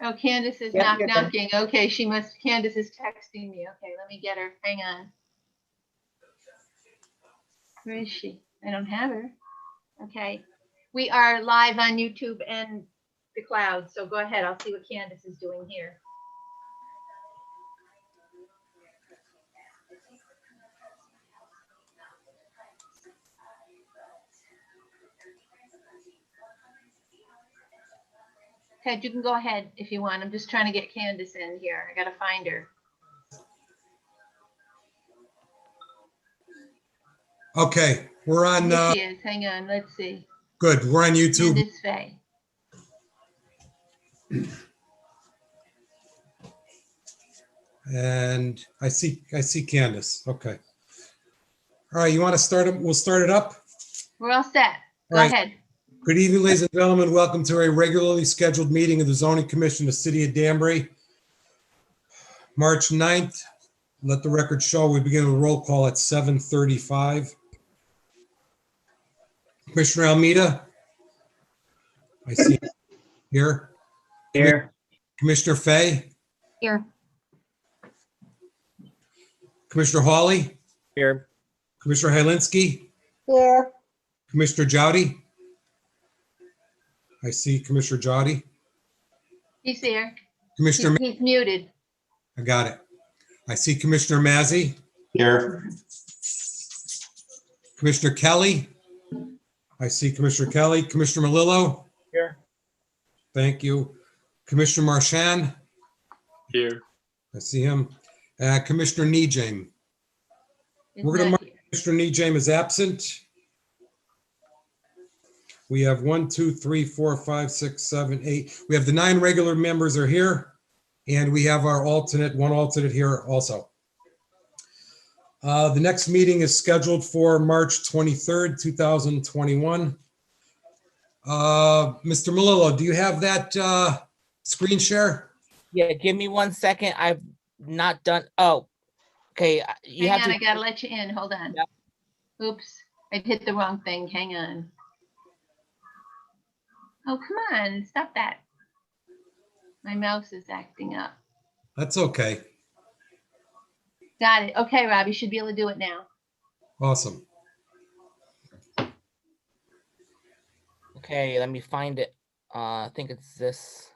Oh, Candace is Yep, you're good. knocking. Okay, Candace is texting me. Okay, let me get her. Hang on. Where is she? I don't have her. Okay. We are live on YouTube and the cloud, so go ahead. I'll see what Candace is doing here. Ted, you can go ahead if you want. I'm just trying to get Candace in here. I gotta find her. Okay, we're on, Here she is. Hang on, let's see. good, we're on YouTube. Candace Fay. And I see Candace. Okay. All right, you want to start it? We'll start it up. We're all set. Go All right. ahead. Good evening, ladies and gentlemen. Welcome to a regularly scheduled meeting of the Zoning Commission of the City of Danbury. March 9th. Let the record show we begin with a roll call at 7:35. Commissioner Almeida. I see here. Here. Commissioner Fay. Here. Commissioner Hawley. Here. Commissioner Helinski. Here. Commissioner Jowdy. I see Commissioner Jowdy. He's here. Commissioner, He's muted. I got it. I see Commissioner Mazzy. Here. Commissioner Kelly. I see Commissioner Kelly. Commissioner Malillo. Here. Thank you. Commissioner Marchand. Here. I see him. Commissioner Nejam. He's We're gonna not mark here. Commissioner Nejam is absent. We have 1, 2, 3, 4, 5, 6, 7, 8. We have the 9 regular members are here. And we have our one alternate here also. The next meeting is scheduled for March 23rd, 2021. Mr. Malillo, do you have that screen share? Yeah, give me 1 second. I've not done. Oh, okay. You Hang have on, to. I gotta let you in. Hold on. Yep. Oops, I hit the wrong thing. Hang on. Oh, come on, stop that. My mouse is acting up. That's okay. Got it. Okay, Rob, you should be able to do it now. Awesome. Okay, let me find it. I think it's this.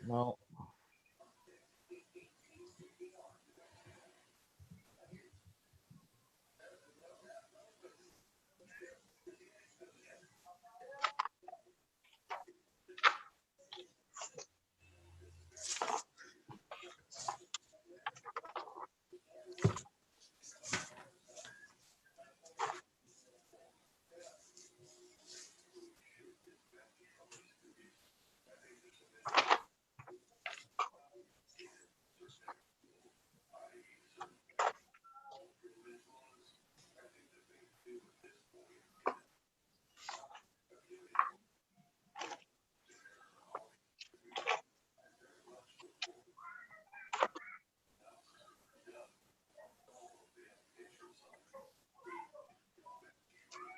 No.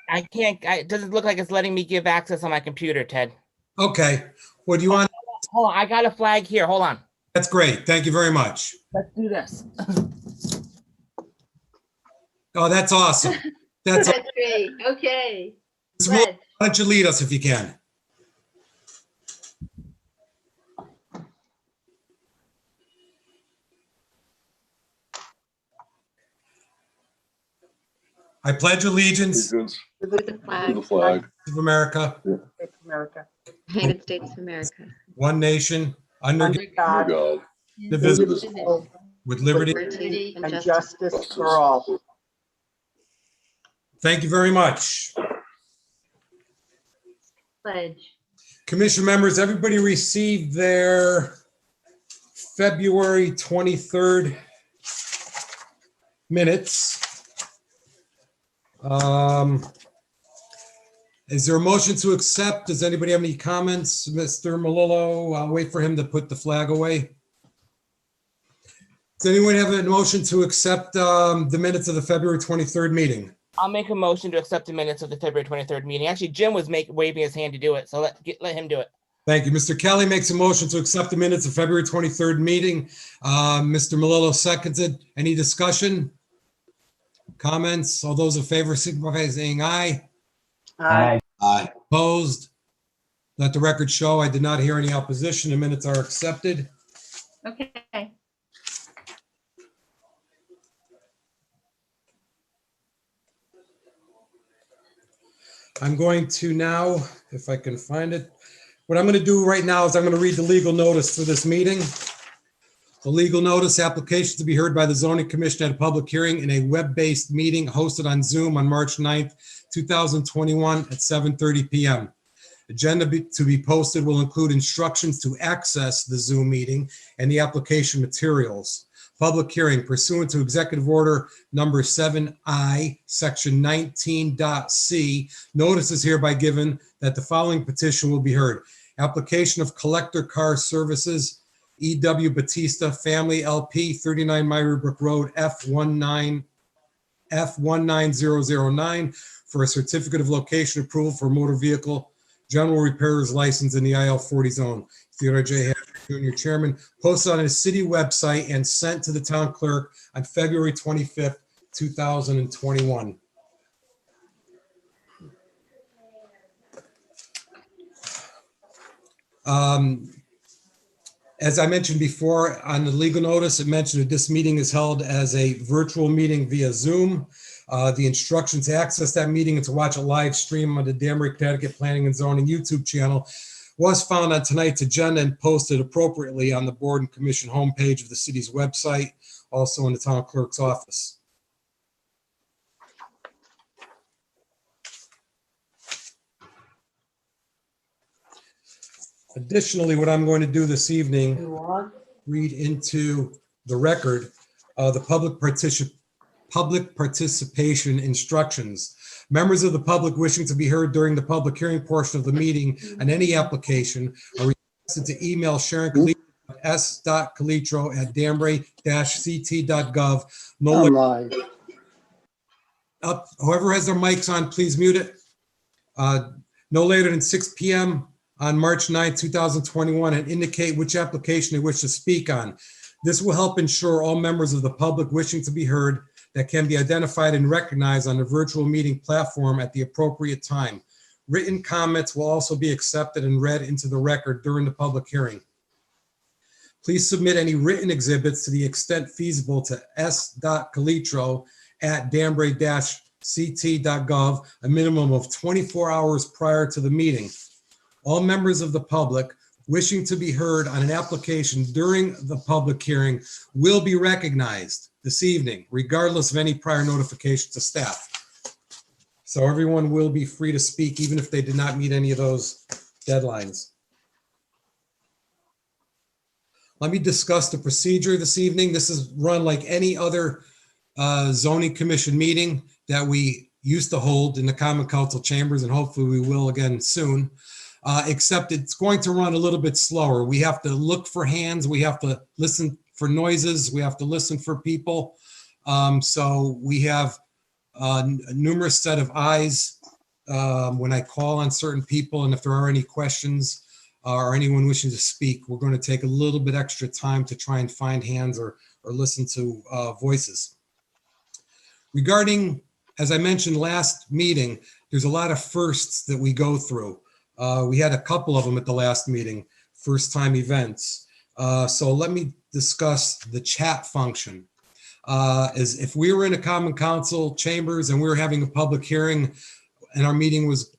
I can't. It doesn't look like it's letting me give access on my computer, Ted. Okay. What do you want? Hold on. I got a flag here. Hold on. That's great. Thank you very much. Let's do this. Oh, that's awesome. That's That's great. Okay. Ms. Malillo, Pledge. why don't you lead us if you can? I pledge allegiance to Allegiance With the to flag the of flag, America, America. the United States of America. one nation, under Under under God, God, indivisible, indivisible, with liberty. liberty, and And justice. justice for all. Thank you very much. Pledge. Commission members, everybody received their February 23rd minutes. Is there a motion to accept? Does anybody have any comments? Mr. Malillo, I'll wait for him to put the flag away. Does anyone have a motion to accept the minutes of the February 23rd meeting? I'll make a motion to accept the minutes of the February 23rd meeting. Actually, Jim was waving his hand to do it, so let him do it. Thank you. Mr. Kelly makes a motion to accept the minutes of February 23rd meeting. Mr. Malillo seconds it. Any discussion? Comments? All those in favor signify by saying aye. Aye. Aye. Opposed? Let the record show I did not hear any opposition. The minutes are accepted. Okay. I'm going to now, if I can find it, what I'm going to do right now is I'm going to read the legal notice for this meeting. The legal notice application to be heard by the zoning commission at a public hearing in a web-based meeting hosted on Zoom on March 9th, 2021 at 7:30 PM. Agenda to be posted will include instructions to access the Zoom meeting and the application materials. Public hearing pursuant to Executive Order Number 7I, Section 19.c. Notice is hereby given that the following petition will be heard. Application of Collector Car Services, E.W. Batista Family LP, 39 Myrtlebrook Road, F19009, for a certificate of location approval for motor vehicle general repairer's license in the IL-40 zone. Theodore J. Hatcher, Jr., Chairman, posted on his city website and sent to the town clerk on February 25th, 2021. As I mentioned before, on the legal notice, it mentioned that this meeting is held as a virtual meeting via Zoom. The instructions to access that meeting and to watch a live stream on the Danbury, Connecticut Planning and Zoning YouTube channel was found on tonight's agenda and posted appropriately on the board and commission homepage of the city's website, also in the town clerk's office. Additionally, what I'm going to do this evening, read into the record the public participation instructions. Members of the public wishing to be heard during the public hearing portion of the meeting on any application are requested to email Sharon Calitro at s.calitro@danbury-ct.gov. Whoever has their mics on, please mute it. No later than 6 p.m. on March 9, 2021, and indicate which application they wish to speak on. This will help ensure all members of the public wishing to be heard that can be identified and recognized on the virtual meeting platform at the appropriate time. Written comments will also be accepted and read into the record during the public hearing. Please submit any written exhibits to the extent feasible to s.calitro@danbury-ct.gov a minimum of 24 hours prior to the meeting. All members of the public wishing to be heard on an application during the public hearing will be recognized this evening, regardless of any prior notification to staff. So everyone will be free to speak, even if they did not meet any of those deadlines. Let me discuss the procedure this evening. This is run like any other zoning commission meeting that we used to hold in the Common Council chambers, and hopefully we will again soon. Except it's going to run a little bit slower. We have to look for hands. We have to listen for noises. We have to listen for people. So we have a numerous set of eyes when I call on certain people. And if there are any questions or anyone wishing to speak, we're going to take a little bit extra time to try and find hands or listen to voices. Regarding, as I mentioned last meeting, there's a lot of firsts that we go through. We had a couple of them at the last meeting, first time events. So let me discuss the chat function. As if we were in a Common Council chambers and we were having a public hearing and our meeting was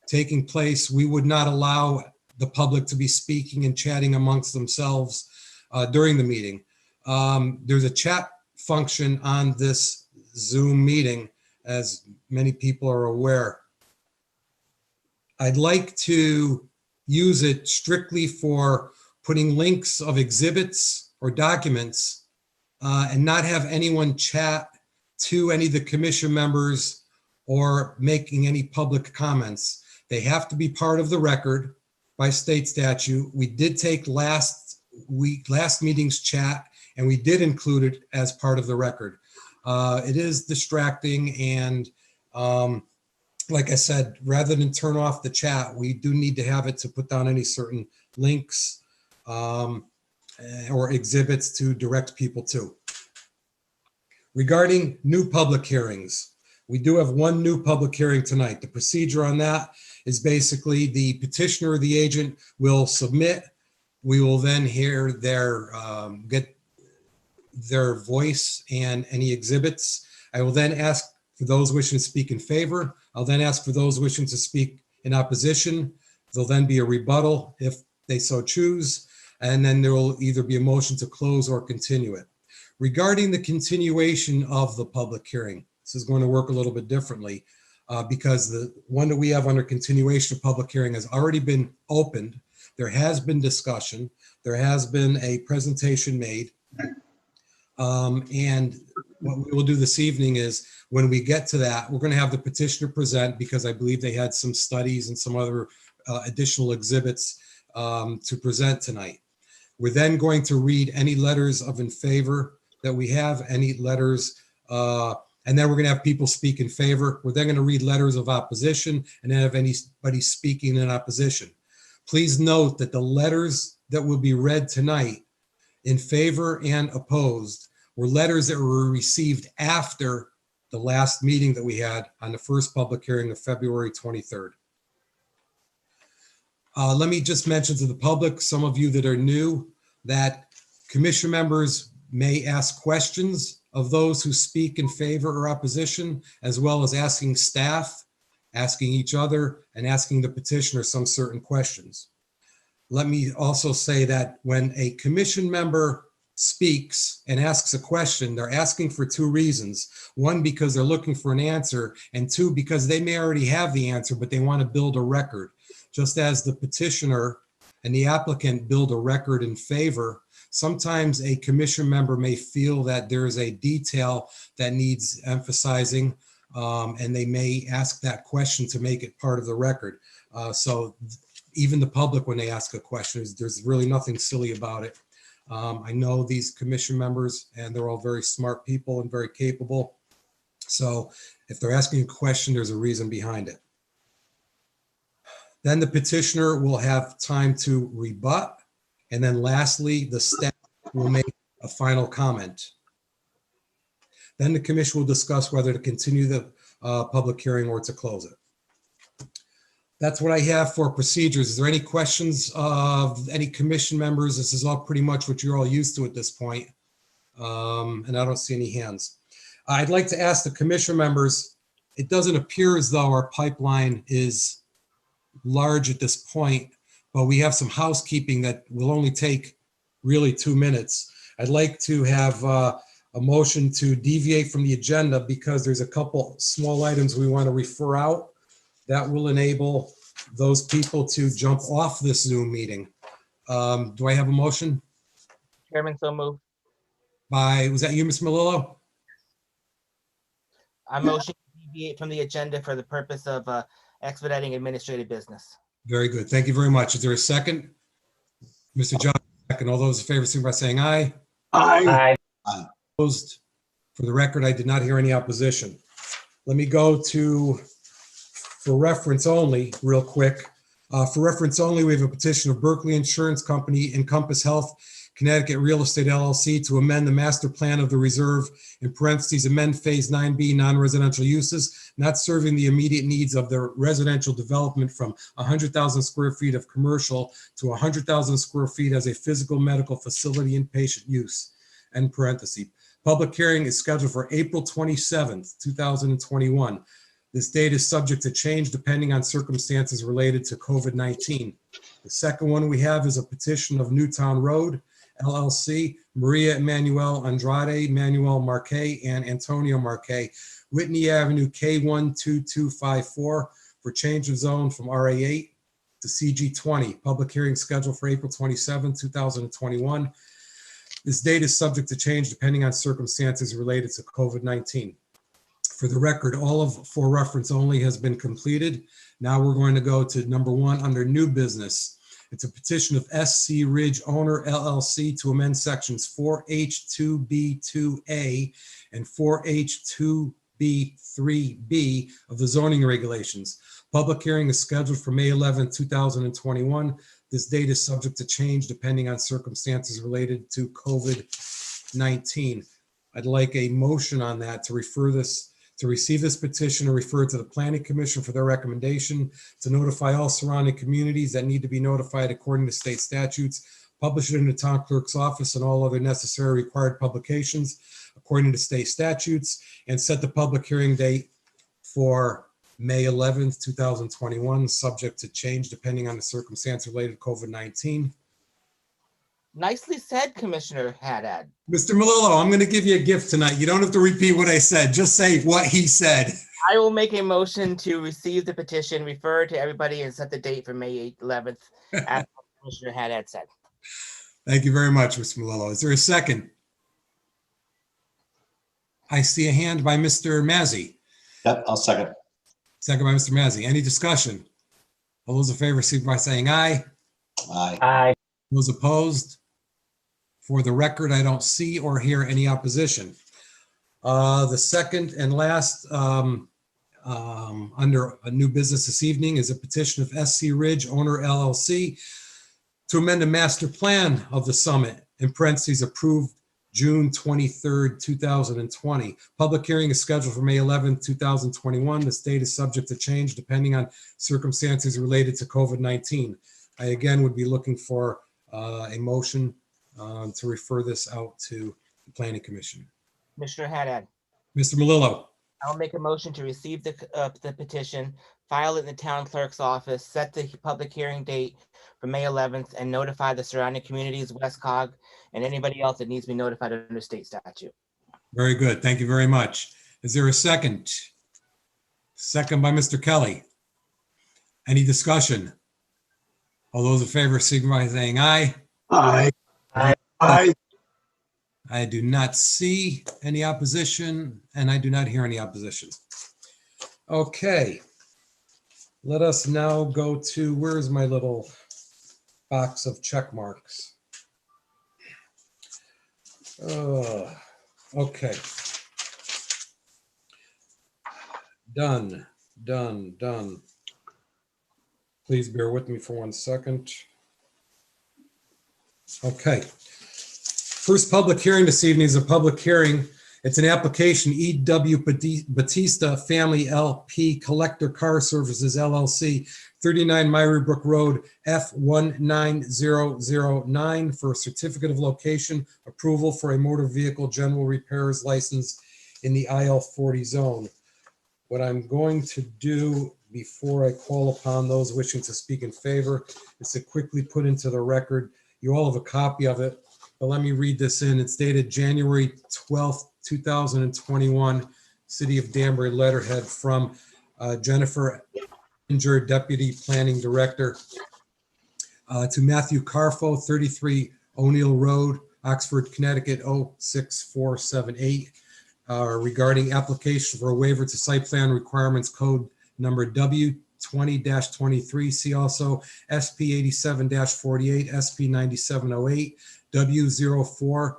taking place, we would not allow the public to be speaking and chatting amongst themselves during the meeting. There's a chat function on this Zoom meeting, as many people are aware. I'd like to use it strictly for putting links of exhibits or documents and not have anyone chat to any of the commission members or making any public comments. They have to be part of the record by state statute. We did take last meeting's chat, and we did include it as part of the record. It is distracting, and Like I said, rather than turn off the chat, we do need to have it to put down any certain links or exhibits to direct people to. Regarding new public hearings, we do have one new public hearing tonight. The procedure on that is basically the petitioner or the agent will submit. We will then hear their, get their voice and any exhibits. I will then ask for those wishing to speak in favor. I'll then ask for those wishing to speak in opposition. There'll then be a rebuttal if they so choose. And then there will either be a motion to close or continue it. Regarding the continuation of the public hearing, this is going to work a little bit differently because the one that we have under continuation of public hearing has already been opened. There has been discussion. There has been a presentation made. And what we will do this evening is when we get to that, we're going to have the petitioner present because I believe they had some studies and some other additional exhibits to present tonight. We're then going to read any letters of in favor that we have, any letters, and then we're going to have people speak in favor. We're then going to read letters of opposition and then have anybody speaking in opposition. Please note that the letters that will be read tonight in favor and opposed were letters that were received after the last meeting that we had on the first public hearing of February 23rd. Let me just mention to the public, some of you that are new, that commission members may ask questions of those who speak in favor or opposition, as well as asking staff, asking each other, and asking the petitioner some certain questions. Let me also say that when a commission member speaks and asks a question, they're asking for two reasons. One, because they're looking for an answer, and two, because they may already have the answer, but they want to build a record. Just as the petitioner and the applicant build a record in favor, sometimes a commission member may feel that there is a detail that needs emphasizing, and they may ask that question to make it part of the record. So even the public, when they ask a question, there's really nothing silly about it. I know these commission members, and they're all very smart people and very capable. So if they're asking a question, there's a reason behind it. Then the petitioner will have time to rebut. And then lastly, the staff will make a final comment. Then the commission will discuss whether to continue the public hearing or to close it. That's what I have for procedures. Is there any questions of any commission members? This is all pretty much what you're all used to at this point. And I don't see any hands. I'd like to ask the commission members, it doesn't appear as though our pipeline is large at this point, but we have some housekeeping that will only take really 2 minutes. I'd like to have a motion to deviate from the agenda because there's a couple small items we want to refer out that will enable those people to jump off this Zoom meeting. Do I have a motion? Chairman, so moved. Was that you, Mr. Melillo? I motion to deviate from the agenda for the purpose of expediting administrative business. Very good. Thank you very much. Is there a second? Mr. John, second. All those in favor, signify by saying aye. Aye. Opposed? For the record, I did not hear any opposition. Let me go to, for reference only, real quick. For reference only, we have a petition of Berkeley Insurance Company, Encompass Health, Connecticut Real Estate LLC to amend the master plan of the reserve, in parentheses, amend phase 9B non-residential uses, not serving the immediate needs of the residential development from 100,000 square feet of commercial to 100,000 square feet as a physical medical facility inpatient use, end parentheses. Public hearing is scheduled for April 27th, 2021. This date is subject to change depending on circumstances related to COVID-19. The second one we have is a petition of Newtown Road, LLC, Maria Emanuel Andrade, Manuel Marque, and Antonio Marque, Whitney Avenue, K12254, for change of zone from RA8 to CG20. Public hearing scheduled for April 27, 2021. This date is subject to change depending on circumstances related to COVID-19. For the record, all of for reference only has been completed. Now we're going to go to number 1 under new business. It's a petition of SC Ridge Owner LLC to amend sections 4H2B2A and 4H2 B3B of the zoning regulations. Public hearing is scheduled for May 11, 2021. This date is subject to change depending on circumstances related to COVID-19. I'd like a motion on that to receive this petition and refer it to the Planning Commission for their recommendation, to notify all surrounding communities that need to be notified according to state statutes, publish it in the town clerk's office and all other necessary required publications according to state statutes, and set the public hearing date for May 11th, 2021, subject to change depending on the circumstance related to COVID-19. Nicely said, Commissioner Haddad. Mr. Melillo, I'm going to give you a gift tonight. You don't have to repeat what I said. Just say what he said. I will make a motion to receive the petition, refer to everybody, and set the date for May 11th, as Commissioner Haddad said. Thank you very much, Mr. Melillo. Is there a second? I see a hand by Mr. Mazzi. Yep, I'll second. Second by Mr. Mazzi. Any discussion? All those in favor, signify by saying aye. Aye. Those opposed? For the record, I don't see or hear any opposition. The second and last under a new business this evening is a petition of SC Ridge Owner LLC to amend the master plan of the summit, in parentheses, approved June 23rd, 2020. Public hearing is scheduled for May 11th, 2021. This date is subject to change depending on circumstances related to COVID-19. I again would be looking for a motion to refer this out to the Planning Commission. Commissioner Haddad, Mr. Melillo, I'll make a motion to receive the petition, file it in the town clerk's office, set the public hearing date for May 11th, and notify the surrounding communities, Westcog, and anybody else that needs to be notified under state statute. very good. Thank you very much. Is there a second? Second by Mr. Kelly. Any discussion? All those in favor, signify by saying aye. Aye. Aye. I do not see any opposition, and I do not hear any opposition. Okay. Let us now go to, where's my little box of check marks? Okay. Done. Please bear with me for 1 second. Okay. First public hearing this evening is a public hearing. It's an application, E.W. Batista Family LP Collector Car Services LLC, 39 Myrie Brook Road, F19009, for a certificate of location approval for a motor vehicle general repairs license in the IL40 zone. What I'm going to do before I call upon those wishing to speak in favor is to quickly put into the record, you all have a copy of it, but let me read this in. It's dated January 12th, 2021, City of Danbury letterhead from Jennifer Inger, Deputy Planning Director, to Matthew Carfo, 33 O'Neill Road, Oxford, Connecticut, 06478, regarding application for a waiver to site plan requirements code number W20-23. See also SP 87-48, SP 9708, W04-05,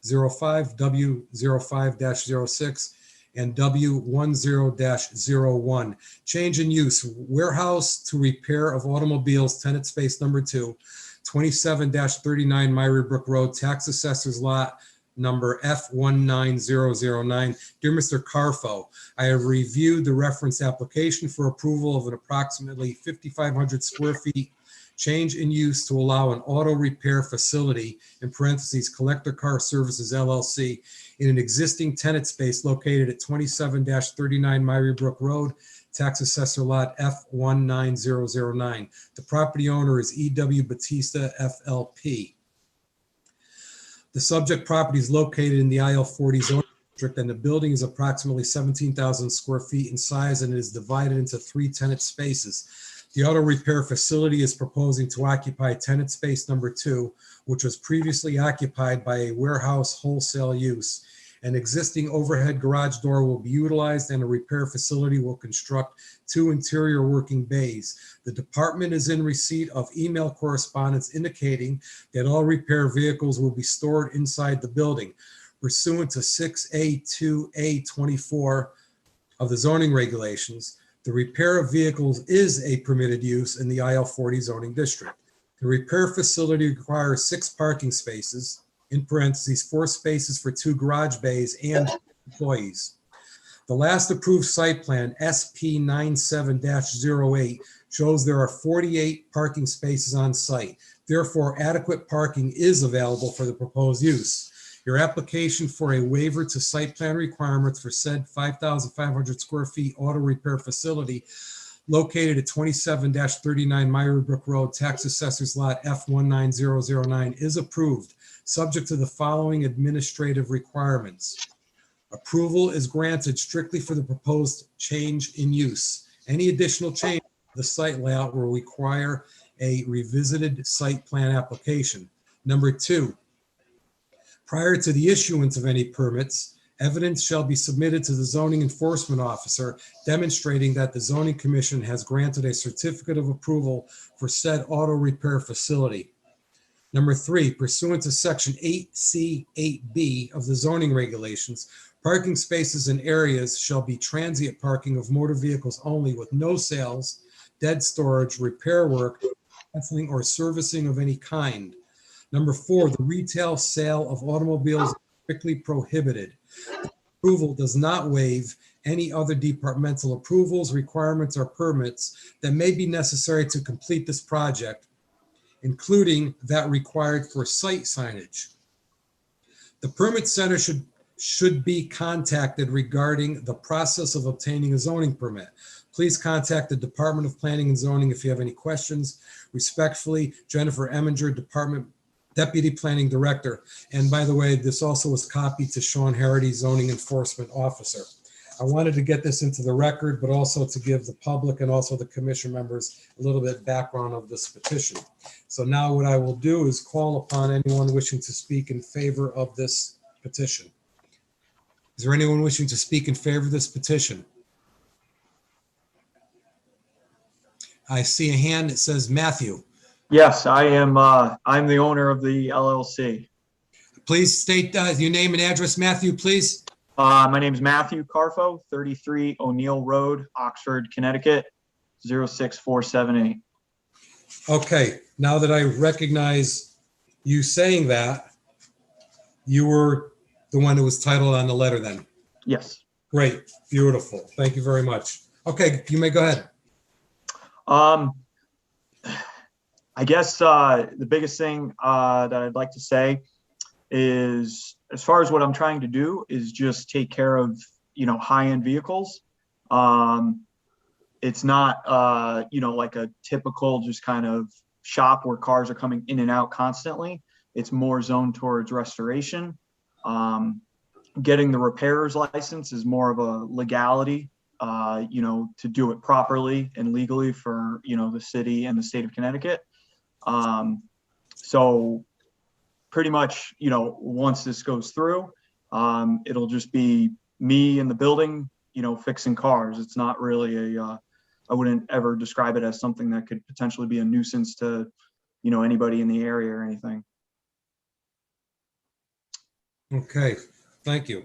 W05-06, and W10-01. Change in use, warehouse to repair of automobiles, tenant space number 2, 27-39 Myrie Brook Road, tax assessor's lot number F19009. Dear Mr. Carfo, I have reviewed the reference application for approval of an approximately 5,500 square feet change in use to allow an auto repair facility, in parentheses, Collector Car Services LLC, in an existing tenant space located at 27-39 Myrie Brook Road, tax assessor lot F19009. The property owner is E.W. Batista FLP. The subject property is located in the IL40 zone district, and the building is approximately 17,000 square feet in size, and it is divided into 3 tenant spaces. The auto repair facility is proposing to occupy tenant space number 2, which was previously occupied by a warehouse wholesale use. An existing overhead garage door will be utilized, and a repair facility will construct 2 interior working bays. The department is in receipt of email correspondence indicating that all repair vehicles will be stored inside the building. pursuant to 6A2A24 of the zoning regulations. The repair of vehicles is a permitted use in the IL40 zoning district. The repair facility requires 6 parking spaces, in parentheses, 4 spaces for 2 garage bays and employees. The last approved site plan, SP 97-08, shows there are 48 parking spaces on site. Therefore, adequate parking is available for the proposed use. Your application for a waiver to site plan requirements for said 5,500 square feet auto repair facility located at 27-39 Myrie Brook Road, Tax Assessor's Lot F19009 is approved, subject to the following administrative requirements. Approval is granted strictly for the proposed change in use. Any additional change to the site layout will require a revisited site plan application. Number 2, prior to the issuance of any permits, evidence shall be submitted to the zoning enforcement officer demonstrating that the zoning commission has granted a certificate of approval for said auto repair facility. Number 3, pursuant to section 8C8B of the zoning regulations, parking spaces and areas shall be transient parking of motor vehicles only with no sales, dead storage, repair work, canceling, or servicing of any kind. Number 4, the retail sale of automobiles is strictly prohibited. Approval does not waive any other departmental approvals, requirements, or permits that may be necessary to complete this project, including that required for site signage. The permit center should be contacted regarding the process of obtaining a zoning permit. Please contact the Department of Planning and Zoning if you have any questions. Respectfully, Jennifer Eminger, Department Deputy Planning Director. And by the way, this also was copied to Sean Harity, Zoning Enforcement Officer. I wanted to get this into the record, but also to give the public and also the commission members a little bit background of this petition. So now what I will do is call upon anyone wishing to speak in favor of this petition. Is there anyone wishing to speak in favor of this petition? I see a hand that says Matthew. Yes, I am. I'm the owner of the LLC. Please state your name and address, Matthew, please. My name is Matthew Carfo, 33 O'Neill Road, Oxford, Connecticut, 06478. Okay, now that I recognize you saying that, you were the one who was titled on the letter then. Yes. Great, beautiful. Thank you very much. Okay, you may go ahead. I guess the biggest thing that I'd like to say is, as far as what I'm trying to do, is just take care of, high-end vehicles. It's not, like a typical just kind of shop where cars are coming in and out constantly. It's more zoned towards restoration. Getting the repairer's license is more of a legality, to do it properly and legally for, the city and the state of Connecticut. So pretty much, once this goes through, it'll just be me in the building, fixing cars. It's not really I wouldn't ever describe it as something that could potentially be a nuisance to, anybody in the area or anything. Okay, thank you.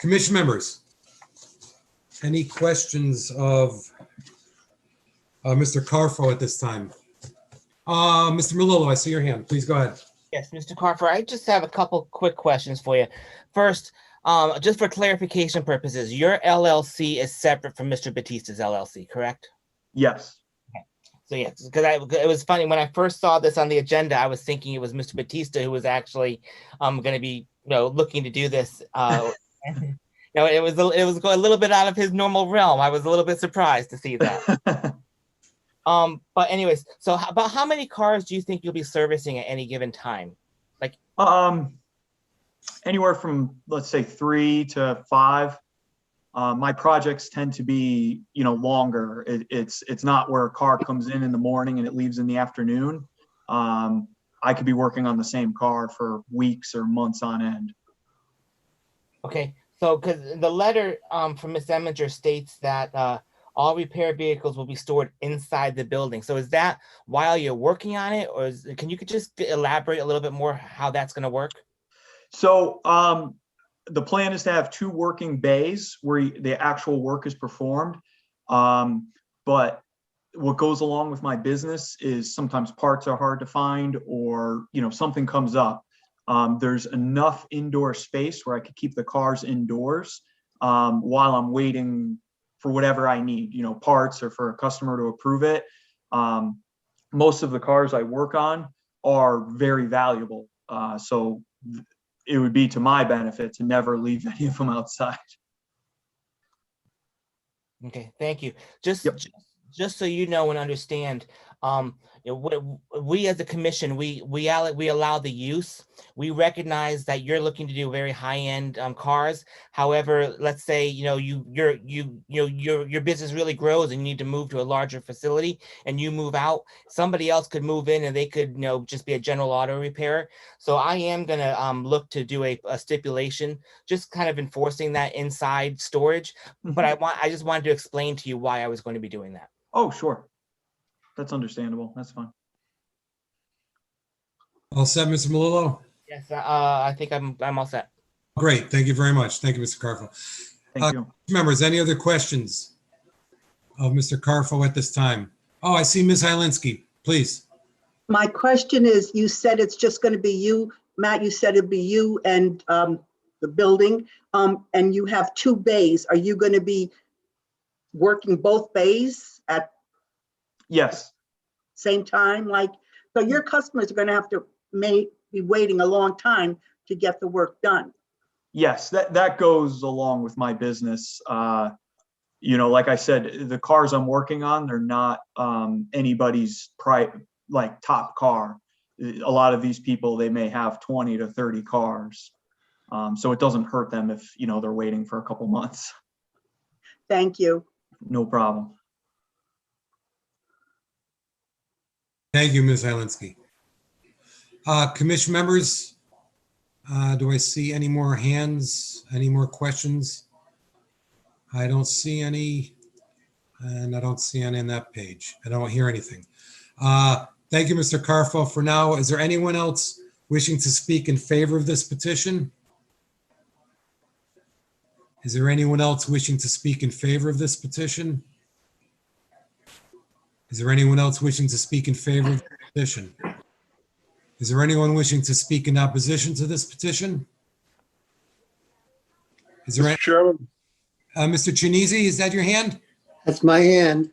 Commission members, any questions of Mr. Carfo at this time? Mr. Melillo, I see your hand. Please go ahead. Yes, Mr. Carver, I just have a couple quick questions for you. First, just for clarification purposes, your LLC is separate from Mr. Batista's LLC, correct? Yes. So yes, because it was funny when I first saw this on the agenda, I was thinking it was Mr. Batista who was actually going to be looking to do this. It was a little bit out of his normal realm. I was a little bit surprised to see that. But anyways, so about how many cars do you think you'll be servicing at any given time? Like, anywhere from, let's say, 3 to 5. My projects tend to be, longer. It's not where a car comes in the morning and it leaves in the afternoon. I could be working on the same car for weeks or months on end. okay, so because the letter from Ms. Eminger states that all repair vehicles will be stored inside the building. So is that while you're working on it, or can you just elaborate a little bit more how that's going to work? So the plan is to have 2 working bays where the actual work is performed. But what goes along with my business is sometimes parts are hard to find, or, you know, something comes up. There's enough indoor space where I could keep the cars indoors while I'm waiting for whatever I need, you know, parts or for a customer to approve it. Most of the cars I work on are very valuable. So it would be to my benefit to never leave any of them outside. Okay, thank you. Just, Yep. just so you know and understand, you know, we as a commission, we allow the use. We recognize that you're looking to do very high-end cars. However, let's say, you know, your business really grows and you need to move to a larger facility and you move out, somebody else could move in and they could, you know, just be a general auto repairer. So I am gonna look to do a stipulation, just kind of enforcing that inside storage. But I just wanted to explain to you why I was going to be doing that. Oh, sure. That's understandable. That's fine. All set, Mr. Malillo? Yes, I think I'm all set. Great. Thank you very much. Thank you, Mr. Carfo. Thank you. Members, any other questions of Mr. Carfo at this time? Oh, I see Ms. Hylinski, please. My question is, you said it's just going to be you, Matt, you said it'd be you and the building, and you have 2 bays. Are you going to be working both bays at Yes. same time? Like, so your customers are going to have to be waiting a long time to get the work done. Yes, that goes along with my business. You know, like I said, the cars I'm working on, they're not anybody's top car. A lot of these people, they may have 20 to 30 cars. So it doesn't hurt them if, you know, they're waiting for a couple months. Thank you. No problem. Thank you, Ms. Hylinski. Commission members, do I see any more hands? Any more questions? I don't see any, and I don't see any on that page. I don't hear anything. Thank you, Mr. Carfo. For now, is there anyone else wishing to speak in favor of this petition? Is there anyone else wishing to speak in favor of this petition? Is there anyone else wishing to speak in favor of the petition? Is there anyone wishing to speak in opposition to this petition? Is there, Mr. Chairman, Mr. Chinese, is that your hand? that's my hand.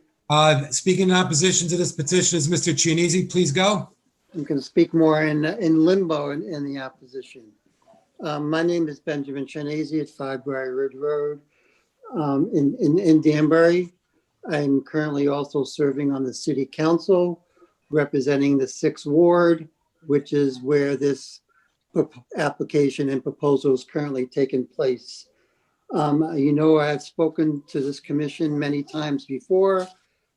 Speaking in opposition to this petition is Mr. Chinese. Please go. I'm going to speak more in limbo in the opposition. My name is Benjamin Chanese at 5 Briar Ridge Road in Danbury. I'm currently also serving on the city council, representing the 6th Ward, which is where this application and proposal is currently taking place. You know, I've spoken to this commission many times before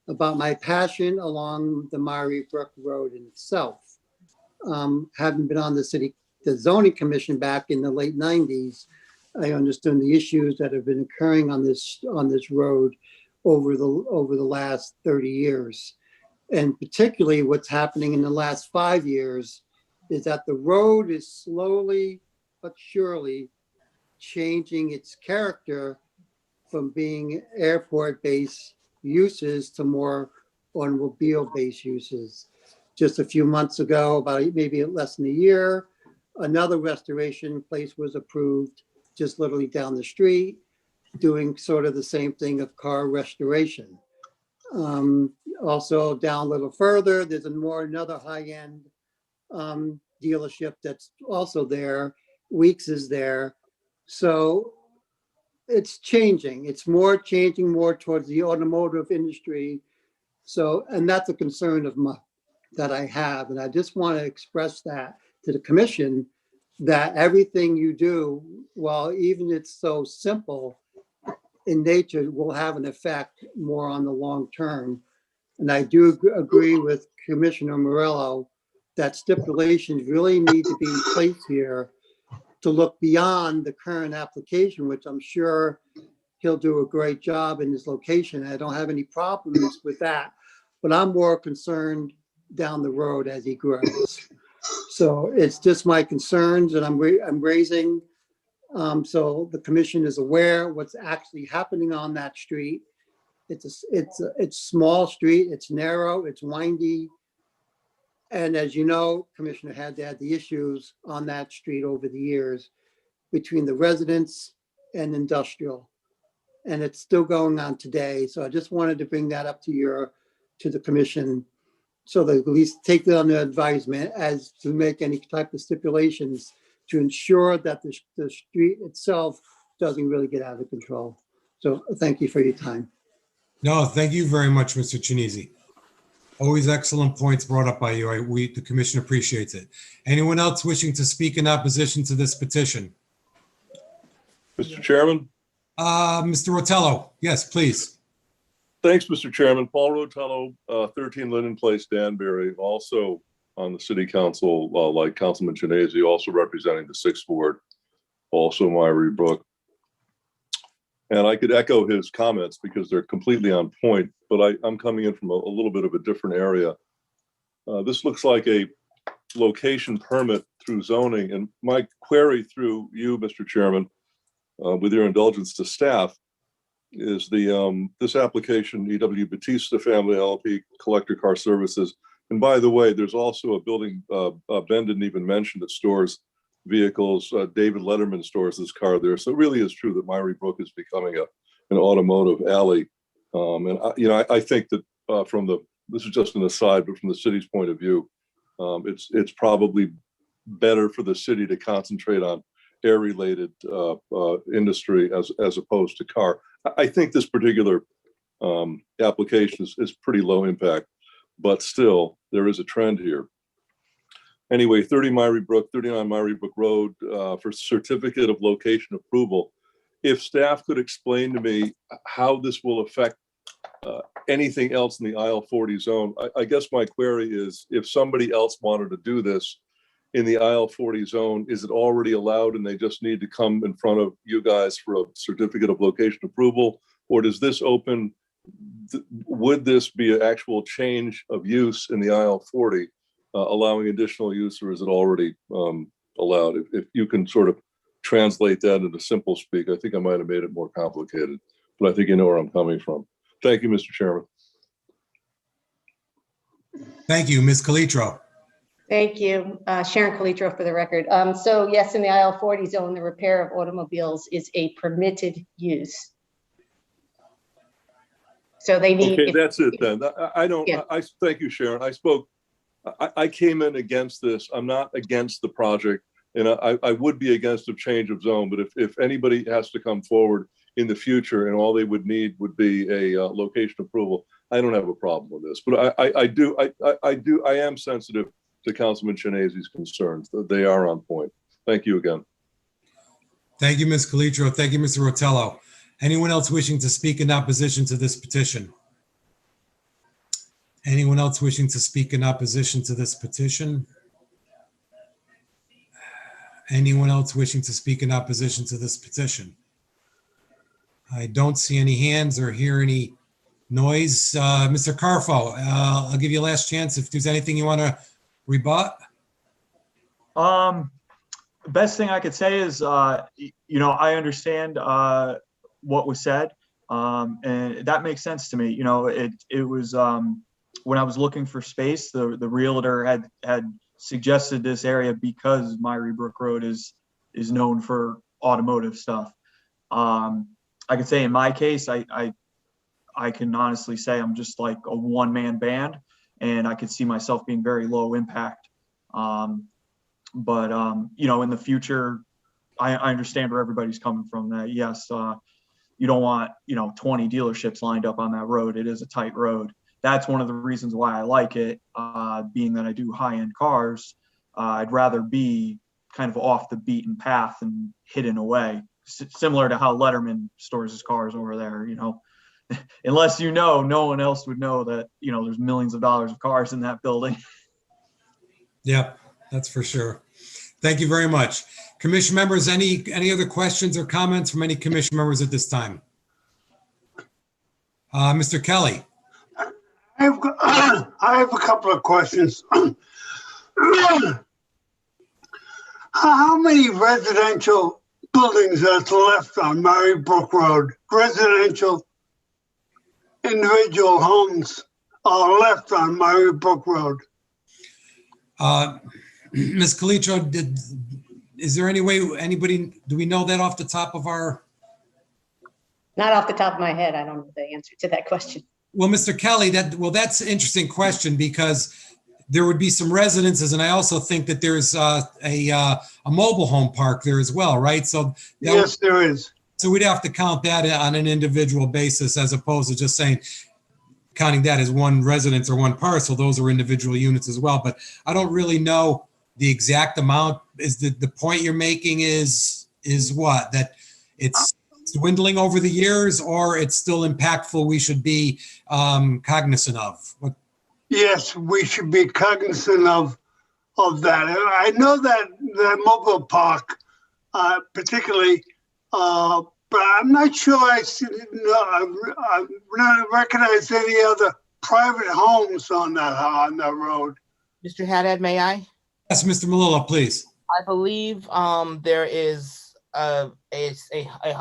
about my passion along the Maury Brook Road in itself. Having been on the zoning commission back in the late 90s, I understood the issues that have been occurring on this road over the last 30 years. And particularly what's happening in the last 5 years is that the road is slowly but surely changing its character from being airport-based uses to more automobile-based uses. Just a few months ago, about maybe less than a year, another restoration place was approved just literally down the street, doing sort of the same thing of car restoration. Also down a little further, there's another high-end dealership that's also there. Weeks is there. So it's changing. It's changing more towards the automotive industry. So, and that's a concern of that I have. And I just want to express that to the commission, that everything you do, while even it's so simple in nature, will have an effect more on the long term. And I do agree with Commissioner Morello that stipulations really need to be in place here to look beyond the current application, which I'm sure he'll do a great job in his location. I don't have any problems with that, but I'm more concerned down the road as he grows. So it's just my concerns that I'm raising. So the commission is aware what's actually happening on that street. It's a small street, it's narrow, it's windy. And as you know, Commissioner had the issues on that street over the years between the residents and industrial. And it's still going on today. So I just wanted to bring that up to the commission, so they at least take that under advisement as to make any type of stipulations to ensure that the street itself doesn't really get out of control. So thank you for your time. No, thank you very much, Mr. Chinese. Always excellent points brought up by you. The commission appreciates it. Anyone else wishing to speak in opposition to this petition? Mr. Chairman, Mr. Rotello, yes, please. thanks, Mr. Chairman. Paul Rotello, 13 Linden Place, Danbury, also on the city council, like Councilman Chinese, also representing the 6th Ward, also Myrie Brook. And I could echo his comments because they're completely on point, but I'm coming in from a little bit of a different area. This looks like a location permit through zoning, and my query through you, Mr. Chairman, with your indulgence to staff, is this application, E.W. Batista Family LLP Collector Car Services. And by the way, there's also a building Ben didn't even mention that stores vehicles. David Letterman stores his car there. So it really is true that Myrie Brook is becoming an automotive alley. And I think that this is just an aside, but from the city's point of view, it's probably better for the city to concentrate on air-related industry as opposed to car. I think this particular application is pretty low impact, but still there is a trend here. Anyway, 39 Myrie Brook Road for certificate of location approval. If staff could explain to me how this will affect anything else in the Aisle 40 zone. I guess my query is, if somebody else wanted to do this in the Aisle 40 zone, is it already allowed and they just need to come in front of you guys for a certificate of location approval? Or does this open, would this be an actual change of use in the Aisle 40, allowing additional use, or is it already allowed? If you can sort of translate that into simple speak, I think I might have made it more complicated, but I think you know where I'm coming from. Thank you, Mr. Chairman. Thank you, Ms. Calitro. Thank you. Sharon Calitro for the record. So yes, in the Aisle 40 zone, the repair of automobiles is a permitted use. So they need. Okay, that's it then. Yeah. Thank you, Sharon. I came in against this. I'm not against the project, and I would be against a change of zone, but if anybody has to come forward in the future and all they would need would be a location approval, I don't have a problem with this. But I am sensitive to Councilman Chinese's concerns. They are on point. Thank you again. Thank you, Ms. Calitro. Thank you, Mr. Rotello. Anyone else wishing to speak in opposition to this petition? Anyone else wishing to speak in opposition to this petition? Anyone else wishing to speak in opposition to this petition? I don't see any hands or hear any noise. Mr. Carfo, I'll give you a last chance if there's anything you want to rebut. The best thing I could say is, I understand what was said, and that makes sense to me. It was when I was looking for space, the realtor had suggested this area because Myrie Brook Road is known for automotive stuff. I could say in my case, I can honestly say I'm just like a one-man band, and I could see myself being very low impact. But in the future, I understand where everybody's coming from. That yes, you don't want 20 dealerships lined up on that road. It is a tight road. That's one of the reasons why I like it. Being that I do high-end cars, I'd rather be kind of off the beaten path and hidden away. Similar to how Letterman stores his cars over there, unless no one else would know that, there's millions of dollars of cars in that building. Yep, that's for sure. Thank you very much. Commission members, any other questions or comments from any commission members at this time? Mr. Kelly? I have a couple of questions. How many residential buildings that's left on Mary Brook Road? Residential individual homes are left on Mary Brook Road. Ms. Calitro, is there any way, do we know that off the top of our? Not off the top of my head, I don't know the answer to that question. Well, Mr. Kelly, that's an interesting question because there would be some residences, and I also think that there's a mobile home park there as well, right? So Yes, there is. So we'd have to count that on an individual basis as opposed to just saying, counting that as one residence or one parcel. Those are individual units as well. But I don't really know the exact amount. Is the point you're making is what? That it's dwindling over the years, or it's still impactful we should be cognizant of? Yes, we should be cognizant of that. I know that the mobile park, particularly, but I'm not sure I recognize any other private homes on that road. Mr. Haddad, may I? Yes, Mr. Malillo, please. I believe there is I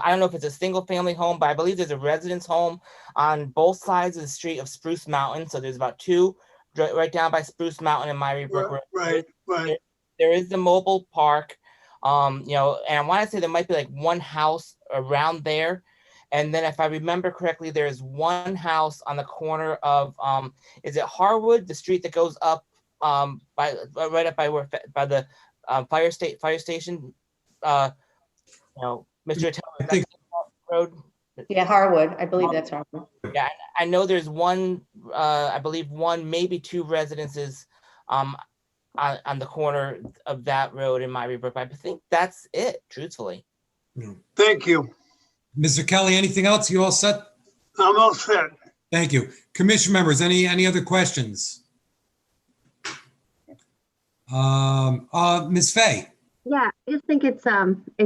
don't know if it's a single family home, but I believe there's a residence home on both sides of the street of Spruce Mountain. So there's about two right down by Spruce Mountain and Myrie Brook Road. Right. There is the mobile park, and I want to say there might be like one house around there. And then if I remember correctly, there's one house on the corner of, is it Harwood, the street that goes up right up by the fire station, Mr. Attell, road. Yeah, Harwood, I believe that's Harwood. Yeah, I know there's one, I believe one, maybe two residences on the corner of that road in Myrie Brook. I think that's it, truthfully. Thank you. Mr. Kelly, anything else? You all set? I'm all set. Thank you. Commission members, any other questions? Ms. Fay? Yeah, I just think it's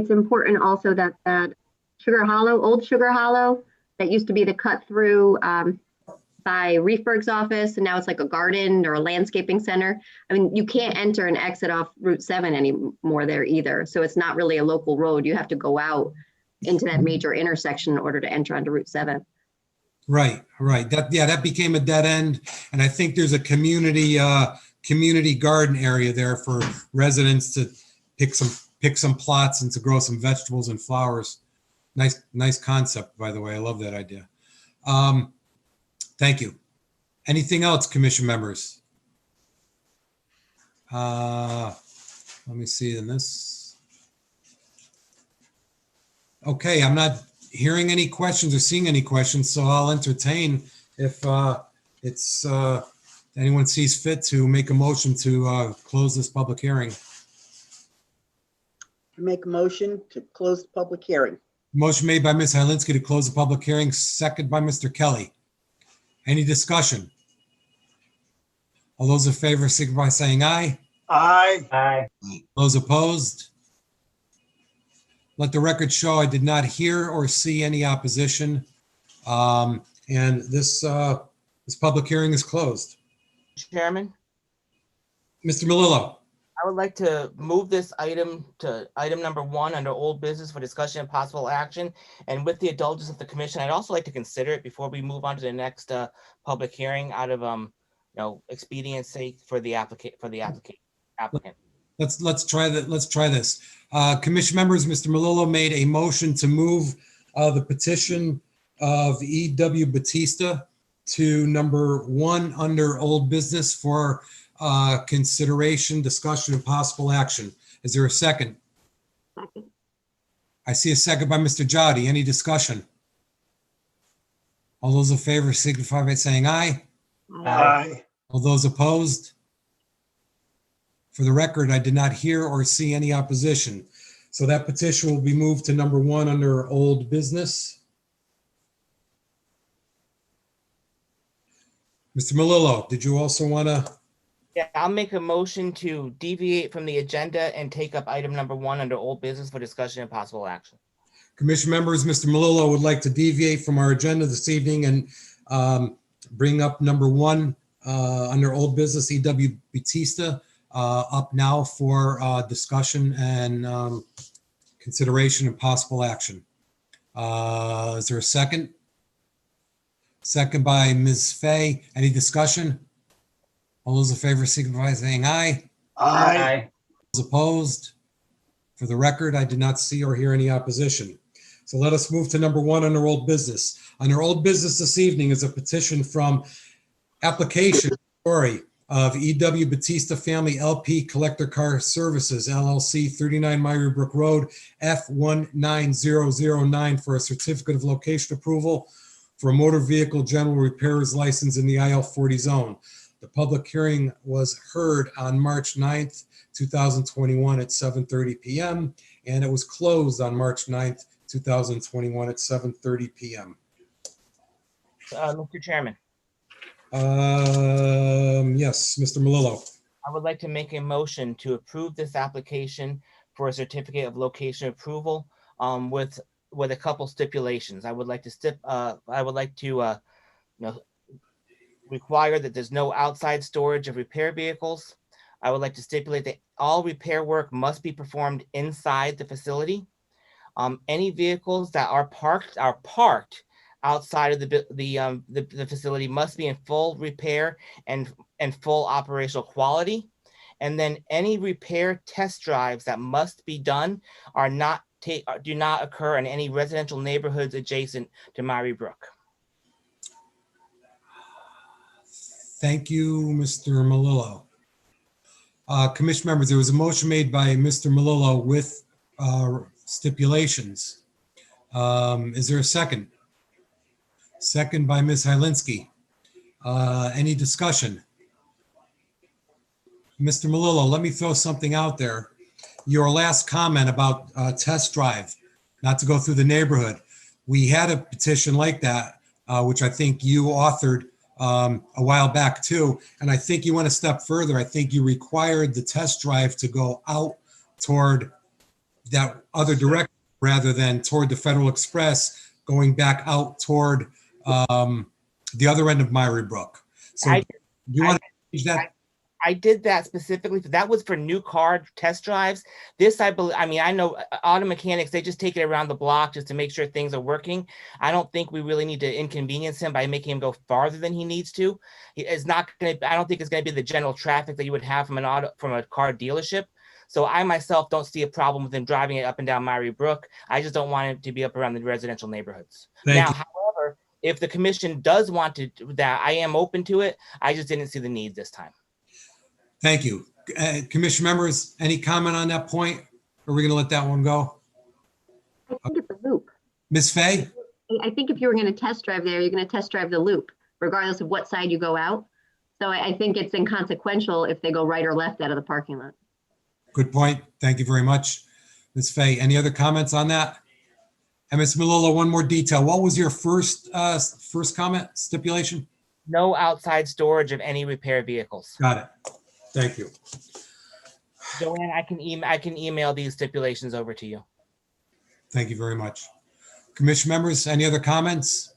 important also that old Sugar Hollow, that used to be the cut through by Reefberg's office, and now it's like a garden or a landscaping center. I mean, you can't enter and exit off Route 7 anymore there either. So it's not really a local road. You have to go out into that major intersection in order to enter onto Route 7. Right. That became a dead end. And I think there's a community garden area there for residents to pick some plots and to grow some vegetables and flowers. Nice concept, by the way. I love that idea. Thank you. Anything else, commission members? Let me see in this. Okay, I'm not hearing any questions or seeing any questions, so I'll entertain if anyone sees fit to make a motion to close this public hearing. Make a motion to close the public hearing. Motion made by Ms. Hylinski to close the public hearing, second by Mr. Kelly. Any discussion? All those in favor signify by saying aye. Aye. Those opposed? Let the record show I did not hear or see any opposition. And this public hearing is closed. Chairman, Mr. Malillo. I would like to move this item to item number 1 under old business for discussion and possible action. And with the indulgence of the commission, I'd also like to consider it before we move on to the next public hearing out of expedience sake for the applicant. Let's try that. Let's try this. Commission members, Mr. Malillo made a motion to move the petition of E.W. Batista to number 1 under old business for consideration, discussion, and possible action. Is there a second? Second. I see a second by Mr. Jowdy. Any discussion? All those in favor signify by saying aye. Aye. All those opposed? For the record, I did not hear or see any opposition. So that petition will be moved to number 1 under old business. Mr. Malillo, did you also want to? Yeah, I'll make a motion to deviate from the agenda and take up item number 1 under old business for discussion and possible action. Commission members, Mr. Malillo would like to deviate from our agenda this evening and Bring up number one under old business, E.W. Batista, up now for discussion and consideration and possible action. Is there a second? Second by Ms. Fay. Any discussion? All those in favor signify by saying aye. Aye. Those opposed? For the record, I did not see or hear any opposition. So let us move to number one under old business. Under old business this evening is a petition from application story of E.W. Batista Family LP Collector Car Services LLC, 39 Myrie Brook Road, F19009 for a certificate of location approval for a motor vehicle general repairer's license in the IL40 zone. The public hearing was heard on March 9th, 2021 at 7:30 p.m. and it was closed on March 9th, 2021 at 7:30 p.m. Mr. Chairman, Yes, Mr. Melillo. I would like to make a motion to approve this application for a certificate of location approval with a couple stipulations. I would like to require that there's no outside storage of repair vehicles. I would like to stipulate that all repair work must be performed inside the facility. Any vehicles that are parked outside of the facility must be in full repair and full operational quality. And then any repair test drives that must be done do not occur in any residential neighborhoods adjacent to Myrie Brook. Thank you, Mr. Melillo. Commission members, there was a motion made by Mr. Melillo with stipulations. Is there a second? Second by Ms. Hylinski. Any discussion? Mr. Melillo, let me throw something out there. Your last comment about test drive, not to go through the neighborhood. We had a petition like that, which I think you authored a while back too. And I think you went a step further. I think you required the test drive to go out toward that other direction rather than toward the Federal Express, going back out toward the other end of Myrie Brook. So you want to change that? I did that specifically. That was for new car test drives. This, I believe, I know auto mechanics, they just take it around the block just to make sure things are working. I don't think we really need to inconvenience him by making him go farther than he needs to. It's not going to, I don't think it's going to be the general traffic that you would have from a car dealership. So I myself don't see a problem with him driving it up and down Myrie Brook. I just don't want it to be up around the residential neighborhoods. However, if the commission does want to do that, I am open to it. I just didn't see the need this time. Thank you. Commission members, any comment on that point? Or are we going to let that one go? I think it's a loop. Ms. Fay? I think if you were going to test drive there, you're going to test drive the loop, regardless of what side you go out. So I think it's inconsequential if they go right or left out of the parking lot. Good point. Thank you very much. Ms. Fay, any other comments on that? And Ms. Melillo, one more detail. What was your first comment, stipulation? No outside storage of any repair vehicles. Got it. Thank you. Joanne, I can email these stipulations over to you. Thank you very much. Commission members, any other comments?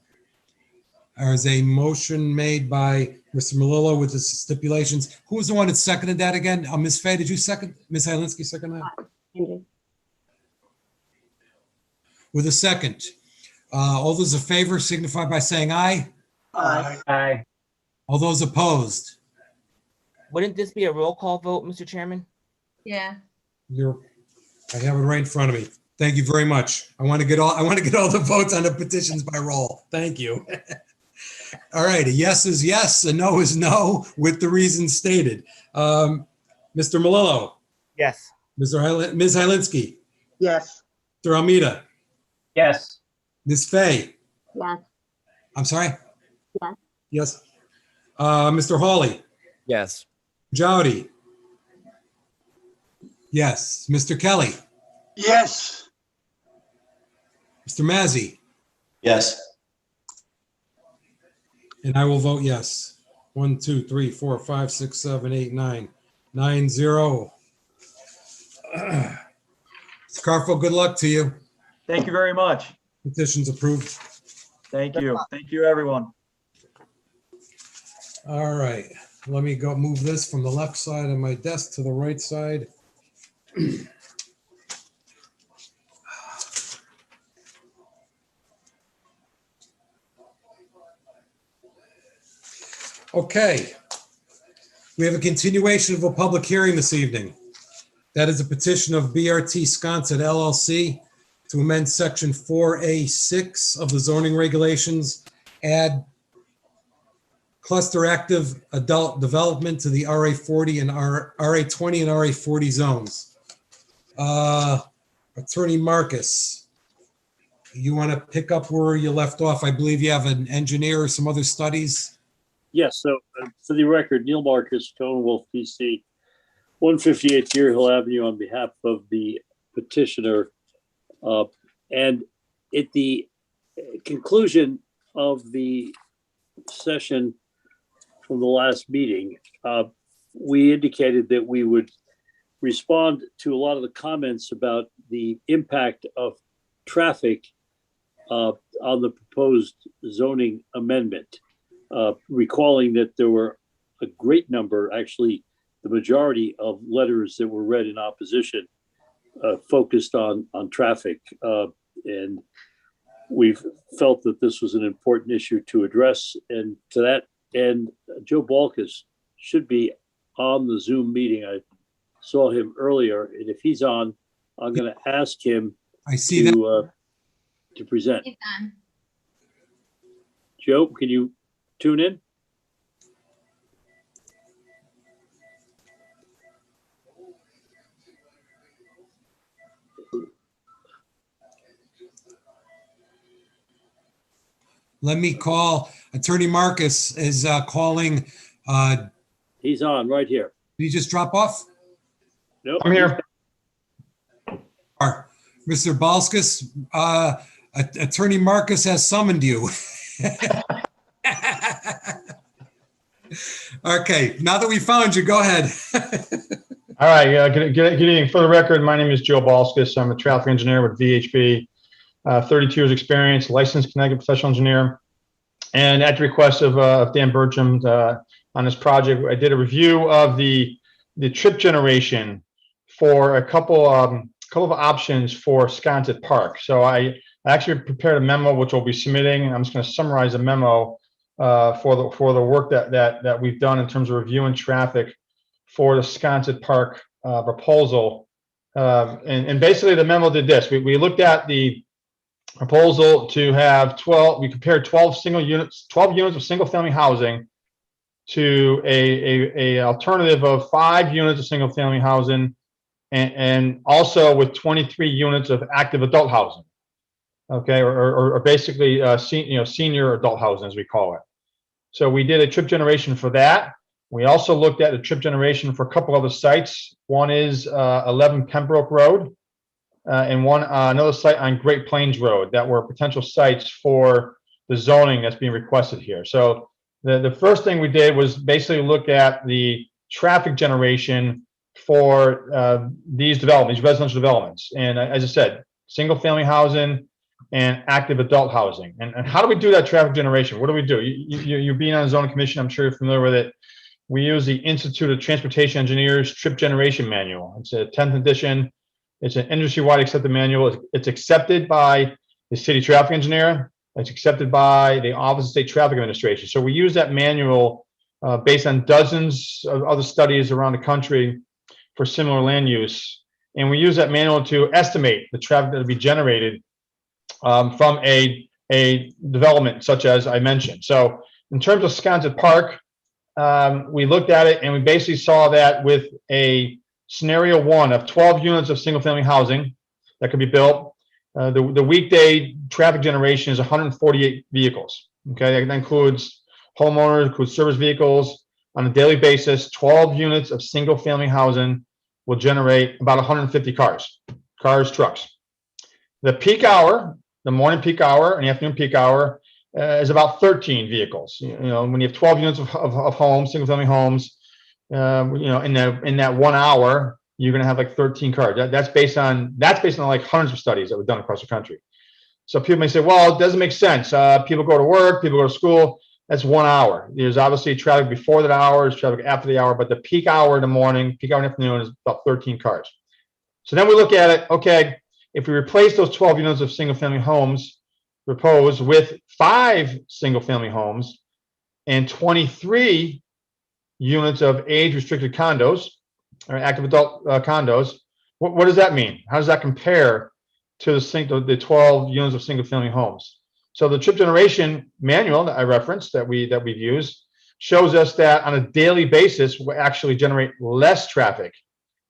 There is a motion made by Mr. Melillo with the stipulations. Who was the one that seconded that again? Ms. Fay, did you second? Ms. Hylinski second that? With a second. All those in favor signify by saying aye. Aye. Aye. All those opposed? Wouldn't this be a roll call vote, Mr. Chairman? Yeah. I have it right in front of me. Thank you very much. I want to get all the votes on the petitions by roll. Thank you. All right, a yes is yes, a no is no, with the reasons stated. Mr. Melillo, Yes. Ms. Hylinski, Yes. Mr. Almeida, Yes. Ms. Fay. Yes. I'm sorry? Yes. Yes. Mr. Hawley, Yes. Jowdy. Yes. Mr. Kelly, Yes. Mr. Mazzy, Yes. and I will vote yes. 1, 2, 3, 4, 5, 6, 7, 8, 9. 9-0. Mr. Carfo, good luck to you. Thank you very much. Petition's approved. Thank you. Thank you, everyone. All right, let me go move this from the left side of my desk to the right side. Okay. We have a continuation of a public hearing this evening. That is a petition of BRT Sconset LLC to amend section 4A6 of the zoning regulations, add cluster active adult development to the RA40 and RA20 and RA40 zones. Attorney Marcus, you want to pick up where you left off? I believe you have an engineer or some other studies. Yes, so for the record, Neil Marcus, Tone Wolf, PC, 158 Deer Hill Avenue on behalf of the petitioner. And at the conclusion of the session from the last meeting, we indicated that we would respond to a lot of the comments about the impact of traffic on the proposed zoning amendment. Recalling that there were a great number, actually the majority of letters that were read in opposition focused on traffic. And we've felt that this was an important issue to address. And to that end, Joe Balkus should be on the Zoom meeting. I saw him earlier, and if he's on, I'm going to ask him to present. He's on. Joe, can you tune in? Let me call. Attorney Marcus is calling. He's on right here. Did he just drop off? Nope. I'm here. Mr. Balskis, Attorney Marcus has summoned you. Okay, now that we found you, go ahead. All right. Good evening. For the record, my name is Joe Balskis. I'm a traffic engineer with VHB. 32 years experience, licensed Connecticut professional engineer. And at the request of Dan Bertram on this project, I did a review of the trip generation for a couple of options for Sconset Park. So I actually prepared a memo which we'll be submitting, and I'm just going to summarize a memo for the work that we've done in terms of reviewing traffic for the Sconset Park proposal. And basically the memo did this. We looked at the proposal to have 12, we compared 12 units of single family housing to a alternative of 5 units of single family housing and also with 23 units of active adult housing. Okay, or basically senior adult housing as we call it. So we did a trip generation for that. We also looked at a trip generation for a couple other sites. One is 11 Pembroke Road. And another site on Great Plains Road that were potential sites for the zoning that's being requested here. So the first thing we did was basically look at the traffic generation for these residential developments. And as I said, single family housing and active adult housing. And how do we do that traffic generation? What do we do? You're being on the zoning commission, I'm sure you're familiar with it. We use the Institute of Transportation Engineers Trip Generation Manual. It's a 10th edition. It's an industry-wide accepted manual. It's accepted by the city traffic engineer. It's accepted by the Office of State Traffic Administration. So we use that manual based on dozens of other studies around the country for similar land use. And we use that manual to estimate the traffic that will be generated from a development such as I mentioned. So in terms of Sconset Park, we looked at it and we basically saw that with a scenario 1 of 12 units of single family housing that could be built. The weekday traffic generation is 148 vehicles. Okay, that includes homeowners, includes service vehicles. On a daily basis, 12 units of single family housing will generate about 150 cars, trucks. The peak hour, the morning peak hour and the afternoon peak hour is about 13 vehicles. When you have 12 units of homes, single family homes, in that 1 hour, you're going to have like 13 cars. That's based on like hundreds of studies that were done across the country. So people may say, well, it doesn't make sense. People go to work, people go to school. that's 1 hour. There's obviously traffic before that hour, there's traffic after the hour, but the peak hour in the morning, peak hour in the afternoon is about 13 cars. So then we look at it, okay, if we replace those 12 units of single-family homes proposed with 5 single-family homes and 23 units of age-restricted condos, or active adult condos, what does that mean? How does that compare to the 12 units of single-family homes? So the trip generation manual that I referenced that we've used shows us that on a daily basis, we actually generate less traffic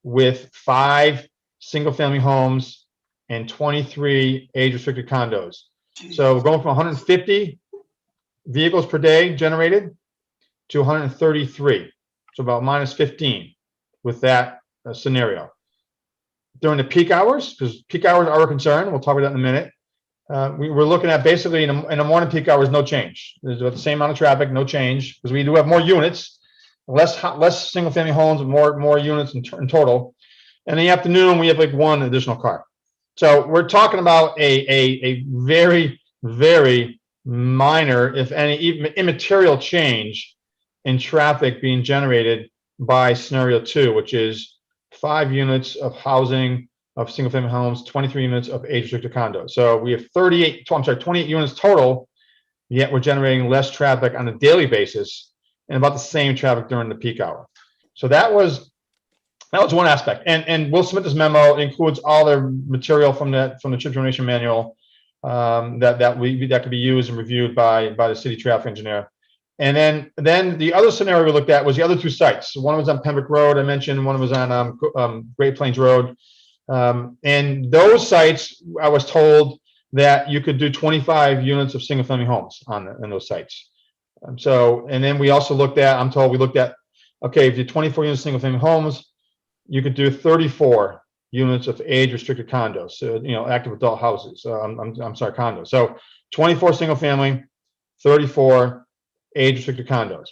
with 5 single-family homes and 23 age-restricted condos. So we're going from 150 vehicles per day generated to 133. So about minus 15 with that scenario. During the peak hours, because peak hours are a concern, we'll talk about that in a minute. We're looking at basically in the morning peak hours, no change. There's about the same amount of traffic, no change, because we do have more units, less single-family homes, more units in total. And in the afternoon, we have like 1 additional car. So we're talking about a very, very minor, if any, even immaterial change in traffic being generated by scenario 2, which is 5 units of housing of single-family homes, 23 units of age-restricted condos. So we have 28 units total, yet we're generating less traffic on a daily basis and about the same traffic during the peak hour. So that was one aspect. And we'll submit this memo. It includes all the material from the trip generation manual that could be used and reviewed by the city traffic engineer. And then the other scenario we looked at was the other 2 sites. One was on Pembroke Road, I mentioned. One was on Great Plains Road. And those sites, I was told that you could do 25 units of single-family homes in those sites. And then we also looked at, I'm told we looked at, okay, if you do 24 units of single-family homes, you could do 34 units of age-restricted condos, so, active adult houses. I'm sorry, condos. So 24 single-family, 34 age-restricted condos.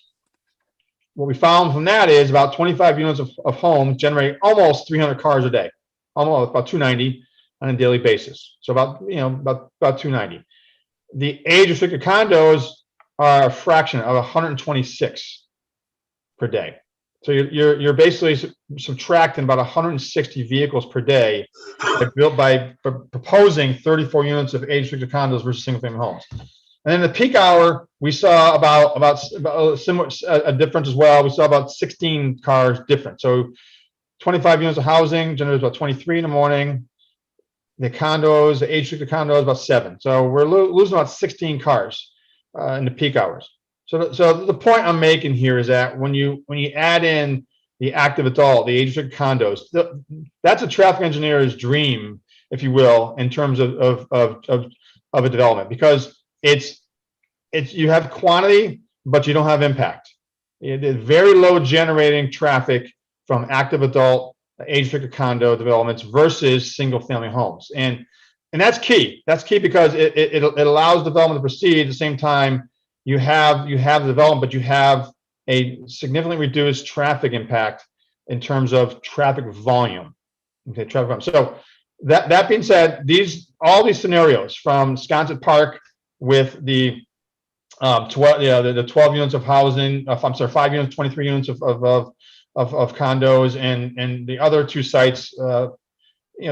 What we found from that is about 25 units of homes generate almost 300 cars a day, almost about 290 on a daily basis. So about 290. The age-restricted condos are a fraction of 126 per day. So you're basically subtracting about 160 vehicles per day built by proposing 34 units of age-restricted condos versus single-family homes. And then the peak hour, we saw about similar a difference as well. We saw about 16 cars different. So 25 units of housing generates about 23 in the morning. The condos, the age-restricted condos, about 7. So we're losing about 16 cars in the peak hours. So the point I'm making here is that when you add in the active adult, the age-restricted condos, that's a traffic engineer's dream, if you will, in terms of a development, because it's you have quantity, but you don't have impact. It's very low generating traffic from active adult, age-restricted condo developments versus single-family homes, and that's key. That's key because it allows development to proceed at the same time. You have the development, but you have a significantly reduced traffic impact in terms of traffic volume. Okay, traffic volume. So that being said, all these scenarios from Sconset Park with the 12 units of housing, 5 units, 23 units of condos, and the other 2 sites,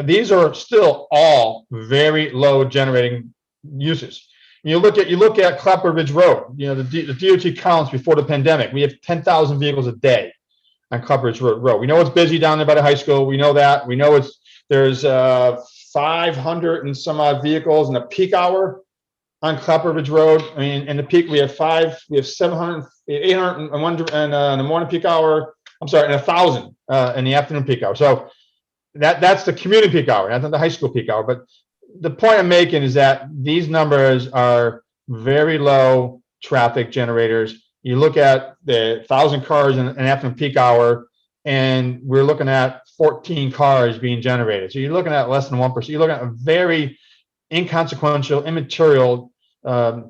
these are still all very low generating uses. You look at Clapper Ridge Road. The DOT counts before the pandemic. We have 10,000 vehicles a day on Clapper Ridge Road. We know it's busy down there by the high school. We know that. We know there's 500 and some odd vehicles in the peak hour on Clapper Ridge Road. I mean, in the peak we have 700, 801 in the morning peak hour. I'm sorry, and 1,000 in the afternoon peak hour. So that's the community peak hour, not the high school peak hour. But the point I'm making is that these numbers are very low traffic generators. You look at the 1,000 cars in an afternoon peak hour, and we're looking at 14 cars being generated. So you're looking at less than 1%. You're looking at a very inconsequential, immaterial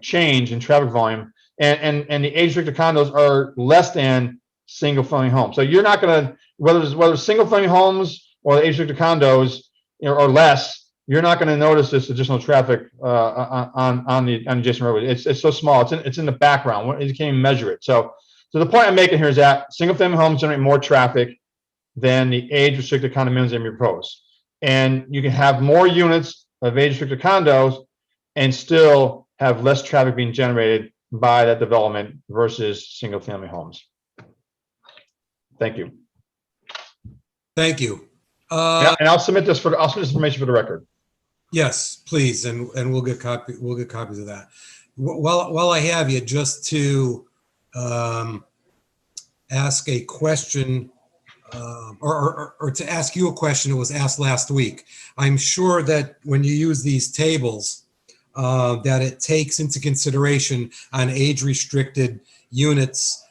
change in traffic volume, and the age-restricted condos are less than single-family homes. So you're not going to, whether it's single-family homes or the age-restricted condos, or less, you're not going to notice this additional traffic on the adjacent roadway. It's so small. It's in the background. You can't even measure it. So the point I'm making here is that single-family homes generate more traffic than the age-restricted condominiums that we propose. And you can have more units of age-restricted condos and still have less traffic being generated by that development versus single-family homes. Thank you. Thank you. And I'll submit this information for the record. Yes, please, and we'll get copies of that. While I have you, just to ask a question, or to ask you a question that was asked last week. I'm sure that when you use these tables, that it takes into consideration on age-restricted units,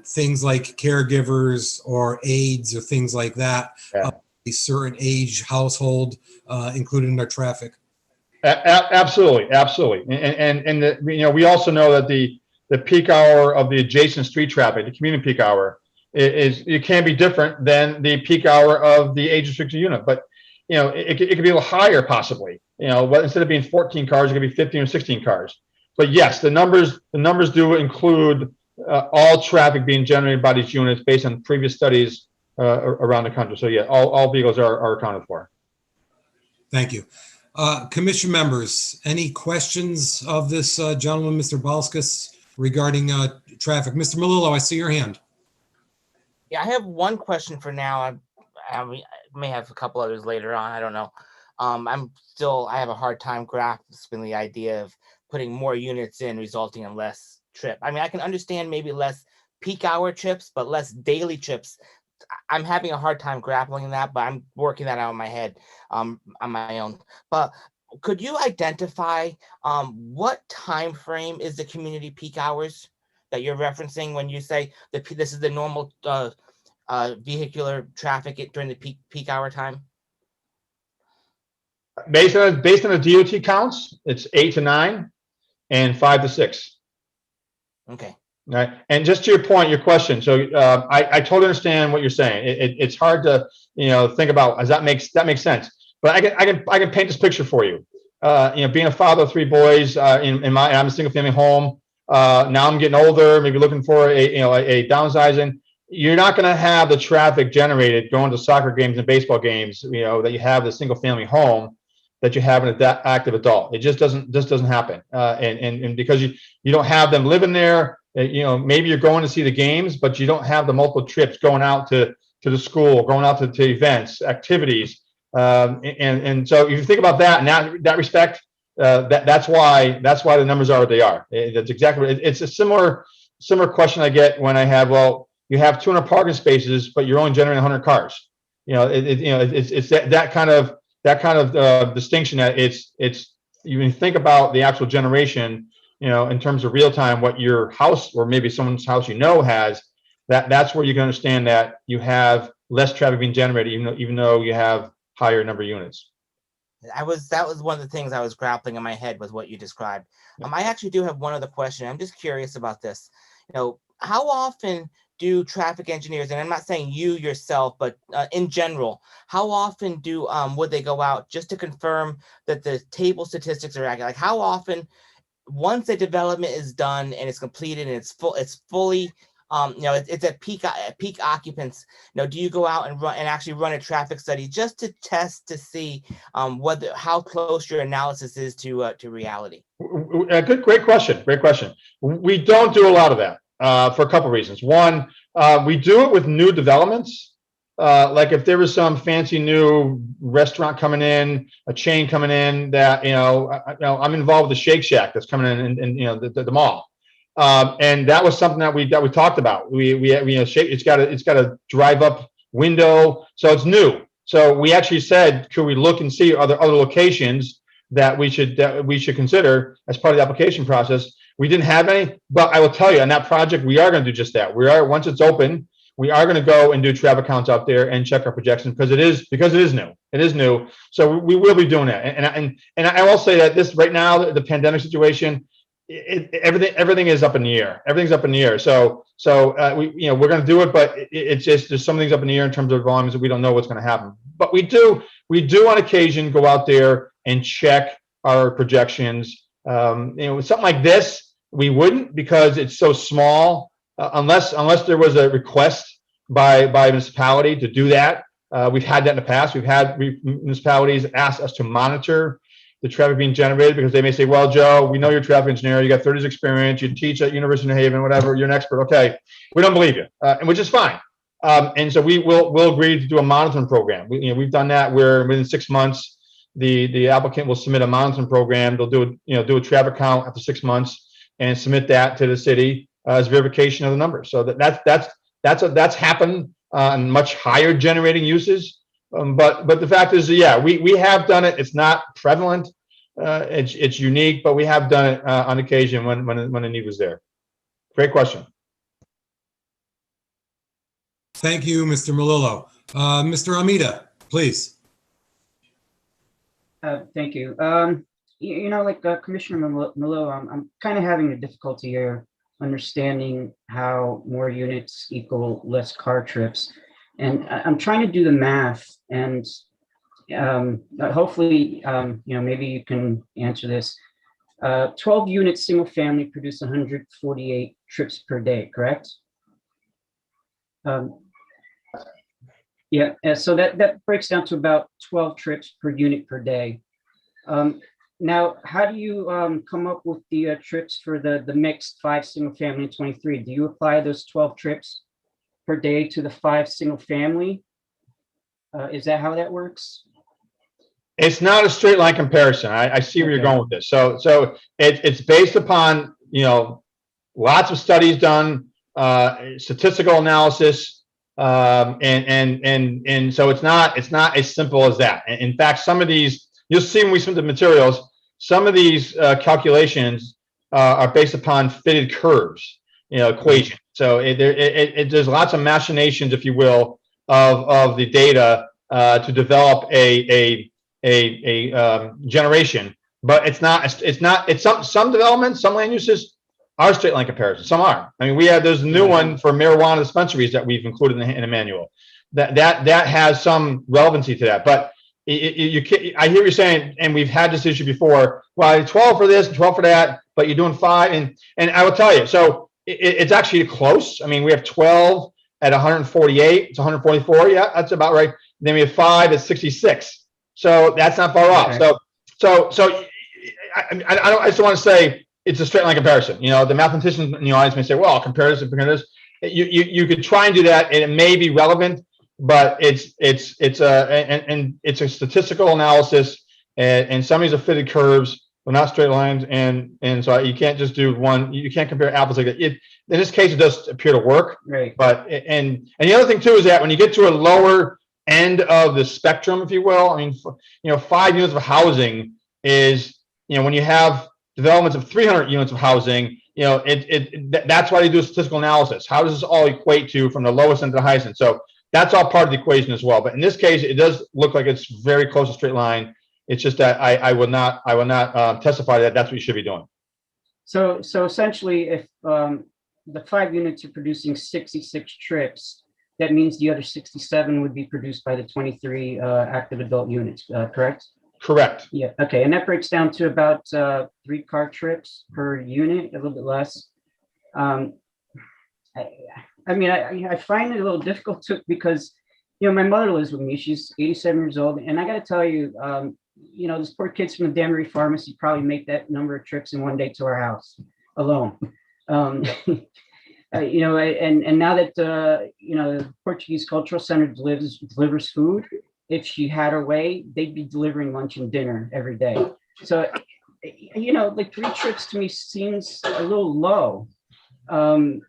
things like caregivers or aides or things like that, Yeah. A certain age household included in their traffic. Absolutely. And we also know that the peak hour of the adjacent street traffic, the community peak hour, it can be different than the peak hour of the age restricted unit. But it could be a little higher possibly. But instead of being 14 cars, it could be 15 or 16 cars. But yes, the numbers do include all traffic being generated by these units based on previous studies around the country. So yeah, all vehicles are accounted for. Thank you. Commission members, any questions of this gentleman, Mr. Balskis, regarding traffic? Mr. Melillo, I see your hand. Yeah, I have one question for now. I may have a couple others later on. I don't know. I have a hard time grasping the idea of putting more units in, resulting in less trip. I mean, I can understand maybe less peak hour trips, but less daily trips. I'm having a hard time grappling that, but I'm working that out in my head on my own. But could you identify what time frame is the community peak hours that you're referencing when you say that this is the normal vehicular traffic during the peak hour time? Based on the DOT counts, it's 8 to 9 and 5 to 6. Okay. Right. And just to your question, so I totally understand what you're saying. It's hard to think about as that makes sense. But I can paint this picture for you. Being a father of 3 boys, I'm a single family home. Now I'm getting older, maybe looking for a downsizing. You're not going to have the traffic generated going to soccer games and baseball games, that you have the single family home that you have in an active adult. It just doesn't happen. And because you don't have them living there. Maybe you're going to see the games, but you don't have the multiple trips going out to the school, going out to events, activities. And so if you think about that in that respect, that's why the numbers are what they are. That's exactly what it's a similar question I get when I have, well, you have 200 parking spaces, but you're only generating 100 cars. It's that kind of distinction that it's you can think about the actual generation. In terms of real time, what your house or maybe someone's house has, that's where you can understand that you have less traffic being generated, even though you have higher number of units. That was one of the things I was grappling in my head with what you described. I actually do have one other question. I'm just curious about this. How often do traffic engineers, and I'm not saying you yourself, but in general, how often would they go out just to confirm that the table statistics are accurate? Like how often? Once a development is done and it's completed and it's fully, it's at peak occupants. Do you go out and actually run a traffic study just to test to see how close your analysis is to reality? Great question. We don't do a lot of that for a couple of reasons. One, we do it with new developments. Like if there was some fancy new restaurant coming in, a chain coming in that, I'm involved with the Shake Shack that's coming in and the mall. And that was something that we talked about. It's got a drive up window. So it's new. So we actually said, could we look and see other locations that we should consider as part of the application process? We didn't have any, but I will tell you on that project, we are going to do just that. Once it's open, we are going to go and do traffic counts out there and check our projections because it is new. It is new. So we will be doing that. And I will say that this right now, the pandemic situation, everything is up in the air. Everything's up in the air. So we're going to do it, but it's just there's some things up in the air in terms of volumes that we don't know what's going to happen. But we do on occasion go out there and check our projections. Something like this, we wouldn't, because it's so small, unless there was a request by municipality to do that. We've had that in the past. We've had municipalities ask us to monitor the traffic being generated, because they may say, well, Joe, we know you're a traffic engineer, you got 30 years experience, you teach at University of New Haven, whatever, you're an expert. Okay, we don't believe you, and which is fine. And so we'll agree to do a monitoring program. We've done that where within 6 months, the applicant will submit a monitoring program. They'll do a traffic count after 6 months and submit that to the city as verification of the numbers. So that's happened on much higher generating uses. But the fact is, yeah, we have done it. It's not prevalent. It's unique, but we have done it on occasion when the need was there. Great question. Thank you, Mr. Melillo. Mr. Amida, please. Thank you. Like Commissioner Melillo, I'm kind of having a difficulty here understanding how more units equal less car trips. And I'm trying to do the math, and hopefully, maybe you can answer this. 12 units, single family, produce 148 trips per day, correct? Yeah, so that breaks down to about 12 trips per unit per day. Now, how do you come up with the trips for the mixed 5 single family and 23? Do you apply those 12 trips per day to the 5 single family? Is that how that works? It's not a straight line comparison. I see where you're going with this. So it's based upon, lots of studies done, statistical analysis, and so it's not as simple as that. In fact, some of these, you'll see when we submit the materials, some of these calculations are based upon fitted curves, equation. So there's lots of machinations, if you will, of the data to develop a generation. But it's some developments, some land uses are straight line comparisons. Some are. I mean, there's a new one for marijuana dispensaries that we've included in a manual that has some relevancy to that. But you can't, I hear what you're saying, and we've had this issue before. Well, 12 for this, 12 for that, but you're doing 5, and I will tell you. So it's actually close. I mean, we have 12 at 148. It's 144. Yeah, that's about right. Then we have 5 at 66. So that's not far off. So I just want to say it's a straight line comparison. The mathematicians in the audience may say, well, compare this and compare this. You could try and do that, and it may be relevant, but it's a statistical analysis, and some of these are fitted curves. They're not straight lines, and so you can't just do one. You can't compare apples like that. In this case, it does appear to work. Right. But and the other thing too is that when you get to a lower end of the spectrum, if you will, I mean, 5 units of housing is, when you have developments of 300 units of housing, that's why they do a statistical analysis. How does this all equate to from the lowest end to the highest end? So that's all part of the equation as well. But in this case, it does look like it's very close to straight line. It's just that I will not testify that that's what you should be doing. So essentially, if the 5 units are producing 66 trips, that means the other 67 would be produced by the 23 active adult units, correct? Correct. Yeah. Okay. And that breaks down to about 3 car trips per unit, a little bit less. I find it a little difficult because, my mother lives with me. She's 87 years old. And I got to tell you, those poor kids from the Danbury Pharmacy probably make that number of trips in one day to our house alone. And now that, the Portuguese Cultural Center delivers food, if she had her way, they'd be delivering lunch and dinner every day. So, like 3 trips to me seems a little low. I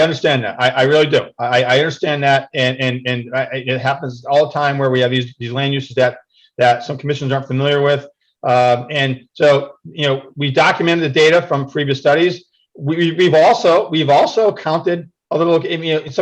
understand that. I really do. I understand that, and it happens all the time where we have these land uses that some commissions aren't familiar with, and so we documented the data from previous studies. We've also counted a little.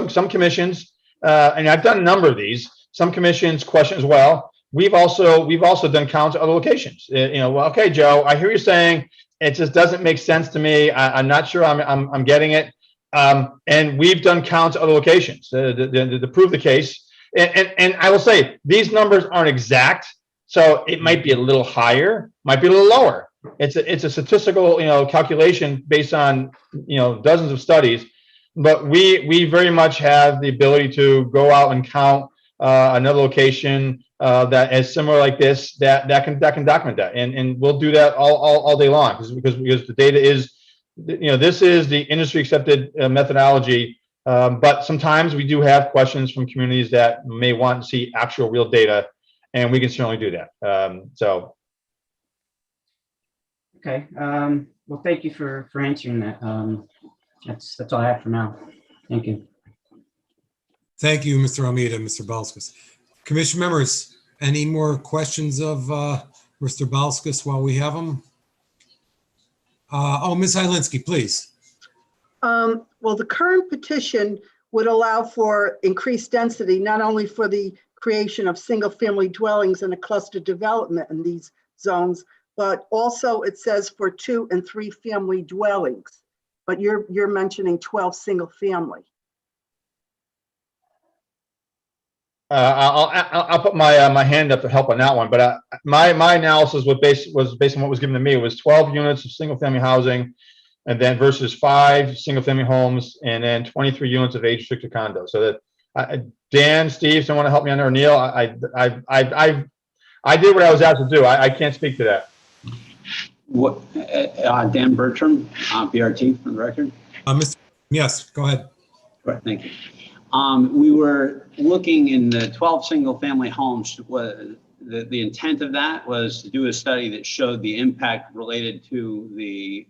Some commissions, and I've done a number of these. Some commissions question as well. we've also done counts at other locations. Well, okay, Joe, I hear you saying it just doesn't make sense to me. I'm not sure I'm getting it. And we've done counts at other locations to prove the case. And I will say these numbers aren't exact, so it might be a little higher, might be a little lower. It's a statistical calculation based on dozens of studies, but we very much have the ability to go out and count another location that is similar like this that can document that, and we'll do that all day long because the data is this is the industry accepted methodology. But sometimes we do have questions from communities that may want to see actual real data, and we can certainly do that. Okay. Well, thank you for answering that. That's all I have for now. Thank you. Thank you, Mr. Almeida, Mr. Balskis. Commission members, any more questions of Mr. Balskis while we have him? Ms. Hylinski, please. Well, the current petition would allow for increased density, not only for the creation of single-family dwellings and a cluster development in these zones, but also it says for 2 and 3 family dwellings. But you're mentioning 12 single-family. I'll put my hand up to help on that one, but my analysis was based on what was given to me. It was 12 units of single-family housing, and then versus 5 single-family homes, and then 23 units of age-restricted condos. So that Dan, Steve, someone want to help me on there, or Neil? I did what I was asked to do. I can't speak to that. What? Dan Bertram, BRT, for the record. Yes, go ahead. Right, thank you. We were looking in the 12 single-family homes. The intent of that was to do a study that showed the impact related to the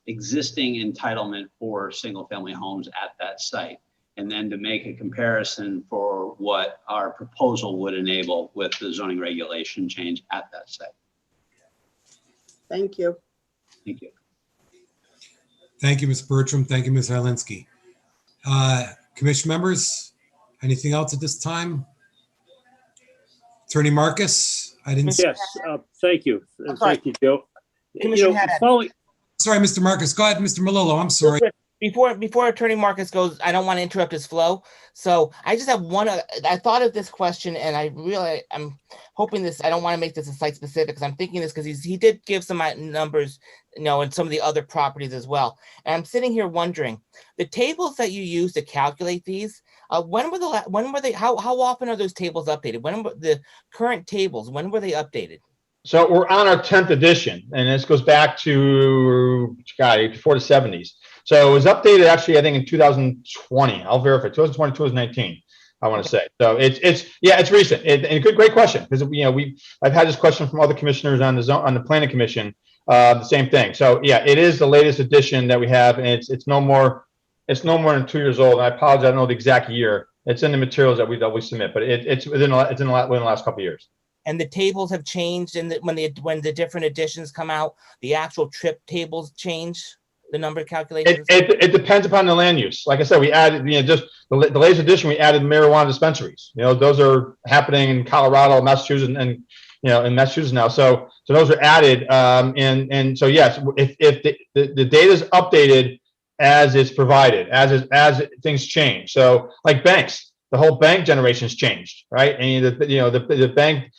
existing entitlement for single-family homes at that site, and then to make a comparison for what our proposal would enable with the zoning regulation change at that site. Thank you. Thank you. Thank you, Ms. Bertram. Thank you, Ms. Hylinski. Commission members, anything else at this time? Attorney Marcus, I didn't. Yes, thank you. Thank you, Joe. Sorry, Mr. Marcus. Go ahead, Mr. Melillo. I'm sorry. Before Attorney Marcus goes, I don't want to interrupt his flow. So I just have one. I thought of this question, and I'm hoping this. I don't want to make this a site specific because I'm thinking this because he did give some numbers, and some of the other properties as well. And I'm sitting here wondering, the tables that you use to calculate these, when were they? How often are those tables updated? When were the current tables? When were they updated? So we're on our 10th edition, and this goes back to before the 70s. So it was updated actually, I think, in 2020. I'll verify 2020, 2019. I want to say. So it's recent. And great question, because I've had this question from other commissioners on the planning commission. The same thing. So yeah, it is the latest edition that we have, and it's no more than 2 years old. And I apologize, I don't know the exact year. It's in the materials that we submit, but it's within the last couple of years. And the tables have changed, and when the different editions come out, the actual trip tables change. The number of calculations? It depends upon the land use. Like I said, we added, just the latest edition, we added marijuana dispensaries. Those are happening in Colorado, Massachusetts, and in Massachusetts now. So those are added. And so yes, if the data is updated as it's provided, as things change. So like banks, the whole bank generation's changed, right? And the bank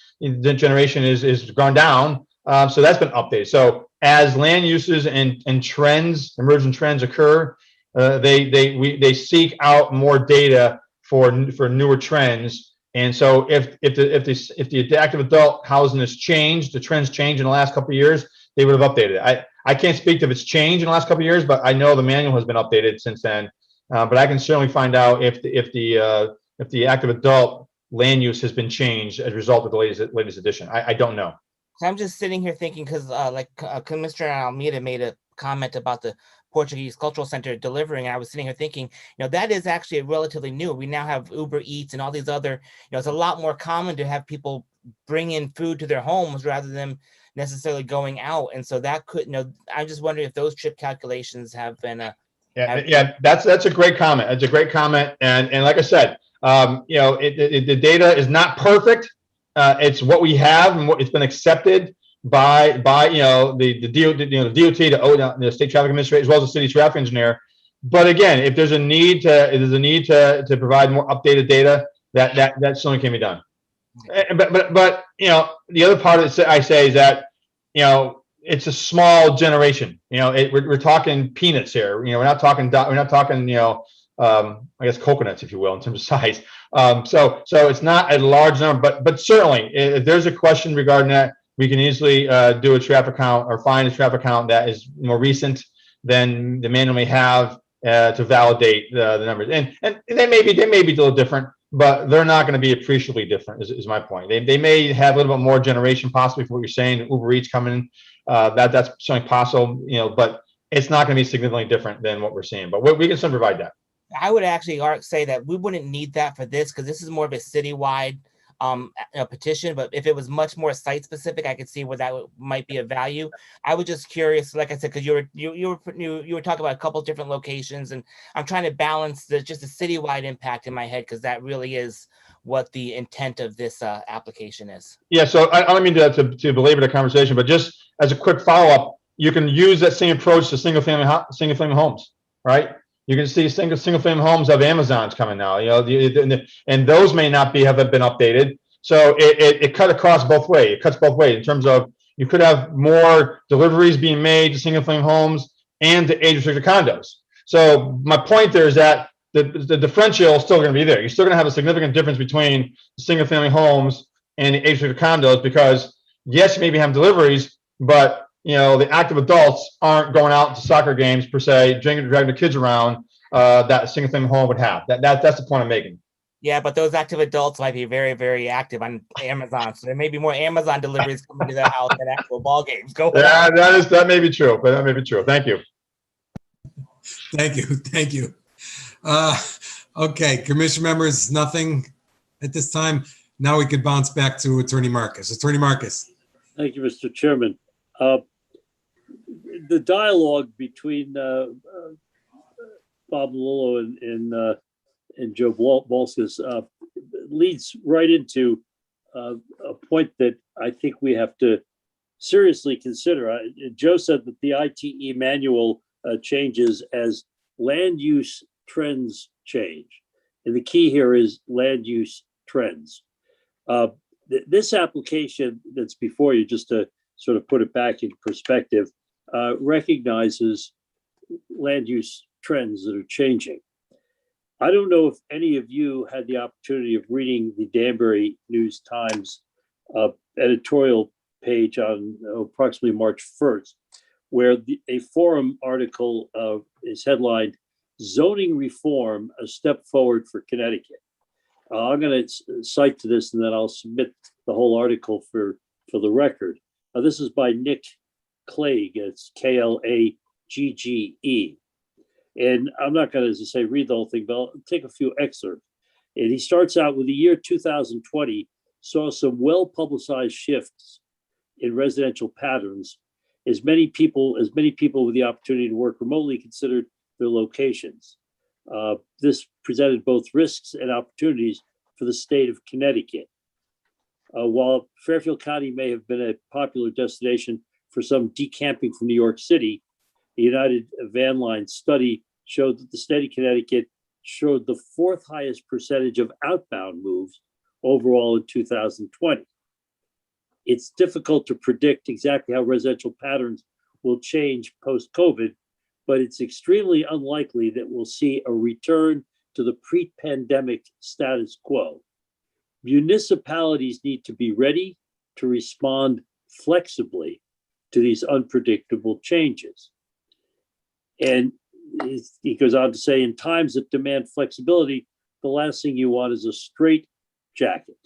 generation is gone down. So that's been updated. So as land uses and emergent trends occur, they seek out more data for newer trends. And so if the active adult housing has changed, the trends changed in the last couple of years, they would have updated it. I can't speak to if it's changed in the last couple of years, but I know the manual has been updated since then. But I can certainly find out if the active adult land use has been changed as a result of the latest edition. I don't know. So I'm just sitting here thinking, because Commissioner Almeida made a comment about the Portuguese Cultural Center delivering, and I was sitting here thinking, that is actually relatively new. We now have Uber Eats and all these other, it's a lot more common to have people bring in food to their homes rather than necessarily going out. And so that could, I'm just wondering if those trip calculations have been that's a great comment. It's a great comment. And like I said, the data is not perfect. It's what we have and what it's been accepted by the DOT, the State Traffic Administrator, as well as the city traffic engineer. But again, if there's a need to provide more updated data, that certainly can be done. But the other part of it I say is that it's a small generation. We're talking peanuts here. We're not talking I guess coconuts, if you will, in terms of size. So it's not a large number, but certainly if there's a question regarding that, we can easily do a traffic count or find a traffic count that is more recent than the manual may have to validate the numbers. And they may be a little different, but they're not going to be appreciably different. Is my point. They may have a little bit more generation, possibly for what you're saying. Uber Eats coming, that's something possible, but it's not going to be significantly different than what we're seeing. But we can still provide that. I would actually say that we wouldn't need that for this because this is more of a citywide petition. But if it was much more site specific, I could see where that might be of value. I was just curious, like I said, because you were talking about a couple different locations, and I'm trying to balance just the citywide impact in my head because that really is what the intent of this application is. Yeah. So I don't mean to belabor the conversation, but just as a quick follow up, you can use that same approach to single family homes, right? You can see single family homes have Amazons coming now, and those may not have been updated. So it cut across both ways. It cuts both ways in terms of you could have more deliveries being made to single family homes and to age restricted condos. So my point there is that the differential is still going to be there. You're still going to have a significant difference between single family homes and the age restricted condos because yes, you maybe have deliveries, but the active adults aren't going out to soccer games per se, dragging the kids around that a single family home would have. That's the point I'm making. Yeah, but those active adults might be very, very active on Amazon. So there may be more Amazon deliveries coming to their house than actual ball games. Yeah, that may be true, but that may be true. Thank you. Thank you. Okay, commission members, nothing at this time. Now we could bounce back to Attorney Marcus. Attorney Marcus. Thank you, Mr. Chairman. The dialogue between Bob Lillo and Joe Balskis leads right into a point that I think we have to seriously consider. Joe said that the ITE manual changes as land use trends change. And the key here is land use trends. This application that's before you, just to sort of put it back in perspective, recognizes land use trends that are changing. I don't know if any of you had the opportunity of reading the Danbury News Times editorial page on approximately March 1st, where a forum article is headlined, "Zoning Reform, a Step Forward for Connecticut." I'm going to cite to this and then I'll submit the whole article for the record. This is by Nick Clegg. It's Klagge. And I'm not going to, as I say, read the whole thing, but I'll take a few excerpts. And he starts out with the year 2020 saw some well-publicized shifts in residential patterns as many people with the opportunity to work remotely considered their locations. This presented both risks and opportunities for the state of Connecticut. While Fairfield County may have been a popular destination for some decamping from New York City, the United Van Line study showed that the state of Connecticut showed the fourth highest percentage of outbound moves overall in 2020. It's difficult to predict exactly how residential patterns will change post-COVID, but it's extremely unlikely that we'll see a return to the pre-pandemic status quo. Municipalities need to be ready to respond flexibly to these unpredictable changes. And he goes on to say, in times that demand flexibility, the last thing you want is a straight jacket.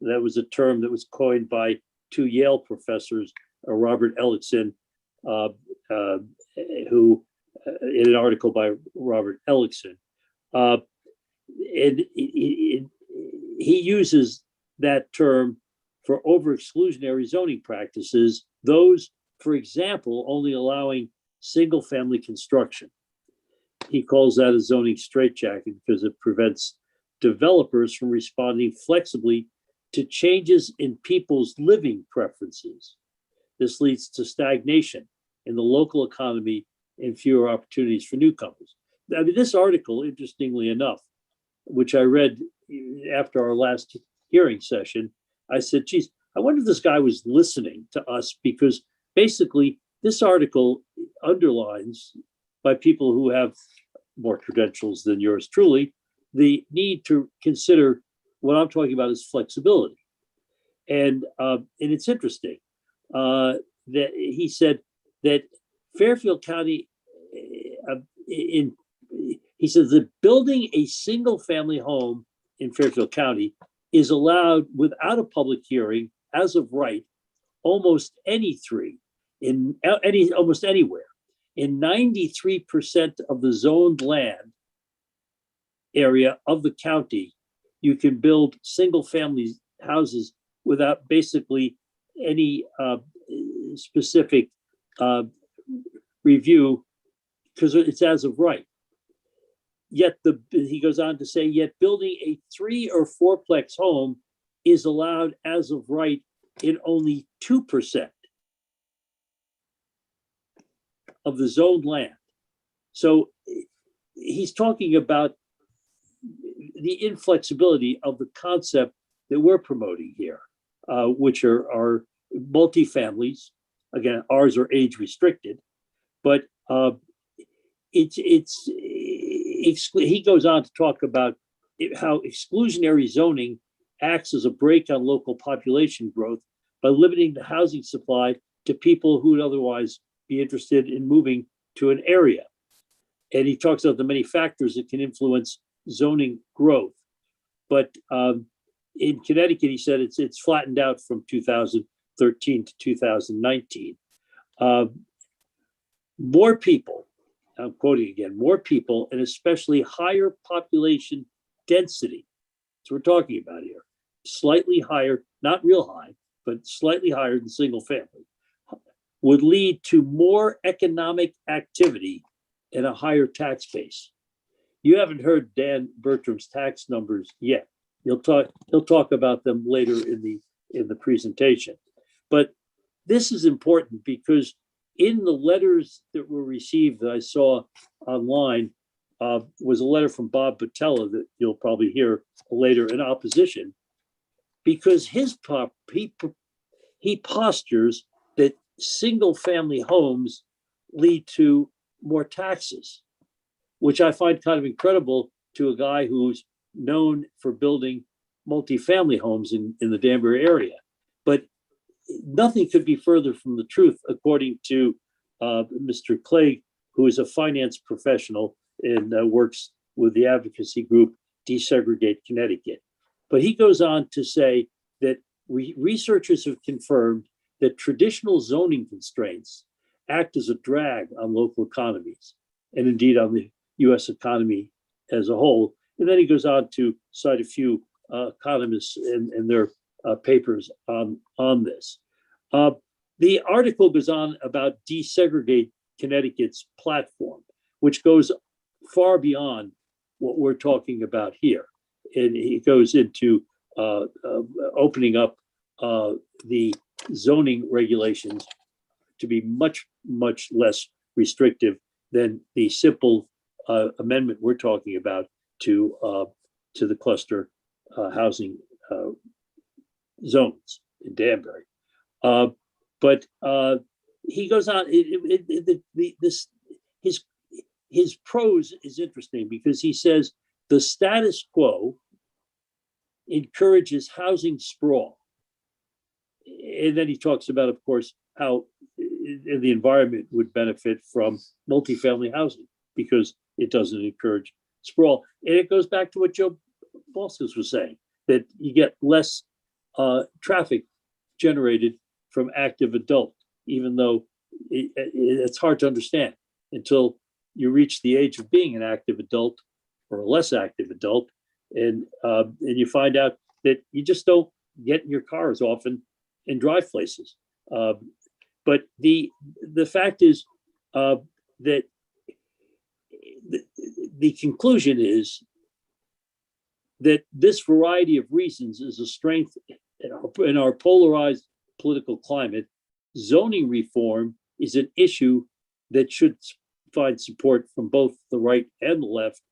That was a term that was coined by two Yale professors, Robert Ellickson, who in an article by Robert Ellickson. And he uses that term for over-exclusionary zoning practices, those, for example, only allowing single-family construction. He calls that a zoning straitjacket because it prevents developers from responding flexibly to changes in people's living preferences. This leads to stagnation in the local economy and fewer opportunities for newcomers. I mean, this article, interestingly enough, which I read after our last hearing session, I said, geez, I wonder if this guy was listening to us, because basically this article underlines, by people who have more credentials than yours truly, the need to consider what I'm talking about is flexibility. And it's interesting that he said that Fairfield County, he says that building a single family home in Fairfield County is allowed without a public hearing as of right, almost almost anywhere. In 93% of the zoned land area of the county, you can build single family houses without basically any specific review, because it's as of right. Yet he goes on to say, yet building a 3 or 4-plex home is allowed as of right in only 2% of the zoned land. So he's talking about the inflexibility of the concept that we're promoting here, which are multifamilies. Again, ours are age restricted, but he goes on to talk about how exclusionary zoning acts as a brake on local population growth by limiting the housing supply to people who would otherwise be interested in moving to an area. And he talks about the many factors that can influence zoning growth. But in Connecticut, he said it's flattened out from 2013 to 2019. More people, I'm quoting again, more people, and especially higher population density. That's what we're talking about here. Slightly higher, not real high, but slightly higher than single family, would lead to more economic activity and a higher tax base. You haven't heard Dan Bertram's tax numbers yet. He'll talk about them later in the presentation. But this is important because in the letters that were received that I saw online was a letter from Bob Patella that you'll probably hear later in opposition, because he postures that single family homes lead to more taxes, which I find kind of incredible to a guy who's known for building multifamily homes in the Danbury area. But nothing could be further from the truth, according to Mr. Clegg, who is a finance professional and works with the advocacy group Desegregate Connecticut. But he goes on to say that researchers have confirmed that traditional zoning constraints act as a drag on local economies and indeed on the US economy as a whole. And then he goes on to cite a few economists and their papers on this. The article goes on about Desegregate Connecticut's platform, which goes far beyond what we're talking about here. And he goes into opening up the zoning regulations to be much, much less restrictive than the simple amendment we're talking about to the cluster housing zones in Danbury. But he goes on. His prose is interesting because he says the status quo encourages housing sprawl, and then he talks about, of course, how the environment would benefit from multifamily housing because it doesn't encourage sprawl. And it goes back to what Joe Balskis was saying, that you get less traffic generated from active adult, even though it's hard to understand until you reach the age of being an active adult or a less active adult, and you find out that you just don't get in your car as often and drive places. But the fact is that the conclusion is that this variety of reasons is a strength in our polarized political climate. Zoning reform is an issue that should find support from both the right and the left.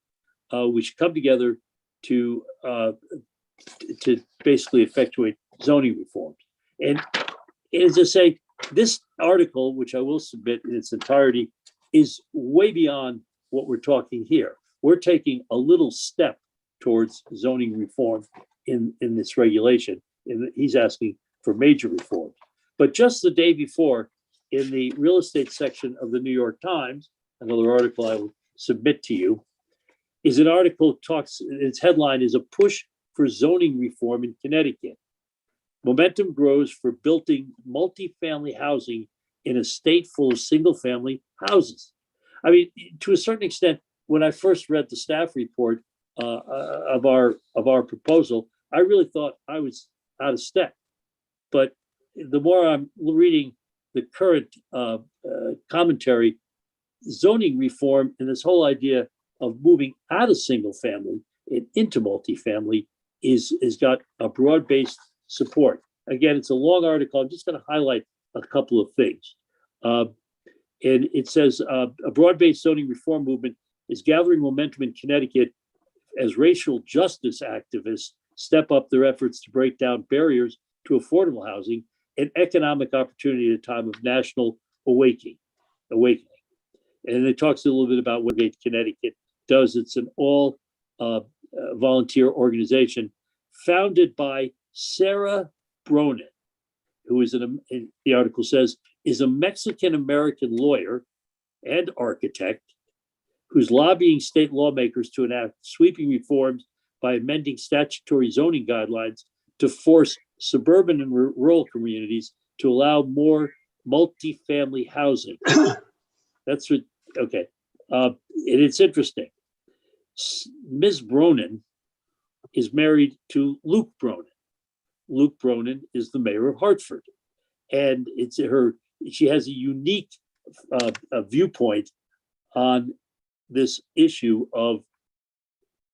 We should come together to basically effectuate zoning reforms. And as I say, this article, which I will submit in its entirety, is way beyond what we're talking here. We're taking a little step towards zoning reform in this regulation. And he's asking for major reforms. But just the day before, in the real estate section of the New York Times, another article I will submit to you, is an article its headline is "A Push for Zoning Reform in Connecticut. Momentum grows for building multifamily housing in a state full of single-family houses." I mean, to a certain extent, when I first read the staff report of our proposal, I really thought I was out of step. But the more I'm reading the current commentary, zoning reform and this whole idea of moving out of single family and into multifamily is got a broad-based support. Again, it's a long article. I'm just going to highlight a couple of things. And it says a broad-based zoning reform movement is gathering momentum in Connecticut as racial justice activists step up their efforts to break down barriers to affordable housing and economic opportunity at a time of national awakening. And it talks a little bit about what Connecticut does. It's an all volunteer organization founded by Sarah Bronin, who is the article says, is a Mexican-American lawyer and architect who's lobbying state lawmakers to enact sweeping reforms by amending statutory zoning guidelines to force suburban and rural communities to allow more multifamily housing. That's what, okay. And it's interesting. Ms. Bronin is married to Luke Bronin. Luke Bronin is the mayor of Hartford. And she has a unique viewpoint on this issue of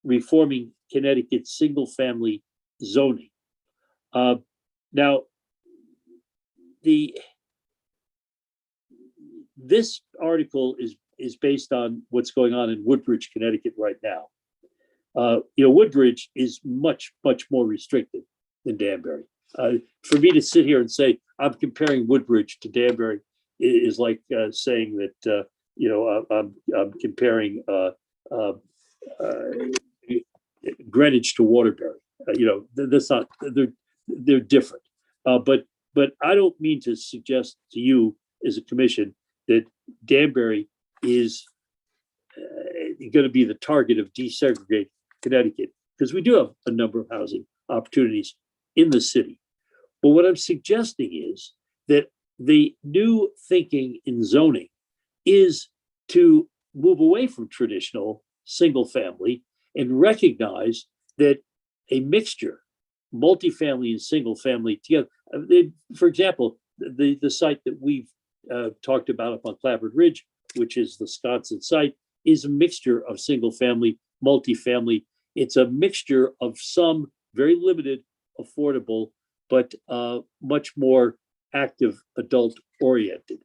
reforming Connecticut's single-family zoning. Now, this article is based on what's going on in Woodbridge, Connecticut right now. Woodbridge is much, much more restricted than Danbury. For me to sit here and say I'm comparing Woodbridge to Danbury is like saying that I'm comparing Greenwich to Waterbury. That's not. They're different. But I don't mean to suggest to you as a commission that Danbury is going to be the target of desegregated Connecticut, because we do have a number of housing opportunities in the city. But what I'm suggesting is that the new thinking in zoning is to move away from traditional single family and recognize that a mixture, multifamily and single family together. For example, the site that we've talked about up on Clapboard Ridge, which is the Wisconsin site, is a mixture of single family, multifamily. It's a mixture of some very limited, affordable, but much more active adult oriented.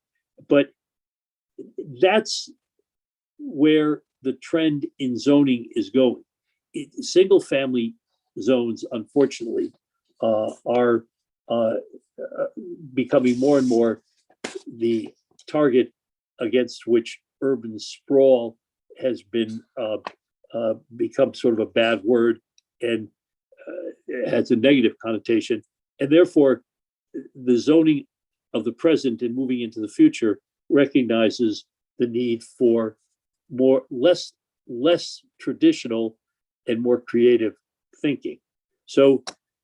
But that's where the trend in zoning is going. Single family zones, unfortunately, are becoming more and more the target against which urban sprawl has been become sort of a bad word and has a negative connotation. And therefore, the zoning of the present and moving into the future recognizes the need for less traditional and more creative thinking. So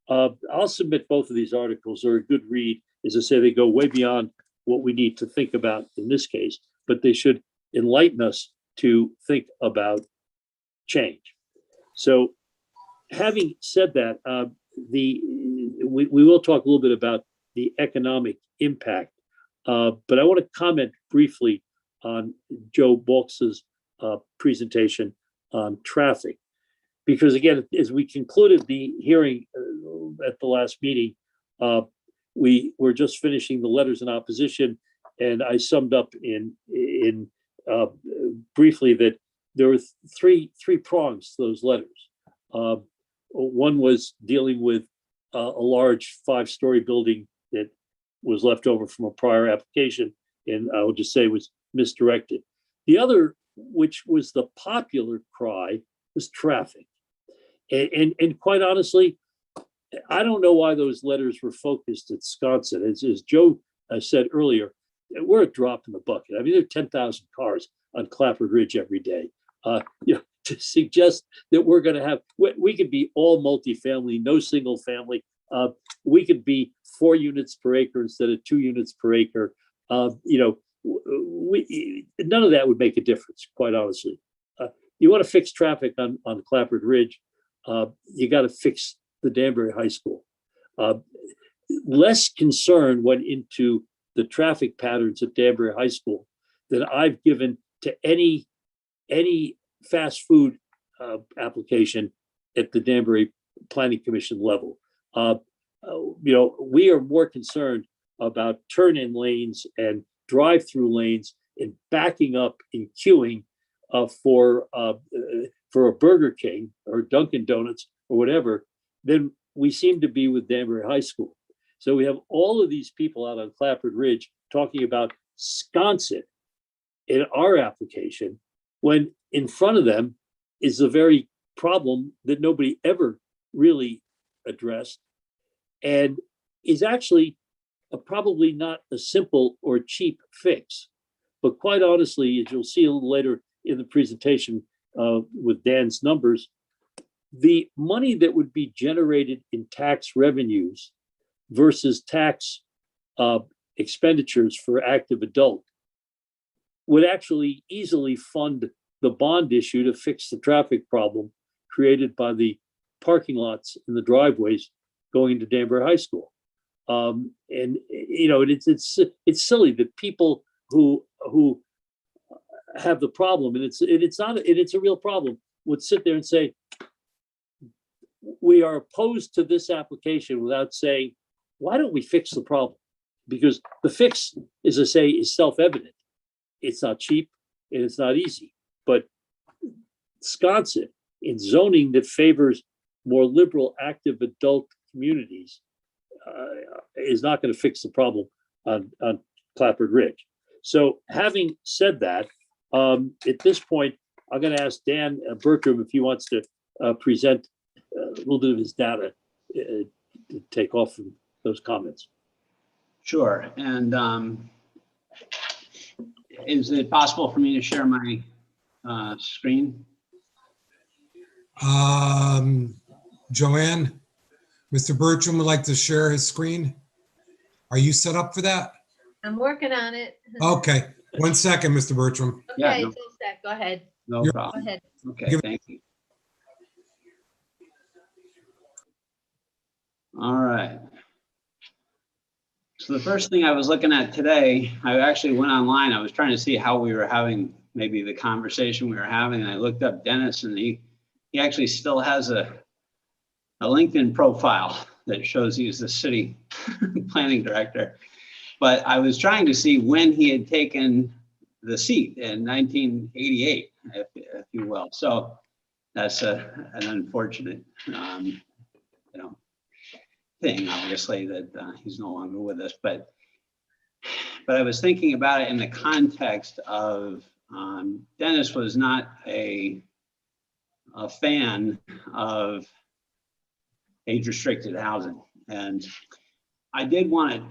I'll submit both of these articles. They're a good read. As I say, they go way beyond what we need to think about in this case, but they should enlighten us to think about change. So having said that, we will talk a little bit about the economic impact, but I want to comment briefly on Joe Balks's presentation on traffic. because again, as we concluded the hearing at the last meeting, we were just finishing the letters in opposition, and I summed up in briefly that there were three prongs to those letters. One was dealing with a large 5-story building that was left over from a prior application, and I would just say was misdirected. The other, which was the popular cry, was traffic. And quite honestly, I don't know why those letters were focused at Sconset. As Joe said earlier, we're a drop in the bucket. I mean, there are 10,000 cars on Clapper Ridge every day. To suggest that we're going to have, we could be all multifamily, no single family. We could be 4 units per acre instead of 2 units per acre. None of that would make a difference, quite honestly. You want to fix traffic on Clapper Ridge, you got to fix the Danbury High School. Less concern went into the traffic patterns at Danbury High School than I've given to any fast food application at the Danbury Planning Commission level. We are more concerned about turn-in lanes and drive-through lanes and backing up and queuing for a Burger King or Dunkin' Donuts or whatever than we seem to be with Danbury High School. So we have all of these people out on Clapper Ridge talking about Sconset in our application, when in front of them is the very problem that nobody ever really addressed, and is actually probably not a simple or cheap fix. But quite honestly, as you'll see a little later in the presentation with Dan's numbers, the money that would be generated in tax revenues versus tax expenditures for active adult would actually easily fund the bond issue to fix the traffic problem created by the parking lots and the driveways going to Danbury High School. It's silly that people who have the problem, and it's a real problem, would sit there and say, we are opposed to this application without saying, why don't we fix the problem? Because the fix, as I say, is self-evident. It's not cheap and it's not easy. But Sconset, in zoning that favors more liberal, active adult communities, is not going to fix the problem on Clapper Ridge. So having said that, at this point, I'm going to ask Dan Bertram if he wants to present a little bit of his data to take off from those comments. Sure. And is it possible for me to share my screen? Joanne, Mr. Bertram would like to share his screen. Are you set up for that? I'm working on it. Okay, 1 second, Mr. Bertram. Okay, Yeah, no- it's all set. Go ahead. No You're- Go problem. ahead. Okay, thank you. All right. So the first thing I was looking at today, I actually went online. I was trying to see how we were having maybe the conversation we were having. And I looked up Dennis, and he actually still has a LinkedIn profile that shows he's the city planning director. But I was trying to see when he had taken the seat in 1988, if you will. So that's an unfortunate, thing, obviously, that he's no longer with us. But I was thinking about it in the context of Dennis was not a fan of age-restricted housing. And I did want to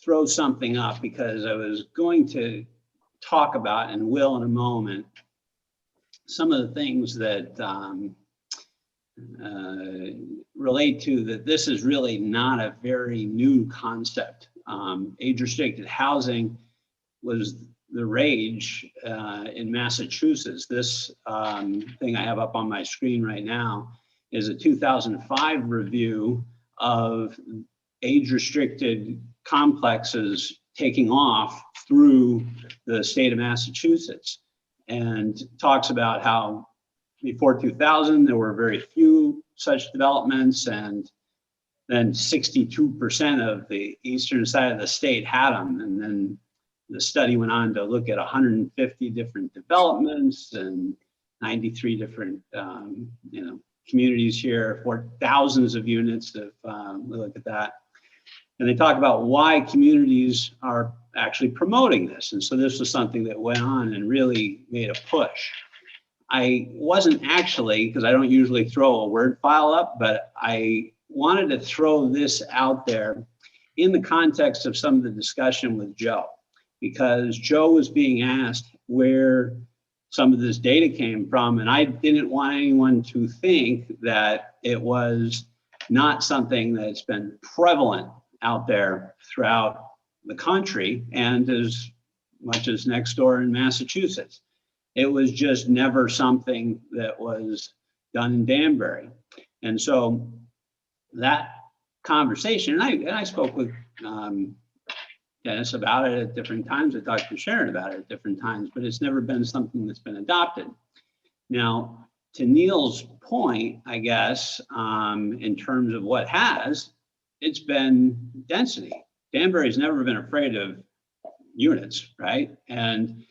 throw something up because I was going to talk about, and will in a moment, some of the things that relate to that this is really not a very new concept. Age-restricted housing was the rage in Massachusetts. This thing I have up on my screen right now is a 2005 review of age-restricted complexes taking off through the state of Massachusetts, and talks about how before 2000, there were very few such developments, and then 62% of the eastern side of the state had them. And then the study went on to look at 150 different developments and 93 different, communities here, for thousands of units if we look at that. And they talk about why communities are actually promoting this. And so this was something that went on and really made a push. I wasn't actually, because I don't usually throw a word file up, but I wanted to throw this out there in the context of some of the discussion with Joe, because Joe was being asked where some of this data came from, and I didn't want anyone to think that it was not something that's been prevalent out there throughout the country and as much as next door in Massachusetts. It was just never something that was done in Danbury. And so that conversation, and I spoke with Dennis about it at different times. I talked to Sharon about it at different times, but it's never been something that's been adopted. Now, to Neil's point, I guess, in terms of what has, it's been density. Danbury's never been afraid of units, right? And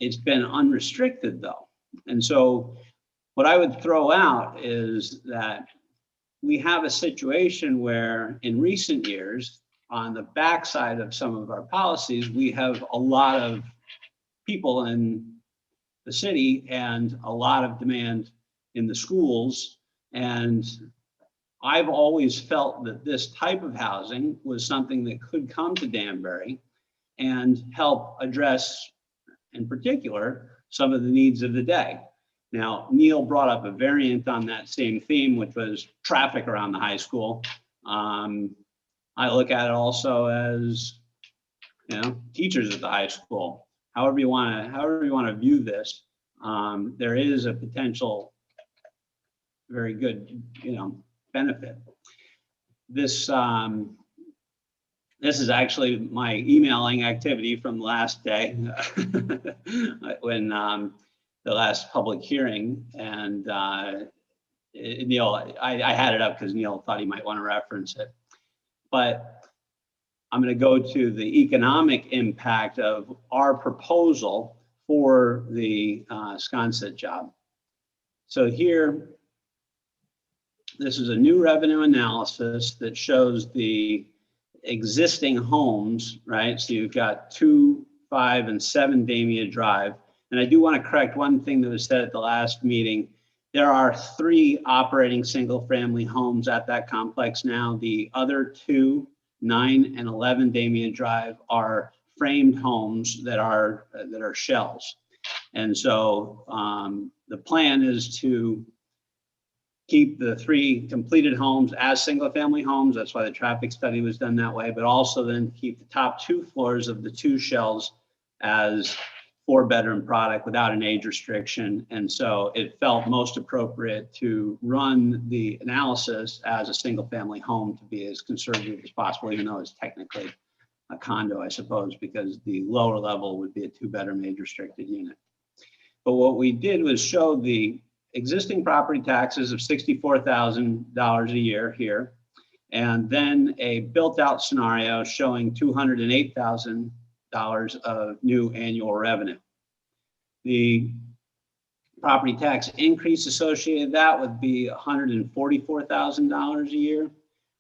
it's been unrestricted though. And so what I would throw out is that we have a situation where in recent years, on the backside of some of our policies, we have a lot of people in the city and a lot of demand in the schools. And I've always felt that this type of housing was something that could come to Danbury and help address, in particular, some of the needs of the day. Now, Neil brought up a variant on that same theme, which was traffic around the high school. I look at it also as, teachers at the high school. However you want to view this, there is a potential very good, benefit. This is actually my emailing activity from last day when the last public hearing, and Neil, I had it up because Neil thought he might want to reference it. But I'm going to go to the economic impact of our proposal for the Sconset job. So here, this is a new revenue analysis that shows the existing homes, right? So you've got 2, 5, and 7 Damia Drive. And I do want to correct one thing that was said at the last meeting. There are 3 operating single-family homes at that complex now. The other 2, 9 and 11 Damia Drive, are framed homes that are shells. And so the plan is to keep the 3 completed homes as single-family homes. That's why the traffic study was done that way, but also then keep the top 2 floors of the 2 shells as 4-bedroom product without an age restriction. And so it felt most appropriate to run the analysis as a single-family home to be as conservative as possible, even though it's technically a condo, I suppose, because the lower level would be a 2-bedroom age restricted unit. But what we did was show the existing property taxes of $64,000 a year here, and then a built-out scenario showing $208,000 of new annual revenue. The property tax increase associated with that would be $144,000 a year.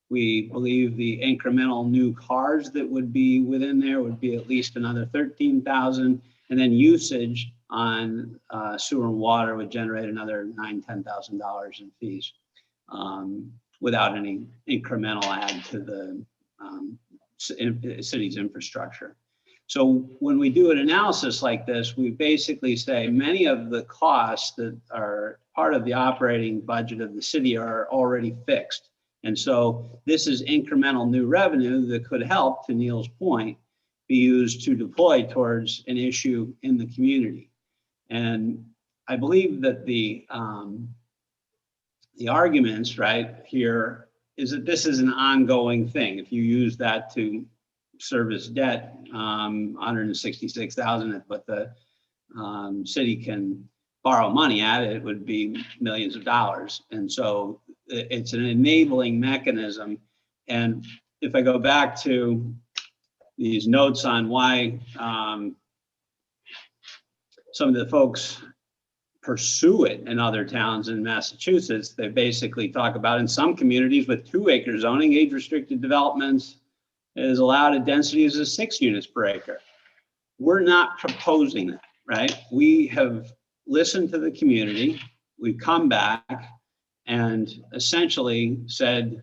We believe the incremental new cars that would be within there would be at least another $13,000, and then usage on sewer and water would generate another $9,000, $10,000 in fees without any incremental add to the city's infrastructure. So when we do an analysis like this, we basically say many of the costs that are part of the operating budget of the city are already fixed. And so this is incremental new revenue that could help, to Neil's point, be used to deploy towards an issue in the community. And I believe that the arguments right here is that this is an ongoing thing. If you use that to service debt, $166,000, but the city can borrow money at it, it would be millions of dollars. And so it's an enabling mechanism. And if I go back to these notes on why some of the folks pursue it in other towns in Massachusetts, they basically talk about in some communities with 2-acre zoning, age-restricted developments is allowed a density of 6 units per acre. We're not proposing that, right? We have listened to the community. We've come back and essentially said,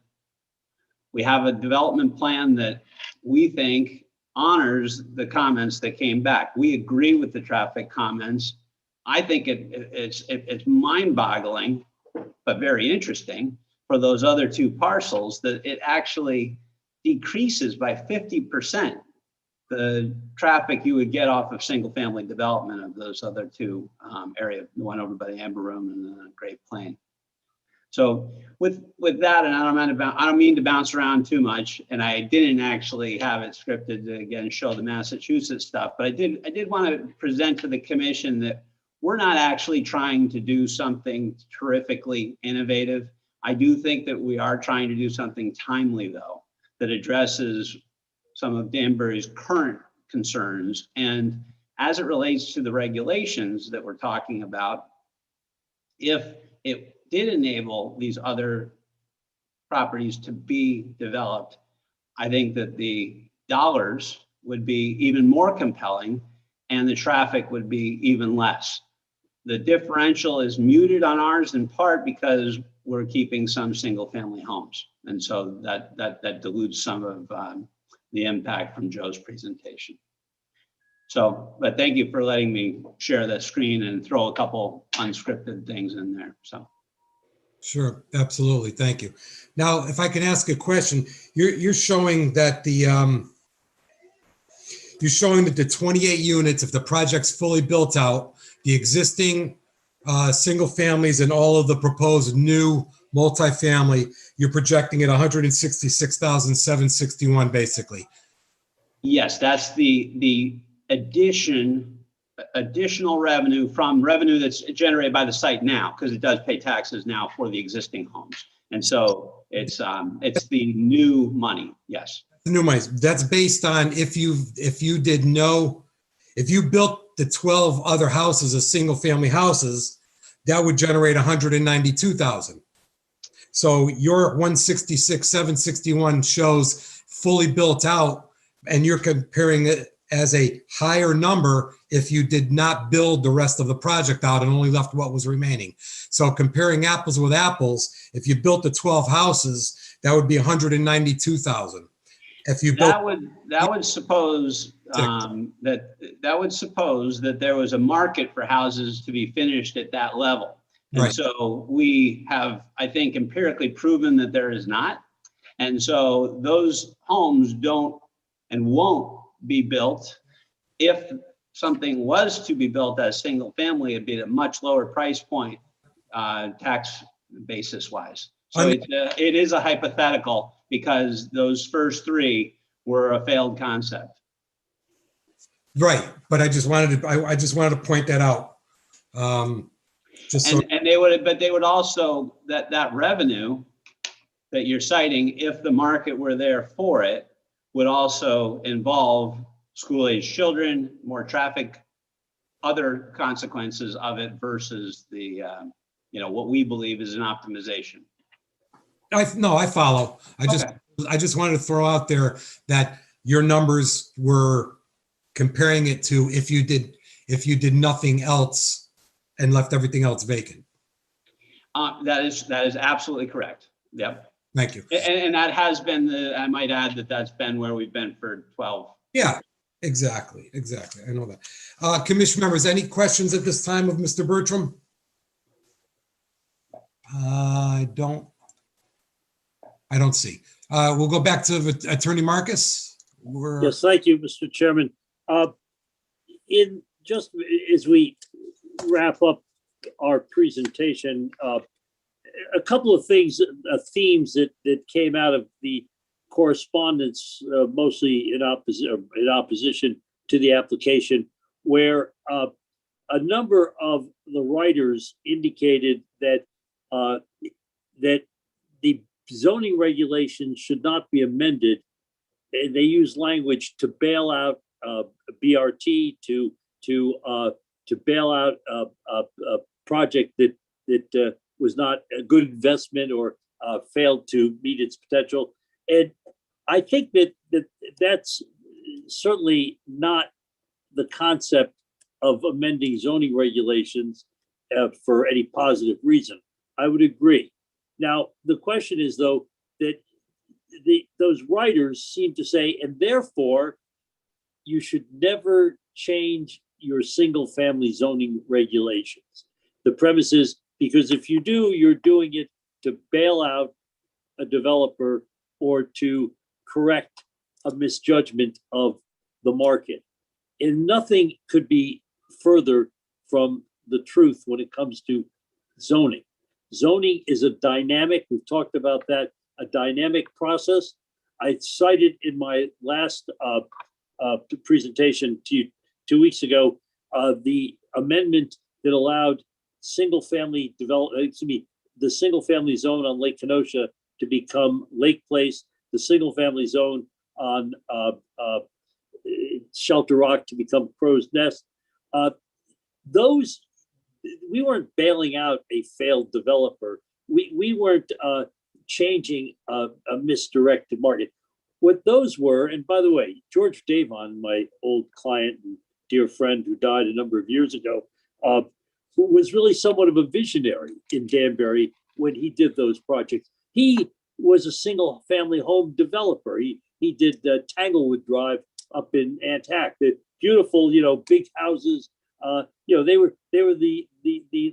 we have a development plan that we think honors the comments that came back. We agree with the traffic comments. I think it's mind-boggling, but very interesting for those other 2 parcels that it actually decreases by 50% the traffic you would get off of single-family development of those other 2 areas, the one over by the Amber Room and the Great Plain. So with that, and I don't mean to bounce around too much, and I didn't actually have it scripted to again show the Massachusetts stuff, but I did want to present to the commission that we're not actually trying to do something terrifically innovative. I do think that we are trying to do something timely, though, that addresses some of Danbury's current concerns. And as it relates to the regulations that we're talking about, if it did enable these other properties to be developed, I think that the dollars would be even more compelling and the traffic would be even less. The differential is muted on ours in part because we're keeping some single family homes. And so that dilutes some of the impact from Joe's presentation. So, but thank you for letting me share that screen and throw a couple unscripted things in there, so. Sure, absolutely. Thank you. Now, if I can ask a question, you're showing that the 28 units, if the project's fully built out, the existing single families and all of the proposed new multifamily, you're projecting at 166,761 basically. Yes, that's the additional revenue from revenue that's generated by the site now, because it does pay taxes now for the existing homes. And so it's the new money. Yes. The new money. That's based on if you built the 12 other houses as single family houses, that would generate 192,000. So your 166,761 shows fully built out, and you're comparing it as a higher number if you did not build the rest of the project out and only left what was remaining. So comparing apples with apples, if you built the 12 houses, that would be 192,000. If you built that would suppose that there was a market for houses to be finished at that level. And right. So we have, I think, empirically proven that there is not. And so those homes don't and won't be built. If something was to be built as single family, it'd be at a much lower price point, tax basis wise. So it is a hypothetical because those first 3 were a failed concept. Right, but I just wanted to point that out. And they would also that revenue that you're citing, if the market were there for it, would also involve school-age children, more traffic, other consequences of it versus the what we believe is an optimization. I follow. I just wanted to throw out there that your numbers were comparing it to if you did nothing else and left everything else vacant. That is absolutely correct. Yep. Thank you. And that has been I might add that's been where we've been for 12. Yeah, exactly. I know that. Commission members, any questions at this time of Mr. Bertram? I don't see. We'll go back to Attorney Marcus. Yes, thank you, Mr. Chairman. In just as we wrap up our presentation, a couple of things, themes that came out of the correspondence, mostly in opposition to the application, where a number of the writers indicated that that the zoning regulations should not be amended, and they use language to bail out BRT, to bail out a project that was not a good investment or failed to meet its potential. And I think that's certainly not the concept of amending zoning regulations for any positive reason. I would agree. Now, the question is, though, that those writers seem to say, and therefore, you should never change your single family zoning regulations. The premise is, because if you do, you're doing it to bail out a developer or to correct a misjudgment of the market. And nothing could be further from the truth when it comes to zoning. Zoning is a dynamic, we've talked about that, a dynamic process. I cited in my last presentation to you 2 weeks ago, the amendment that allowed the single family zone on Lake Kenosha to become Lake Place, the single family zone on Shelter Rock to become Crow's Nest. We weren't bailing out a failed developer. We weren't changing a misdirected market. What those were, and by the way, George Davon, my old client and dear friend who died a number of years ago, was really somewhat of a visionary in Danbury when he did those projects. He was a single family home developer. He did Tanglewood Drive up in Antac, the beautiful, big houses. They were the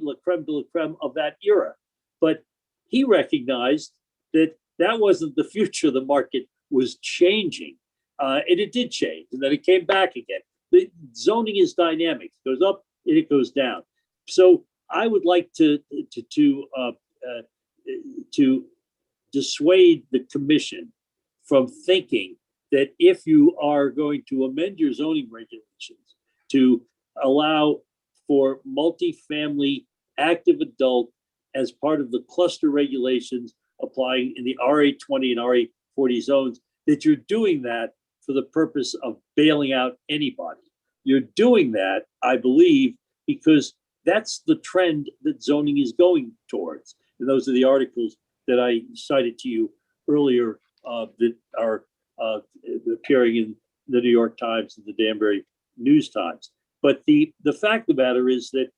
la creme de la creme of that era. But he recognized that wasn't the future. The market was changing, and it did change, and then it came back again. The zoning is dynamic; it goes up and it goes down. So I would like to dissuade the commission from thinking that if you are going to amend your zoning regulations to allow for multifamily active adult as part of the cluster regulations applying in the RA20 and RA40 zones, that you're doing that for the purpose of bailing out anybody. You're doing that, I believe, because that's the trend that zoning is going towards. And those are the articles that I cited to you earlier that are appearing in the New York Times and the Danbury News Times. But the fact of the matter is that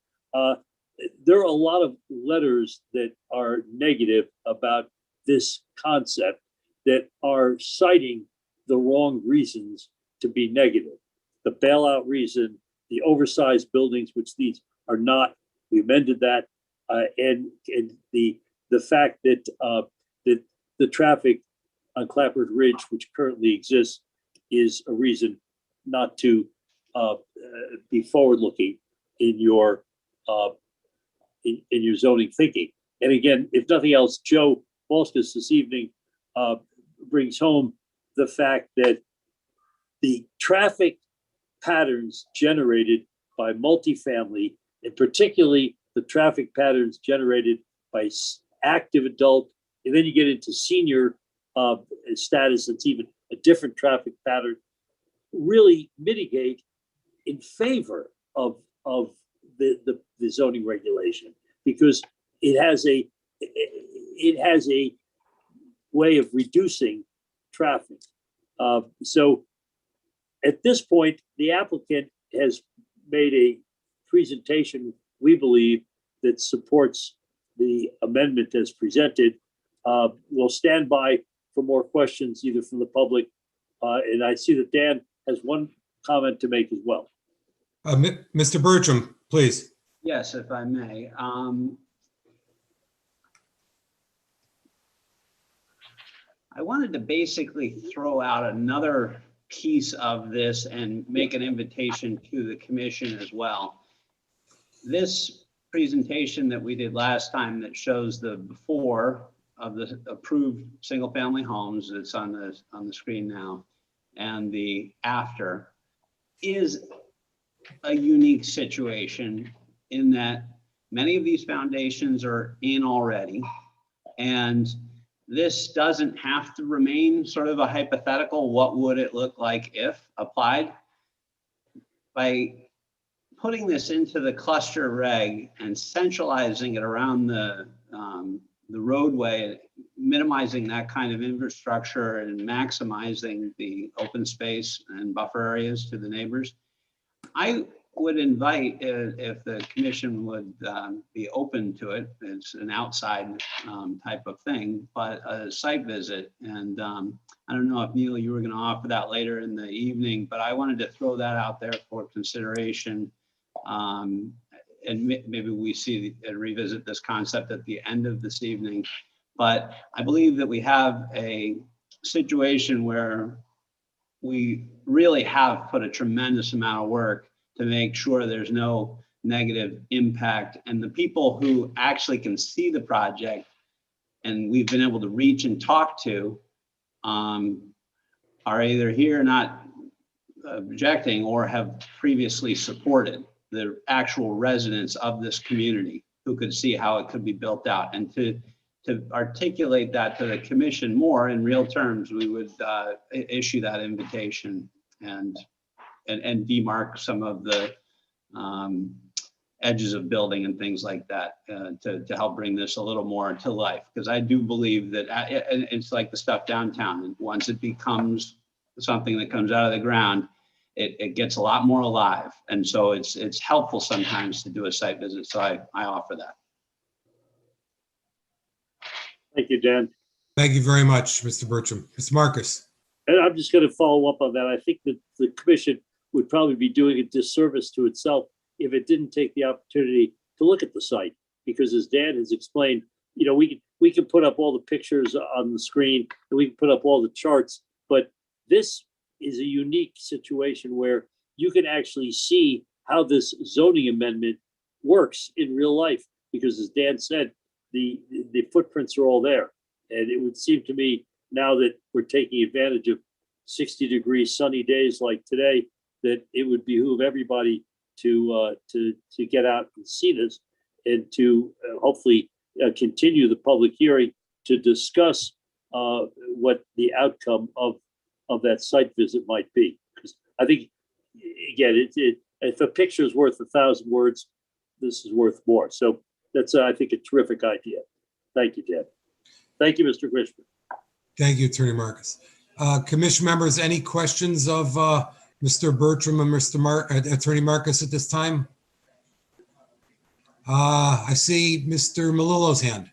there are a lot of letters that are negative about this concept that are citing the wrong reasons to be negative. The bailout reason, the oversized buildings, which these are not, we amended that, and the fact that that the traffic on Clapper Ridge, which currently exists, is a reason not to be forward-looking in your zoning thinking. And again, if nothing else, Joe Balskis this evening brings home the fact that the traffic patterns generated by multifamily, and particularly the traffic patterns generated by active adult, and then you get into senior status, it's even a different traffic pattern, really mitigate in favor of the zoning regulation, because it has a way of reducing traffic. So at this point, the applicant has made a presentation, we believe, that supports the amendment as presented. We'll stand by for more questions, either from the public, and I see that Dan has one comment to make as well. Mr. Bertram, please. Yes, if I may. I wanted to basically throw out another piece of this and make an invitation to the commission as well. This presentation that we did last time that shows the before of the approved single family homes that's on the screen now, and the after, is a unique situation in that many of these foundations are in already. And this doesn't have to remain sort of a hypothetical, what would it look like if applied? By putting this into the cluster reg and centralizing it around the roadway, minimizing that kind of infrastructure and maximizing the open space and buffer areas to the neighbors, I would invite, if the commission would be open to it, it's an outside type of thing, but a site visit. And I don't know if Neil, you were going to offer that later in the evening, but I wanted to throw that out there for consideration. And maybe we see and revisit this concept at the end of this evening. But I believe that we have a situation where we really have put a tremendous amount of work to make sure there's no negative impact. And the people who actually can see the project and we've been able to reach and talk to are either here not objecting or have previously supported the actual residents of this community who could see how it could be built out. And to articulate that to the commission more in real terms, we would issue that invitation and demark some of the edges of building and things like that to help bring this a little more to life. Because I do believe that it's like the stuff downtown. And once it becomes something that comes out of the ground, it gets a lot more alive. And so it's helpful sometimes to do a site visit. So I offer that. Thank you, Dan. Thank you very much, Mr. Bertram. Mr. Marcus. And I'm just going to follow up on that. I think that the commission would probably be doing a disservice to itself if it didn't take the opportunity to look at the site. Because as Dan has explained, you know, we can put up all the pictures on the screen and we can put up all the charts, but this is a unique situation where you can actually see how this zoning amendment works in real life. Because as Dan said, the footprints are all there. And it would seem to me now that we're taking advantage of 60-degree sunny days like today, that it would behoove everybody to get out and see this and to hopefully continue the public hearing to discuss what the outcome of that site visit might be. Because I think, again, if a picture is worth 1,000 words, this is worth more. So that's, I think, a terrific idea. Thank you, Dan. Thank you, Mr. Grisham. Thank you, Attorney Marcus. Commission members, any questions of Mr. Bertram and Attorney Marcus at this time? I see Mr. Melillo's hand.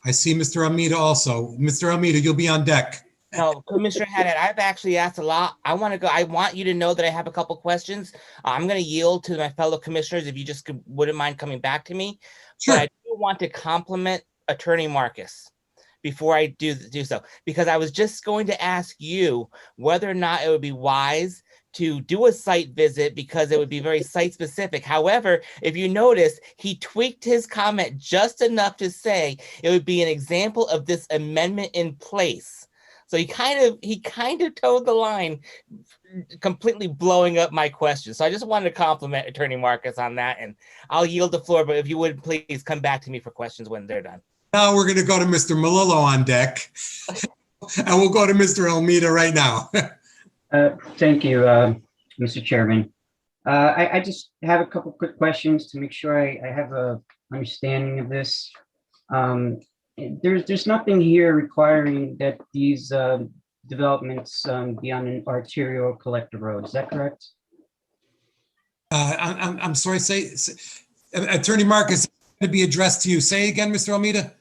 I see Mr. Almeida also. Mr. Almeida, you'll be on deck. No, Commissioner Haddad, I've actually asked a lot. I want you to know that I have a couple questions. I'm going to yield to my fellow commissioners if you just wouldn't mind coming back to me. Sure. But I do want to compliment Attorney Marcus before I do so, because I was just going to ask you whether or not it would be wise to do a site visit because it would be very site specific. However, if you notice, he tweaked his comment just enough to say it would be an example of this amendment in place. So he kind of towed the line, completely blowing up my question. So I just wanted to compliment Attorney Marcus on that, and I'll yield the floor, but if you would please come back to me for questions when they're done. Now we're going to go to Mr. Melillo on deck, and we'll go to Mr. Almeida right now. Thank you, Mr. Chairman. I just have a couple quick questions to make sure I have a understanding of this. There's nothing here requiring that these developments be on an arterial collector road. Is that correct? I'm sorry, say Attorney Marcus, to be addressed to you. Say again, Mr. Almeida.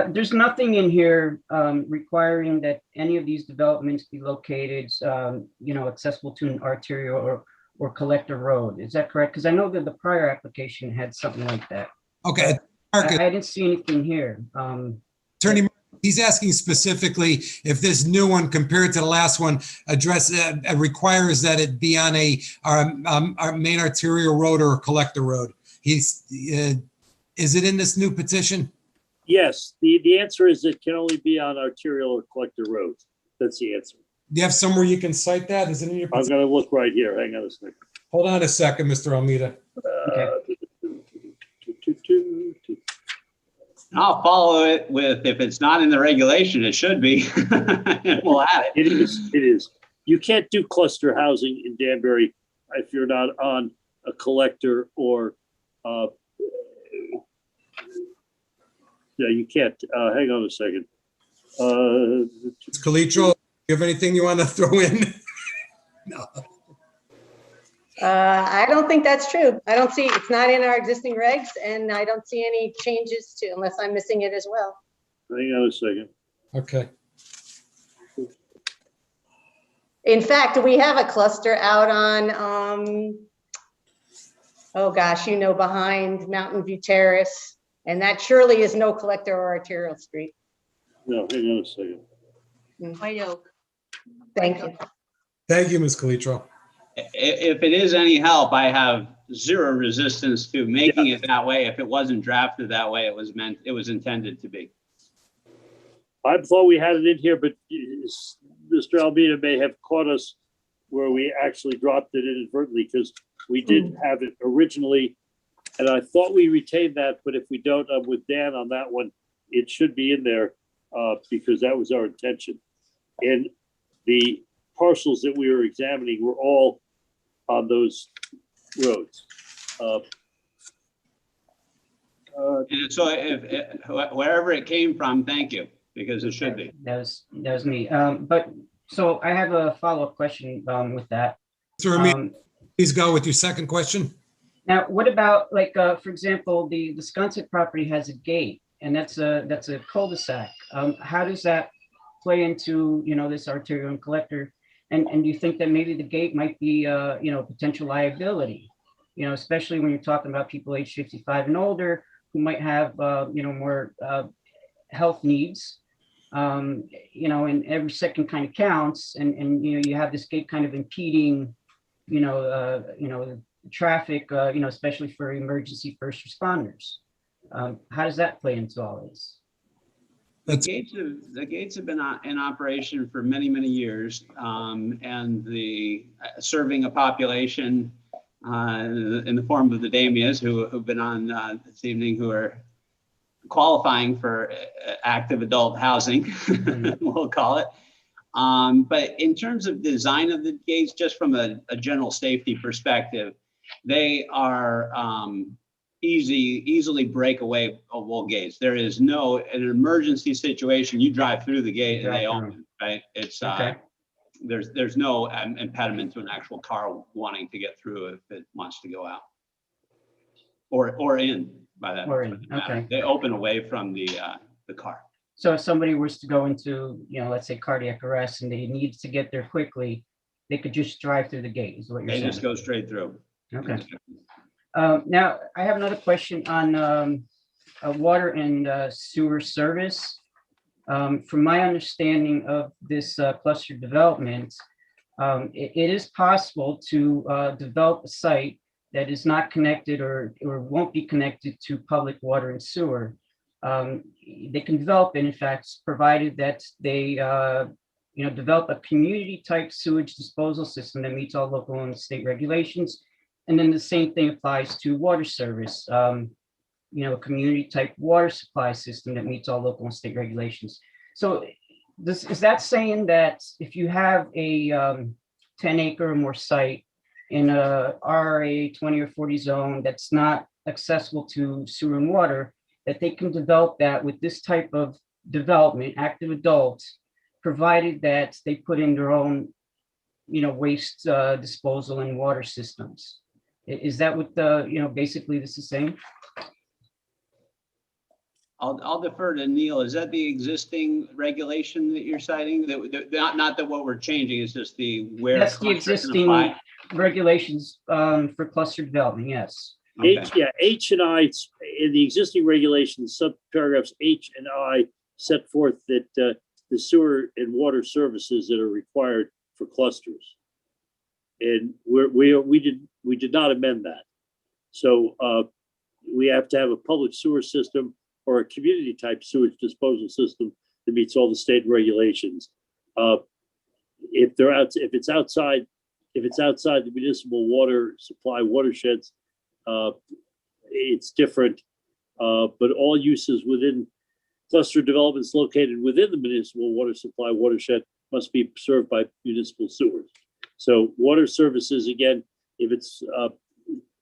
There's nothing in here requiring that any of these developments be located, accessible to an arterial or collector road. Is that correct? Because I know that the prior application had something like that. Okay. I didn't see anything here. Attorney, he's asking specifically if this new one compared to the last one requires that it be on our main arterial road or a collector road. Is it in this new petition? Yes, the answer is it can only be on arterial or collector roads. That's the answer. Do you have somewhere you can cite that? Is it in your petition? I'm going to look right here. Hang on a second. Hold on a second, Mr. Almeida. I'll follow it with, if it's not in the regulation, it should be. And we'll add it. It is. You can't do cluster housing in Danbury if you're not on a collector or, yeah, you can't. Hang on a second. Calitro, you have anything you want to throw in? No. I don't think that's true. I don't see, it's not in our existing regs, and I don't see any changes to, unless I'm missing it as well. Hang on a second. Okay. In fact, we have a cluster out on, oh gosh, behind Mountain View Terrace, and that surely is no collector or arterial street. No, hang on a second. White Oak. Thank you. Thank you, Ms. Calitro. If it is any help, I have zero resistance to making it that way. If it wasn't drafted that way, it was intended to be. I thought we had it in here, but Mr. Almeida may have caught us where we actually dropped it inadvertently, because we did have it originally. And I thought we retained that, but if we don't, I'm with Dan on that one. It should be in there because that was our intention. And the parcels that we were examining were all on those roads. And so if wherever it came from, thank you, because it should be. That was me. But so I have a follow-up question with that. Mr. Almeida, please go with your second question. Now, what about, like, for example, the Sconset property has a gate, and that's a cul-de-sac. How does that play into, this arterial and collector? And do you think that maybe the gate might be, potential liability? Especially when you're talking about people age 55 and older who might have, more health needs. And every second kind of counts, and you have this gate kind of impeding, traffic, especially for emergency first responders. How does that play into all this? The gates have been in operation for many, many years, and the serving a population in the form of the Damias who've been on this evening, who are qualifying for active adult housing, we'll call it. But in terms of design of the gates, just from a general safety perspective, they are easily breakaway gates. There is in an emergency situation, you drive through the gate and they open, right? It's okay. There's no impediment to an actual car wanting to get through if it wants to go out or in by that. Or in, okay. They open away from the car. So if somebody was to go into, let's say cardiac arrest, and they need to get there quickly, they could just drive through the gate, is what you're saying? They just go straight through. Okay. Now, I have another question on water and sewer service. From my understanding of this cluster development, it is possible to develop a site that is not connected or won't be connected to public water and sewer. They can develop it, in fact, provided that they develop a community type sewage disposal system that meets all local and state regulations. And then the same thing applies to water service, a community type water supply system that meets all local and state regulations. So is that saying that if you have a 10-acre or more site in a RA 20 or 40 zone that's not accessible to sewer and water, that they can develop that with this type of development, active adults, provided that they put in their own, waste disposal and water systems? Is that what basically this is saying? I'll defer to Neil. Is that the existing regulation that you're citing? Not that what we're changing is just where. That's the existing regulations for cluster development. Yes. Okay. H and I in the existing regulations, subparagraphs H and I set forth that the sewer and water services that are required for clusters, and we did not amend that. So we have to have a public sewer system or a community type sewage disposal system that meets all the state regulations. If it's outside If it's outside the municipal water supply watersheds, it's different. But all uses within cluster developments located within the municipal water supply watershed must be served by municipal sewers. So water services, again, if it's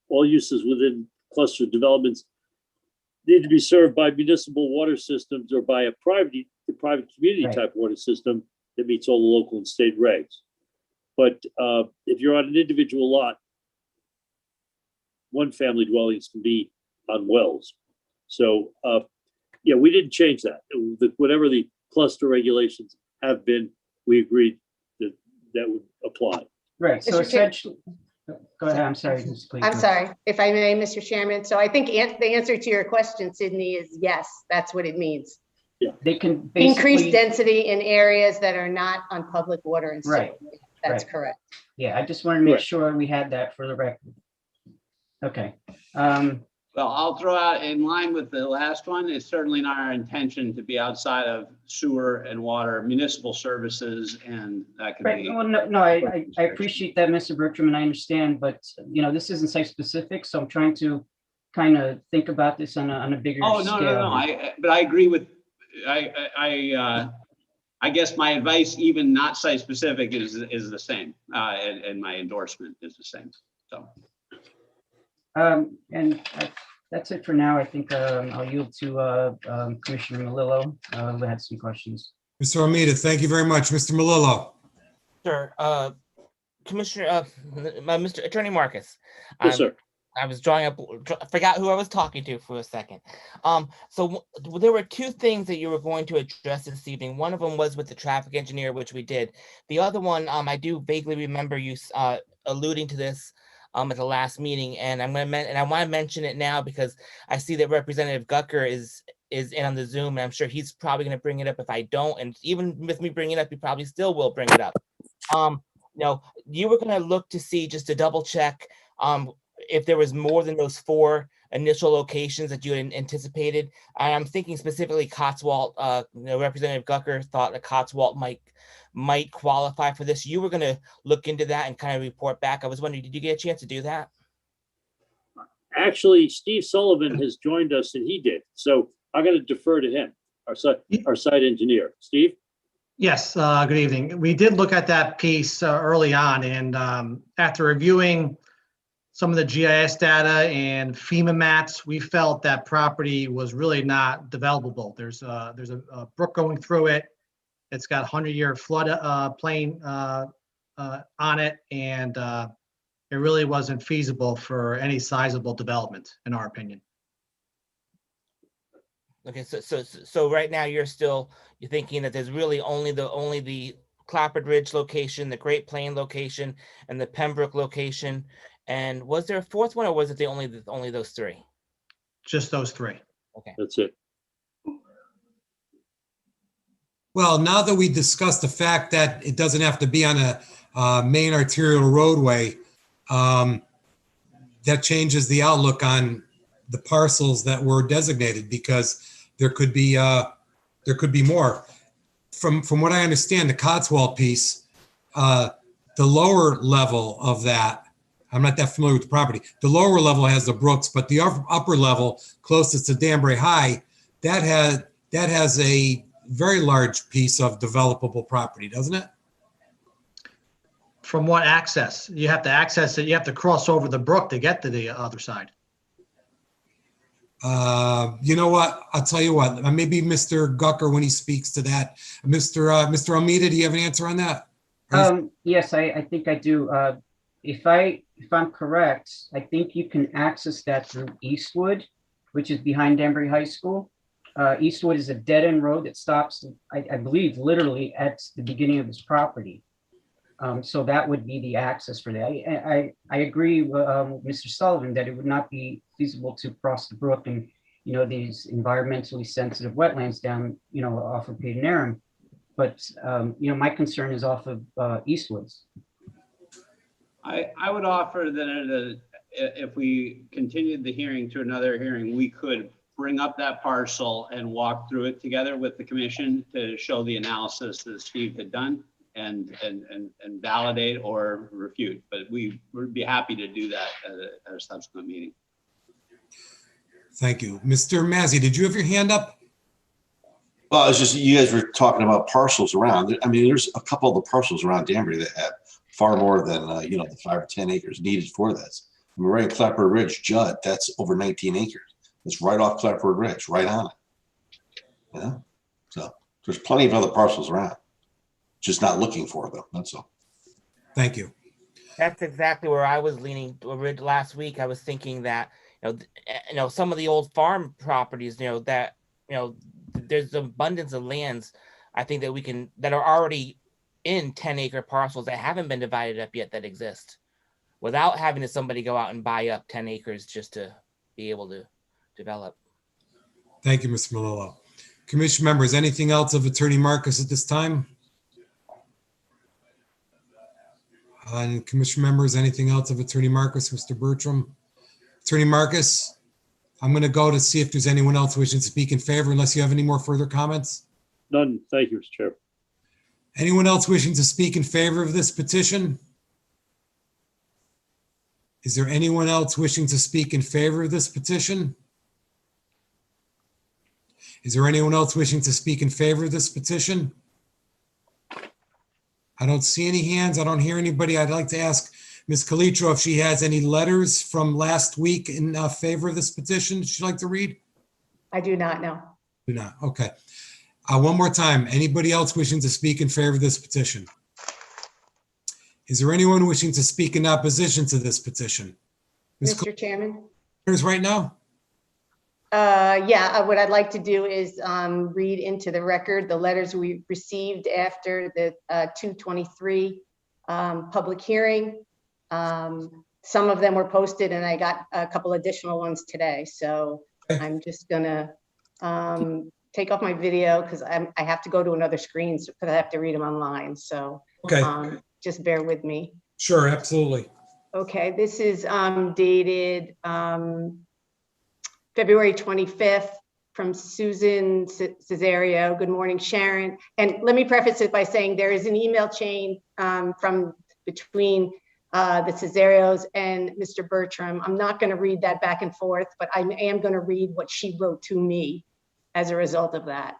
all uses within cluster developments need to be served by municipal water systems or by a private community type water system that meets all the local and state regs. But if you're on an individual lot, one family dwellings can be on wells. So yeah, we didn't change that. Whatever the cluster regulations have been, we agreed that that would apply. Right, so Mr. Chair- essentially, go ahead, I'm sorry. Please. I'm sorry, if I may, Mr. Chairman. So I think the answer to your question, Sydney, is yes, that's what it means. Yeah. They can Increase basically, density in areas that are not on public water and sewer. Right. That's Right. correct. yeah, I just want to make Right. sure we had that for the record. Okay, Well, I'll throw out in line with the last one, it's certainly not our intention to be outside of sewer and water, municipal services, and that could right, be. well, no, I appreciate that, Mr. Bertram, and I understand, but, you know, this isn't site specific, so I'm trying to kind of think about this on a bigger Oh, scale. no, but I agree with, I guess my advice, even not site specific, is the same, and my endorsement is the same, so. That's it for now. I think I'll yield to Commissioner Melillo, who had some questions. Mr. Armita, thank you very much. Mr. Melillo. Sure. Commissioner, Mr. Attorney Marcus. Yes, sir. I was drawing up, forgot who I was talking to for a second. So there were two things that you were going to address this evening. One of them was with the traffic engineer, which we did. The other one, I do vaguely remember you alluding to this at the last meeting, and I want to mention it now because I see that Representative Gucker is in on the Zoom, and I'm sure he's probably going to bring it up if I don't. And even with me bringing it up, he probably still will bring it up. You were going to look to see, just to double check, if there was more than those 4 initial locations that you had anticipated. And I'm thinking specifically Cotswold. Representative Gucker thought that Cotswold might qualify for this. You were going to look into that and kind of report back. I was wondering, did you get a chance to do that? Actually, Steve Sullivan has joined us and he did. So I'm going to defer to him, our site engineer. Steve? Yes, good evening. We did look at that piece early on, and after reviewing some of the GIS data and FEMA maps, we felt that property was really not developable. There's a brook going through it. It's got 100-year flood plain on it, and it really wasn't feasible for any sizable development, in our opinion. Okay, so right now you're thinking that there's really only the Clapper Ridge location, the Great Plain location, and the Pembroke location. And was there a fourth one, or was it only those 3? Just those 3. Okay, that's it. Well, now that we discussed the fact that it doesn't have to be on a main arterial roadway, that changes the outlook on the parcels that were designated, because there could be more. From what I understand, the Cotswold piece, the lower level of that, I'm not that familiar with the property. The lower level has the brooks, but the upper level closest to Danbury High, that has a very large piece of developable property, doesn't it? From what access? You have to access it, you have to cross over the brook to get to the other side. You know what? I'll tell you what, maybe Mr. Gucker, when he speaks to that, Mr. Almeida, do you have an answer on that? Yes, I think I do. If I'm correct, I think you can access that through Eastwood, which is behind Danbury High School. Eastwood is a dead-end road that stops, I believe, literally at the beginning of this property. So that would be the access for that. I agree with Mr. Sullivan that it would not be feasible to cross the brook and, these environmentally sensitive wetlands down, off of Peyton Aram. But, my concern is off of Eastwoods. I would offer that if we continued the hearing to another hearing, we could bring up that parcel and walk through it together with the commission to show the analysis that Steve had done. and validate or refute. But we would be happy to do that at a subsequent meeting. Thank you. Mr. Mazzy, did you have your hand up? Well, it's just you guys were talking about parcels around. I mean, there's a couple of the parcels around Danbury that have far more than the 5 or 10 acres needed for this. I mean, right at Clapper Ridge, Judd, that's over 19 acres. It's right off Clapper Ridge, right on it. So there's plenty of other parcels around, just not looking for them. That's all. Thank you. That's exactly where I was leaning last week. I was thinking that some of the old farm properties, that there's an abundance of lands, I think that are already in 10-acre parcels that haven't been divided up yet that exist, without having somebody go out and buy up 10 acres just to be able to develop. Thank you, Mr. Melillo. Commission members, anything else of Attorney Marcus at this time? And Commission members, anything else of Attorney Marcus, Mr. Bertram? Attorney Marcus, I'm going to go to see if there's anyone else wishing to speak in favor, unless you have any more further comments. None. Thank you, Mr. Chair. Anyone else wishing to speak in favor of this petition? Is there anyone else wishing to speak in favor of this petition? Is there anyone else wishing to speak in favor of this petition? I don't see any hands. I don't hear anybody. I'd like to ask Ms. Calitro if she has any letters from last week in favor of this petition she'd like to read? I do not know. Do not. Okay. One more time. Anybody else wishing to speak in favor of this petition? Is there anyone wishing to speak in opposition to this petition? Mr. Chairman? Right now? Yeah, what I'd like to do is read into the record the letters we received after the 2/23 public hearing. Some of them were posted and I got a couple additional ones today. So I'm just gonna take off my video because I have to go to another screen because I have to read them online. So just bear with me. Sure, absolutely. Okay, this is dated February 25th from Susan Cesario. Good morning, Sharon. And let me preface it by saying there is an email chain between the Cesarios and Mr. Bertram. I'm not going to read that back and forth, but I am going to read what she wrote to me as a result of that.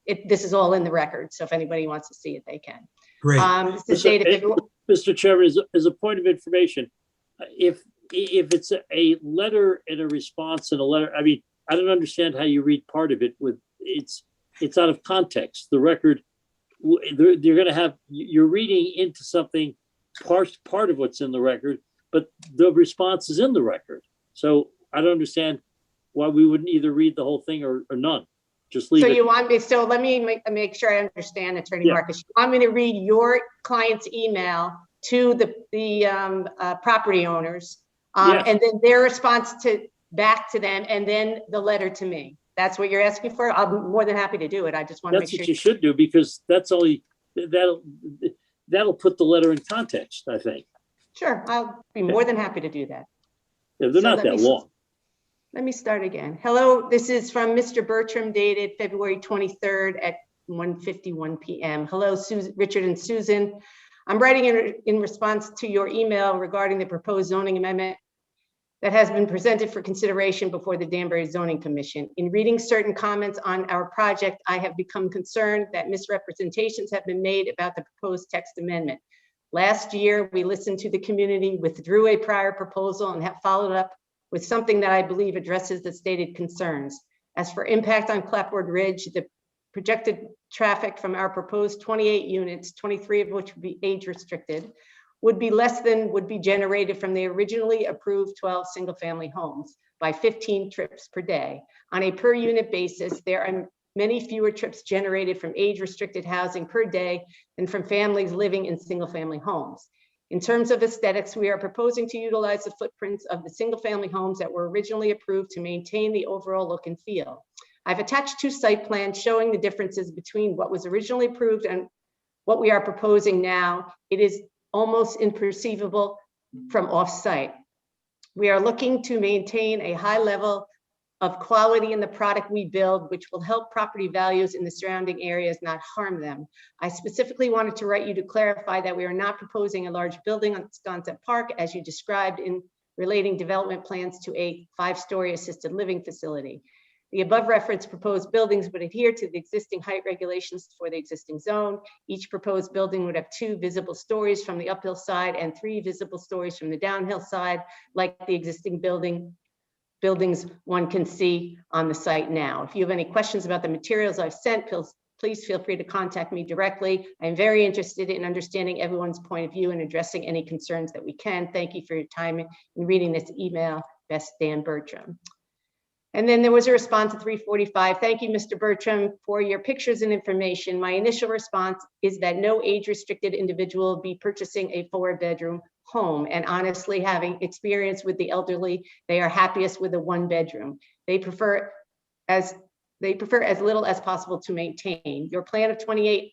This is all in the record, so if anybody wants to see it, they can. Great. Mr. Chairman, as a point of information, if it's a letter and a response and a letter, I mean, I don't understand how you read part of it it's out of context. The record, you're going to have, you're reading into something, part of what's in the record, but the response is in the record. So I don't understand why we wouldn't either read the whole thing or none. Just leave it. You want me, so let me make sure I understand, Attorney Marcus. You want me to read your client's email to the property owners and then their response back to them and then the letter to me? That's what you're asking for? I'm more than happy to do it. I just want to make sure. That's what you should do, because that's only, that'll put the letter in context, I think. Sure, I'll be more than happy to do that. Yeah, they're not that long. Let me start again. Hello, this is from Mr. Bertram, dated February 23rd at 1:51 p.m. Hello, Richard and Susan. I'm writing in response to your email regarding the proposed zoning amendment that has been presented for consideration before the Danbury Zoning Commission. In reading certain comments on our project, I have become concerned that misrepresentations have been made about the proposed text amendment. Last year, we listened to the community, withdrew a prior proposal, and have followed up with something that I believe addresses the stated concerns. As for impact on Clapboard Ridge, the projected traffic from our proposed 28 units, 23 of which would be age restricted, would be less than would be generated from the originally approved 12 single-family homes by 15 trips per day. On a per unit basis, there are many fewer trips generated from age-restricted housing per day than from families living in single-family homes. In terms of aesthetics, we are proposing to utilize the footprints of the single-family homes that were originally approved to maintain the overall look and feel. I've attached 2 site plans showing the differences between what was originally approved and what we are proposing now. It is almost imperceivable from off-site. We are looking to maintain a high level of quality in the product we build, which will help property values in the surrounding areas, not harm them. I specifically wanted to write you to clarify that we are not proposing a large building on Sconset Park, as you described in relating development plans to a 5-story assisted living facility. The above referenced proposed buildings would adhere to the existing height regulations for the existing zone. Each proposed building would have 2 visible stories from the uphill side and 3 visible stories from the downhill side, like the existing buildings one can see on the site now. If you have any questions about the materials I've sent, please feel free to contact me directly. I'm very interested in understanding everyone's point of view and addressing any concerns that we can. Thank you for your time in reading this email. Best, Dan Bertram. And then there was a response at 3:45. Thank you, Mr. Bertram, for your pictures and information. My initial response is that no age-restricted individual will be purchasing a 4-bedroom home. And honestly, having experience with the elderly, they are happiest with a 1-bedroom. They prefer as little as possible to maintain. Your plan of 28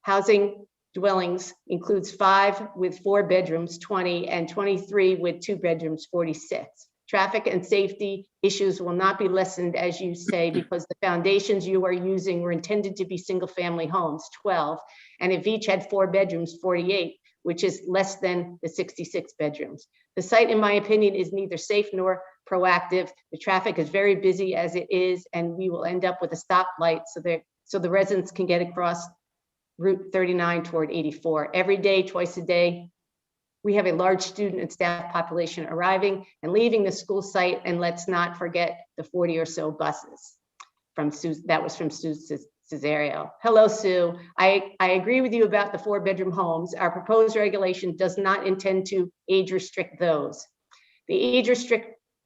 housing dwellings includes 5 with 4 bedrooms, 20, and 23 with 2 bedrooms, 46. Traffic and safety issues will not be lessened, as you say, because the foundations you are using were intended to be single-family homes, 12, and if each had 4 bedrooms, 48, which is less than the 66 bedrooms. The site, in my opinion, is neither safe nor proactive. The traffic is very busy as it is, and we will end up with a stoplight so the residents can get across Route 39 toward 84. Every day, twice a day, we have a large student and staff population arriving and leaving the school site, and let's not forget the 40 or so buses. That was from Sue Cesario. Hello, Sue. I agree with you about the 4-bedroom homes. Our proposed regulation does not intend to age restrict those. The age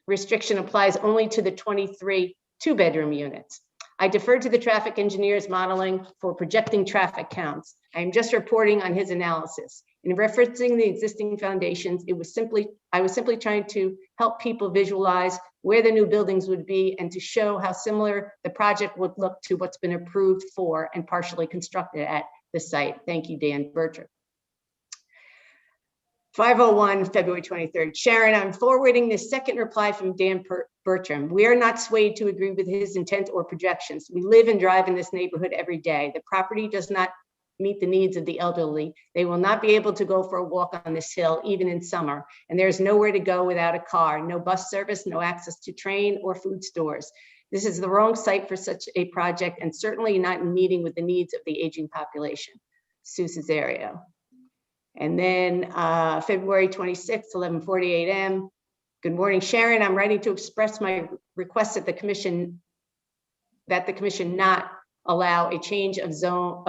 restriction applies only to the 23 2-bedroom units. I defer to the traffic engineer's modeling for projecting traffic counts. I am just reporting on his analysis. In referencing the existing foundations, I was simply trying to help people visualize where the new buildings would be and to show how similar the project would look to what's been approved for and partially constructed at the site. Thank you, Dan Bertram. 5:01, February 23rd. Sharon, I'm forwarding this second reply from Dan Bertram. We are not swayed to agree with his intent or projections. We live and drive in this neighborhood every day. The property does not meet the needs of the elderly. They will not be able to go for a walk on this hill, even in summer. And there's nowhere to go without a car, no bus service, no access to train or food stores. This is the wrong site for such a project and certainly not in meeting with the needs of the aging population. Sue Cesario. And then February 26th, 11:40 a.m. Good morning, Sharon. I'm writing to express my request that the commission not allow a change of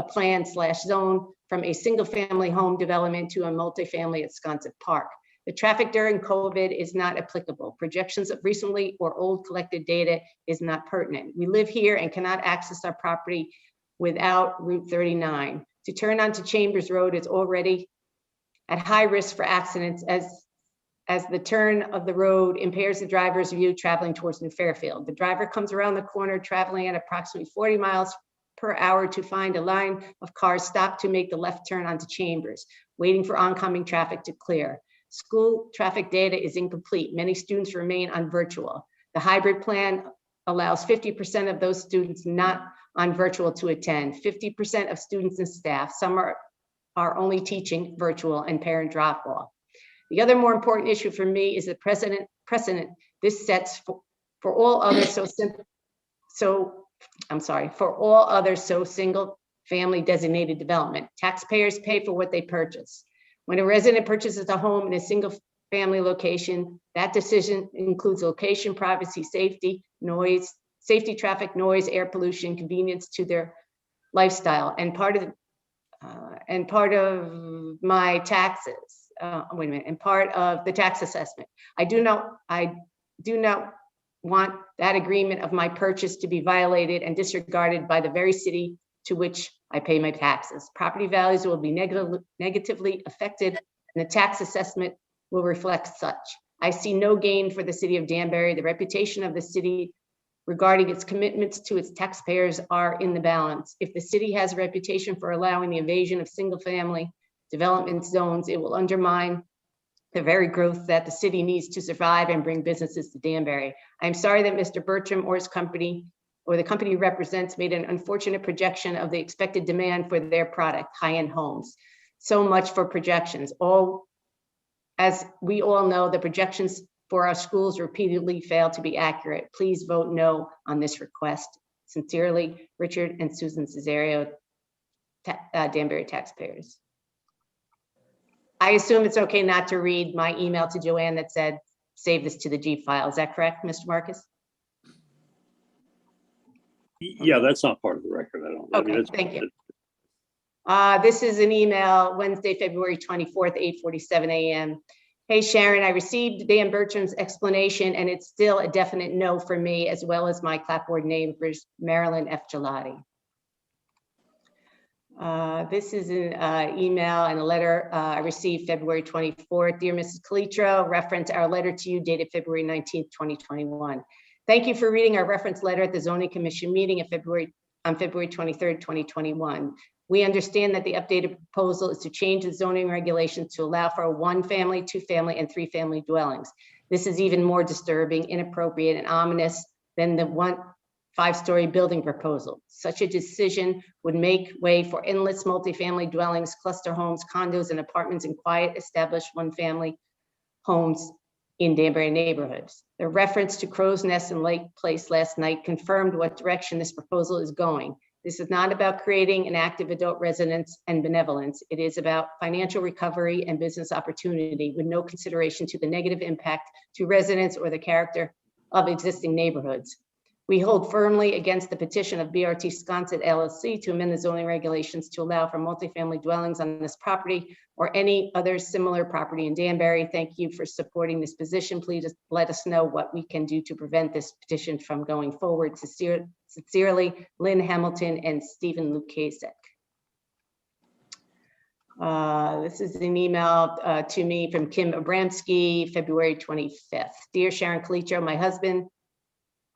plan/zone from a single-family home development to a multifamily at Sconset Park. The traffic during COVID is not applicable. Projections of recently or old collected data is not pertinent. We live here and cannot access our property without Route 39. To turn onto Chambers Road is already at high risk for accidents as the turn of the road impairs the driver's view traveling towards New Fairfield. The driver comes around the corner traveling at approximately 40 miles per hour to find a line of cars stopped to make the left turn onto Chambers, waiting for oncoming traffic to clear. School traffic data is incomplete. Many students remain on virtual. The hybrid plan allows 50% of those students not on virtual to attend, 50% of students and staff. Some are only teaching virtual and parent drop off. The other more important issue for me is the precedent this sets for all others single family designated development. Taxpayers pay for what they purchase. When a resident purchases a home in a single family location, that decision includes location, privacy, safety, noise, traffic, noise, air pollution, convenience to their lifestyle, and part of my taxes. And part of the tax assessment. I do not want that agreement of my purchase to be violated and disregarded by the very city to which I pay my taxes. Property values will be negatively affected, and the tax assessment will reflect such. I see no gain for the city of Danbury. The reputation of the city regarding its commitments to its taxpayers are in the balance. If the city has a reputation for allowing the invasion of single-family development zones, it will undermine the very growth that the city needs to survive and bring businesses to Danbury. I'm sorry that Mr. Bertram or his company or the company he represents made an unfortunate projection of the expected demand for their product, high-end homes. So much for projections. As we all know, the projections for our schools repeatedly fail to be accurate. Please vote no on this request. Sincerely, Richard and Susan Cesario, Danbury taxpayers. I assume it's okay not to read my email to Joanne that said, save this to the G file. Is that correct, Mr. Marcus? Yeah, that's not part of the record. I don't. Okay, thank you. This is an email, Wednesday, February 24th, 8:47 a.m. Hey, Sharon, I received Dan Bertram's explanation and it's still a definite no for me, as well as my clapboard neighbors, Marilyn F. Gelati. This is an email and a letter I received February 24th. Dear Mrs. Calitro, reference our letter to you dated February 19th, 2021. Thank you for reading our reference letter at the Zoning Commission meeting on February 23rd, 2021. We understand that the updated proposal is to change the zoning regulations to allow for 1-family, 2-family, and 3-family dwellings. This is even more disturbing, inappropriate, and ominous than the 5-story building proposal. Such a decision would make way for endless multifamily dwellings, cluster homes, condos, and apartments in quiet, established 1-family homes in Danbury neighborhoods. The reference to Crow's Nest and Lake Place last night confirmed what direction this proposal is going. This is not about creating an active adult residence and benevolence. It is about financial recovery and business opportunity with no consideration to the negative impact to residents or the character of existing neighborhoods. We hold firmly against the petition of BRT Sconset LLC to amend the zoning regulations to allow for multifamily dwellings on this property or any other similar property in Danbury. Thank you for supporting this position. Please let us know what we can do to prevent this petition from going forward. Sincerely, Lynn Hamilton and Stephen Lukasek. This is an email to me from Kim Abramsky, February 25th. Dear Sharon Calitro, my husband,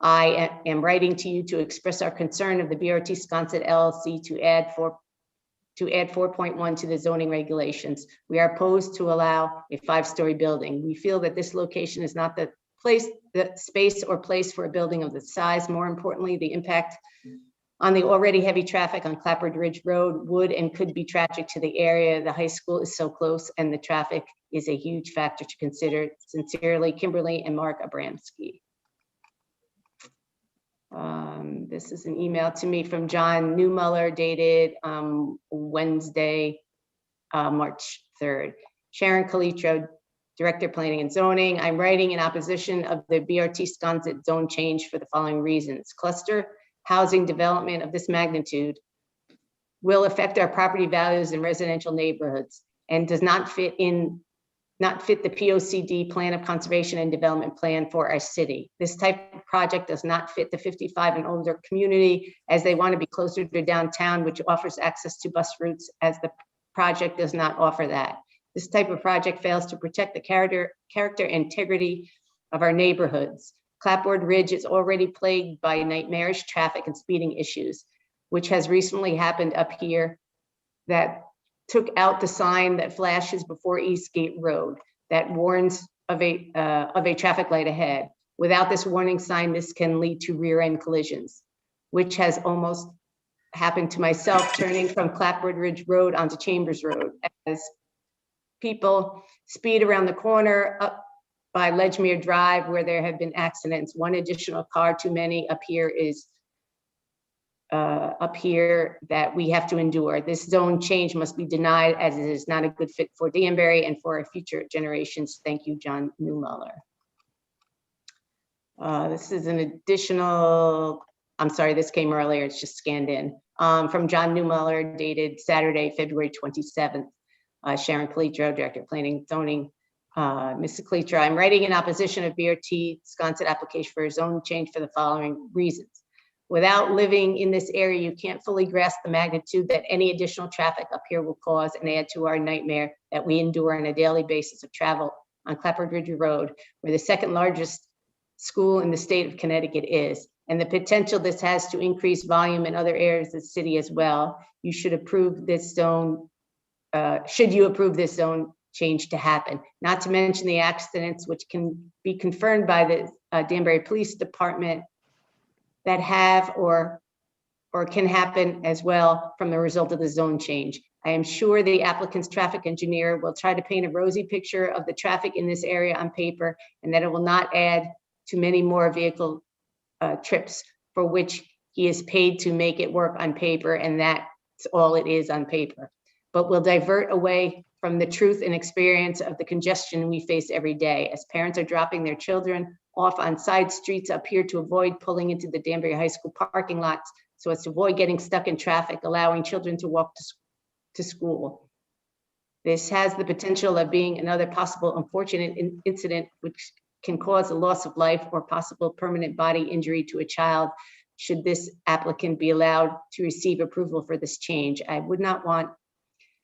I am writing to you to express our concern of the BRT Sconset LLC to add 4.1 to the zoning regulations. We are opposed to allow a 5-story building. We feel that this location is not the space or place for a building of this size. More importantly, the impact on the already heavy traffic on Clapboard Ridge Road would and could be tragic to the area. The high school is so close and the traffic is a huge factor to consider. Sincerely, Kimberly and Mark Abramsky. This is an email to me from John Newmuller dated Wednesday, March 3rd. Sharon Calitro, Director of Planning and Zoning. I'm writing in opposition of the BRT Sconset zone change for the following reasons. Cluster housing development of this magnitude will affect our property values in residential neighborhoods and does not fit the POCD Plan of Conservation and Development Plan for our city. This type of project does not fit the 55 and older community as they want to be closer to downtown, which offers access to bus routes, as the project does not offer that. This type of project fails to protect the character and integrity of our neighborhoods. Clapboard Ridge is already plagued by nightmarish traffic and speeding issues, which has recently happened up here that took out the sign that flashes before Eastgate Road that warns of a traffic light ahead. Without this warning sign, this can lead to rear end collisions, which has almost happened to myself turning from Clapboard Ridge Road onto Chambers Road as people speed around the corner up by Ledgmere Drive where there have been accidents. One additional car too many up here that we have to endure. This zone change must be denied as it is not a good fit for Danbury and for our future generations. Thank you, John Newmuller. This is an additional, I'm sorry, this came earlier, it's just scanned in. From John Newmuller, dated Saturday, February 27th. Sharon Calitro, Director of Planning and Zoning. Mrs. Calitro, I'm writing in opposition of BRT Sconset application for a zone change for the following reasons. Without living in this area, you can't fully grasp the magnitude that any additional traffic up here will cause and add to our nightmare that we endure on a daily basis of travel on Clapboard Ridge Road, where the second largest school in the state of Connecticut is, and the potential this has to increase volume in other areas of the city as well. You should approve this zone. Should you approve this zone change to happen. Not to mention the accidents which can be confirmed by the Danbury Police Department that have or can happen as well from the result of the zone change. I am sure the applicant's traffic engineer will try to paint a rosy picture of the traffic in this area on paper, and that it will not add to many more vehicle trips for which he is paid to make it work on paper, and that's all it is on paper. But will divert away from the truth and experience of the congestion we face every day as parents are dropping their children off on side streets up here to avoid pulling into the Danbury High School parking lots, so as to avoid getting stuck in traffic, allowing children to walk to school. This has the potential of being another possible unfortunate incident which can cause a loss of life or possible permanent body injury to a child should this applicant be allowed to receive approval for this change. I would not want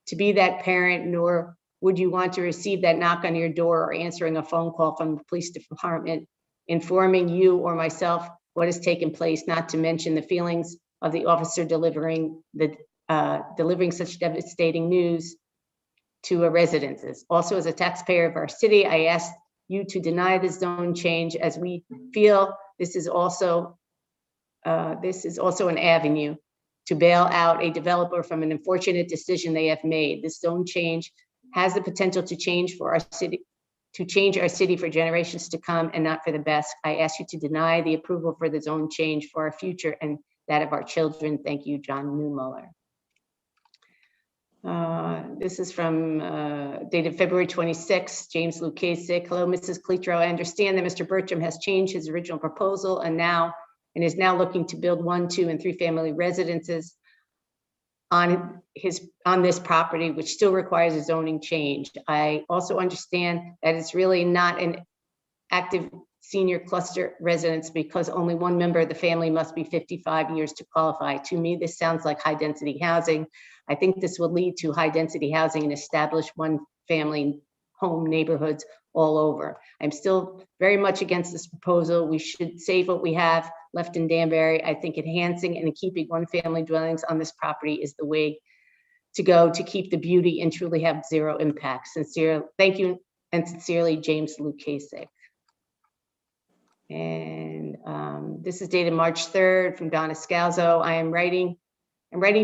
to be that parent, nor would you want to receive that knock on your door or answering a phone call from the police department informing you or myself what has taken place, not to mention the feelings of the officer delivering such devastating news to a residences. Also, as a taxpayer of our city, I ask you to deny the zone change, as we feel this is also an avenue to bail out a developer from an unfortunate decision they have made. This zone change has the potential to change our city for generations to come, and not for the best. I ask you to deny the approval for the zone change for our future and that of our children. Thank you, John Newmuller. This is from dated February 26, James Lukasik. Hello, Mrs. Cletro. I understand that Mr. Bertram has changed his original proposal and is now looking to build 1, 2, and 3 family residences on this property, which still requires a zoning change. I also understand that it's really not an active senior cluster residence because only one member of the family must be 55 years to qualify. To me, this sounds like high density housing. I think this will lead to high density housing in established one family home neighborhoods all over. I'm still very much against this proposal. We should save what we have left in Danbury. I think enhancing and keeping one family dwellings on this property is the way to go to keep the beauty and truly have zero impact. Thank you, and sincerely, James Lukasik. And this is dated March 3rd from Donna Scalzo. I'm writing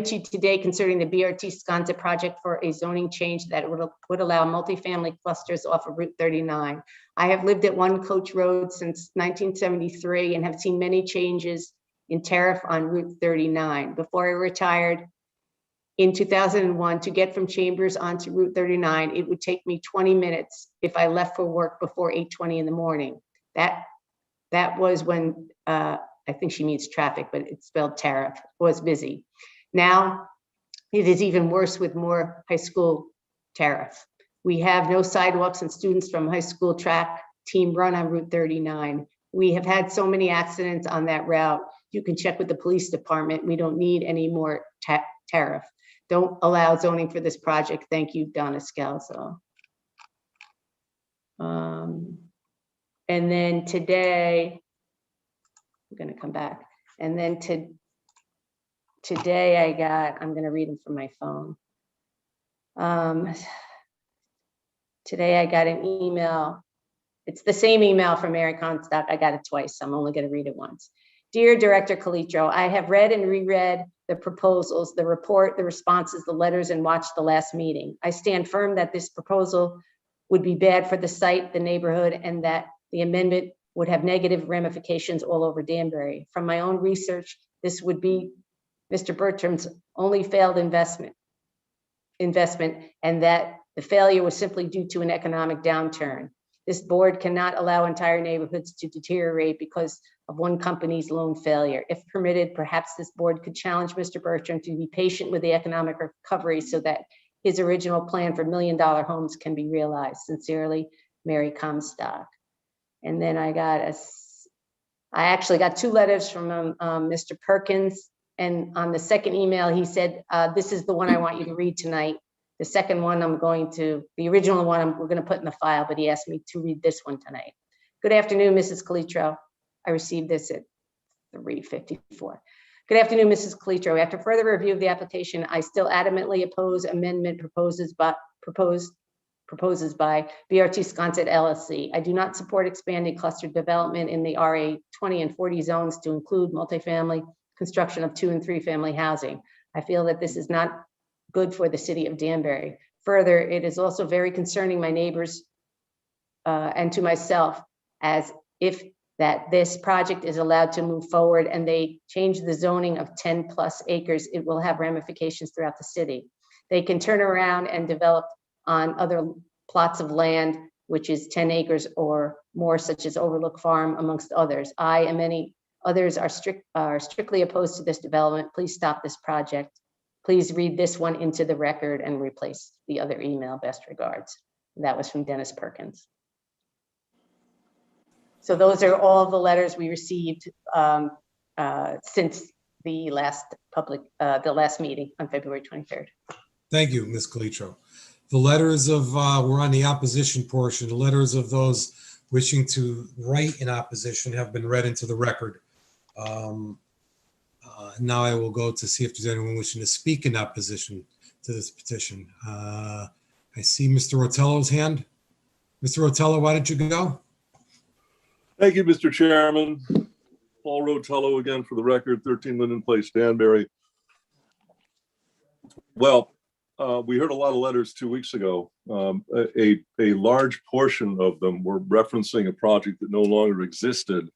to you today concerning the BRT Sconset project for a zoning change that would allow multifamily clusters off of Route 39. I have lived at One Coach Road since 1973 and have seen many changes in tariff on Route 39. Before I retired in 2001, to get from Chambers onto Route 39, it would take me 20 minutes if I left for work before 8:20 in the morning. That was when, I think she means traffic, but it's spelled tariff, was busy. Now, it is even worse with more high school tariff. We have no sidewalks and students from high school track team run on Route 39. We have had so many accidents on that route. You can check with the police department. We don't need any more tariff. Don't allow zoning for this project. Thank you, Donna Scalzo. And then today, I'm going to come back. And then today I'm going to read them from my phone. Today I got an email. It's the same email from Mary Comstock. I got it twice, so I'm only going to read it once. Dear Director Calitro, I have read and reread the proposals, the report, the responses, the letters, and watched the last meeting. I stand firm that this proposal would be bad for the site, the neighborhood, and that the amendment would have negative ramifications all over Danbury. From my own research, this would be Mr. Bertram's only failed investment, and that the failure was simply due to an economic downturn. This board cannot allow entire neighborhoods to deteriorate because of one company's loan failure. If permitted, perhaps this board could challenge Mr. Bertram to be patient with the economic recovery so that his original plan for $1 million homes can be realized. Sincerely, Mary Comstock. And then I actually got 2 letters from Mr. Perkins. And on the second email, he said, this is the one I want you to read tonight. The second one, the original one, we're going to put in the file, but he asked me to read this one tonight. Good afternoon, Mrs. Calitro. I received this at 3:54. Good afternoon, Mrs. Calitro. After further review of the application, I still adamantly oppose amendment proposed proposes by BRT Sconset LLC. I do not support expanding cluster development in the RA 20 and 40 zones to include multifamily construction of 2 and 3 family housing. I feel that this is not good for the city of Danbury. Further, it is also very concerning my neighbors and to myself, as if that this project is allowed to move forward and they change the zoning of 10+ acres, it will have ramifications throughout the city. They can turn around and develop on other plots of land, which is 10 acres or more, such as Overlook Farm, amongst others. I and many others are strictly opposed to this development. Please stop this project. Please read this one into the record and replace the other email. Best regards. That was from Dennis Perkins. So those are all the letters we received since the last meeting on February 23rd. Thank you, Ms. Calitro. The letters of, we're on the opposition portion. The letters of those wishing to write in opposition have been read into the record. Now I will go to see if there's anyone wishing to speak in opposition to this petition. I see Mr. Rotello's hand. Mr. Rotello, why don't you go? Thank you, Mr. Chairman. Paul Rotello again for the record, 13 Linden Place, Danbury. Well, we heard a lot of letters 2 weeks ago. A large portion of them were referencing a project that no longer existed.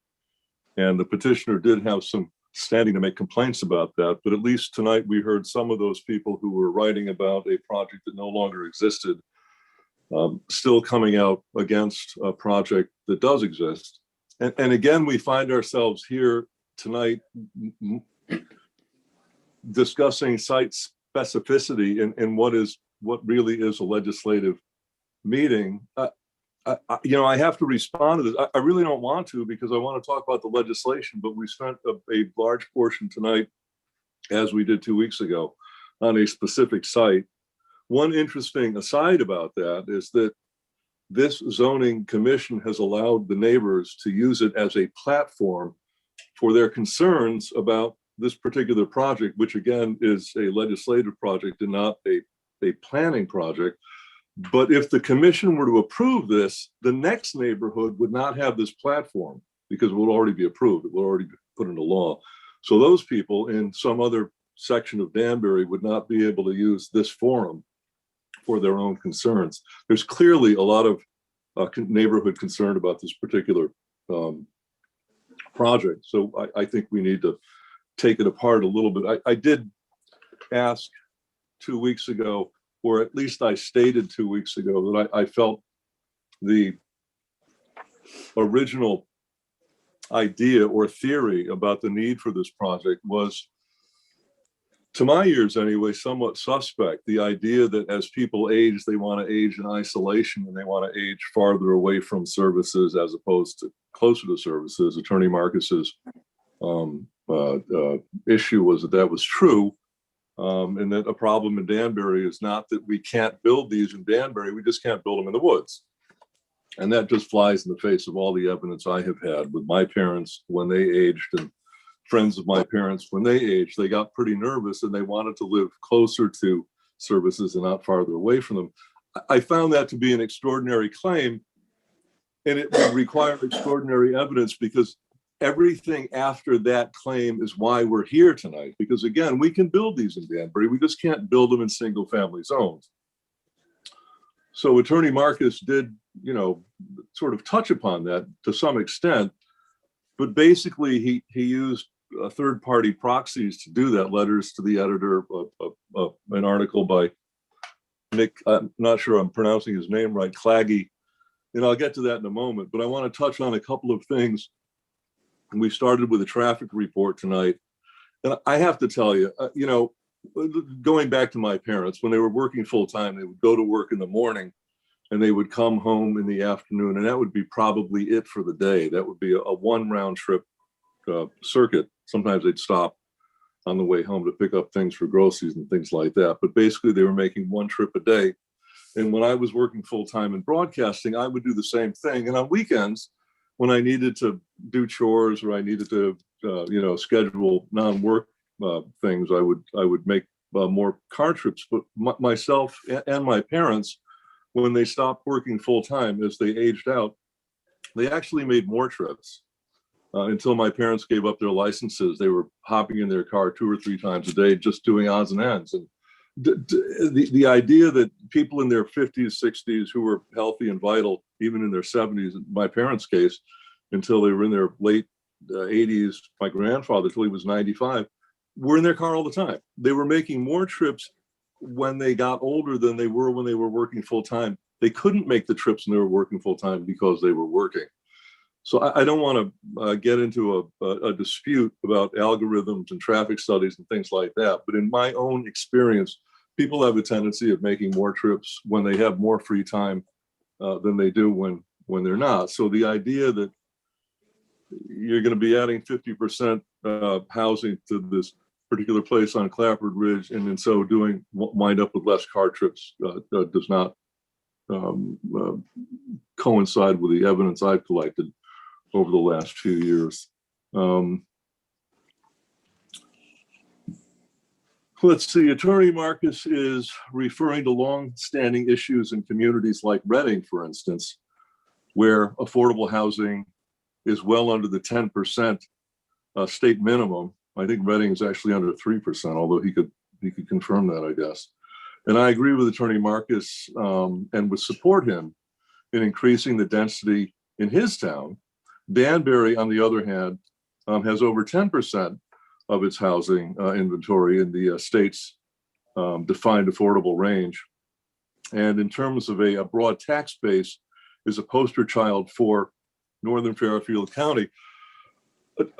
And the petitioner did have some standing to make complaints about that. But at least tonight we heard some of those people who were writing about a project that no longer existed still coming out against a project that does exist. And again, we find ourselves here tonight discussing site specificity in what really is a legislative meeting. I have to respond to this. I really don't want to, because I want to talk about the legislation, but we spent a large portion tonight, as we did 2 weeks ago, on a specific site. One interesting aside about that is that this zoning commission has allowed the neighbors to use it as a platform for their concerns about this particular project, which again is a legislative project and not a planning project. But if the commission were to approve this, the next neighborhood would not have this platform because it will already be approved. It will already be put into law. So those people in some other section of Danbury would not be able to use this forum for their own concerns. There's clearly a lot of neighborhood concern about this particular project. So I think we need to take it apart a little bit. I did ask 2 weeks ago, or at least I stated 2 weeks ago, that I felt the original idea or theory about the need for this project was, to my ears anyway, somewhat suspect. The idea that as people age, they want to age in isolation and they want to age farther away from services as opposed to closer to services. Attorney Marcus's issue was that was true. And that a problem in Danbury is not that we can't build these in Danbury, we just can't build them in the woods. And that just flies in the face of all the evidence I have had with my parents when they aged, and friends of my parents when they aged. They got pretty nervous and they wanted to live closer to services and not farther away from them. I found that to be an extraordinary claim, and it would require extraordinary evidence, because everything after that claim is why we're here tonight. Because again, we can build these in Danbury, we just can't build them in single family zones. So Attorney Marcus did, sort of touch upon that to some extent, but basically he used third-party proxies to do that. Letters to the editor, an article by Nick, I'm not sure I'm pronouncing his name right, Claggy, and I'll get to that in a moment, but I want to touch on a couple of things. We started with a traffic report tonight, and I have to tell you, going back to my parents, when they were working full-time, they would go to work in the morning and they would come home in the afternoon, and that would be probably it for the day. That would be a one round trip circuit. Sometimes they'd stop on the way home to pick up things for groceries and things like that. But basically they were making one trip a day. And when I was working full-time in broadcasting, I would do the same thing. And on weekends, when I needed to do chores or I needed to, schedule non-work things, I would make more car trips. But myself and my parents when they stopped working full-time, as they aged out, they actually made more trips. Until my parents gave up their licenses, they were hopping in their car 2 or 3 times a day, just doing odds and ends. And the idea that people in their 50s, 60s who were healthy and vital, even in their 70s, in my parents' case, until they were in their late 80s, my grandfather, till he was 95, were in their car all the time. They were making more trips when they got older than they were when they were working full-time. They couldn't make the trips when they were working full-time because they were working. So I don't want to get into a dispute about algorithms and traffic studies and things like that. But in my own experience, people have a tendency of making more trips when they have more free time than they do when they're not. So the idea that you're going to be adding 50% housing to this particular place on Clapper Ridge, and in so doing wind up with less car trips does not coincide with the evidence I've collected over the last few years. Let's see, Attorney Marcus is referring to long-standing issues in communities like Reading, for instance, where affordable housing is well under the 10% state minimum. I think Reading is actually under 3%, although he could confirm that, I guess. And I agree with Attorney Marcus and would support him in increasing the density in his town. Danbury, on the other hand, has over 10% of its housing inventory in the state's defined affordable range. And in terms of a broad tax base, is a poster child for Northern Fairfield County.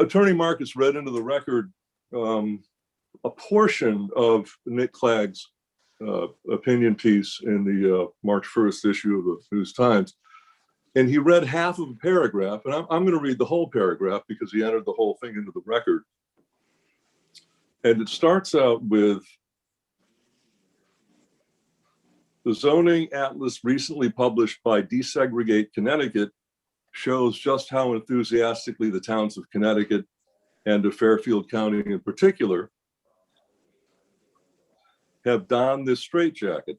Attorney Marcus read into the record a portion of Nick Clagg's opinion piece in the March 1st issue of the News Times. And he read half of a paragraph, and I'm going to read the whole paragraph because he entered the whole thing into the record. And it starts out with, the zoning atlas recently published by Desegregate Connecticut shows just how enthusiastically the towns of Connecticut and of Fairfield County in particular have donned this straitjacket.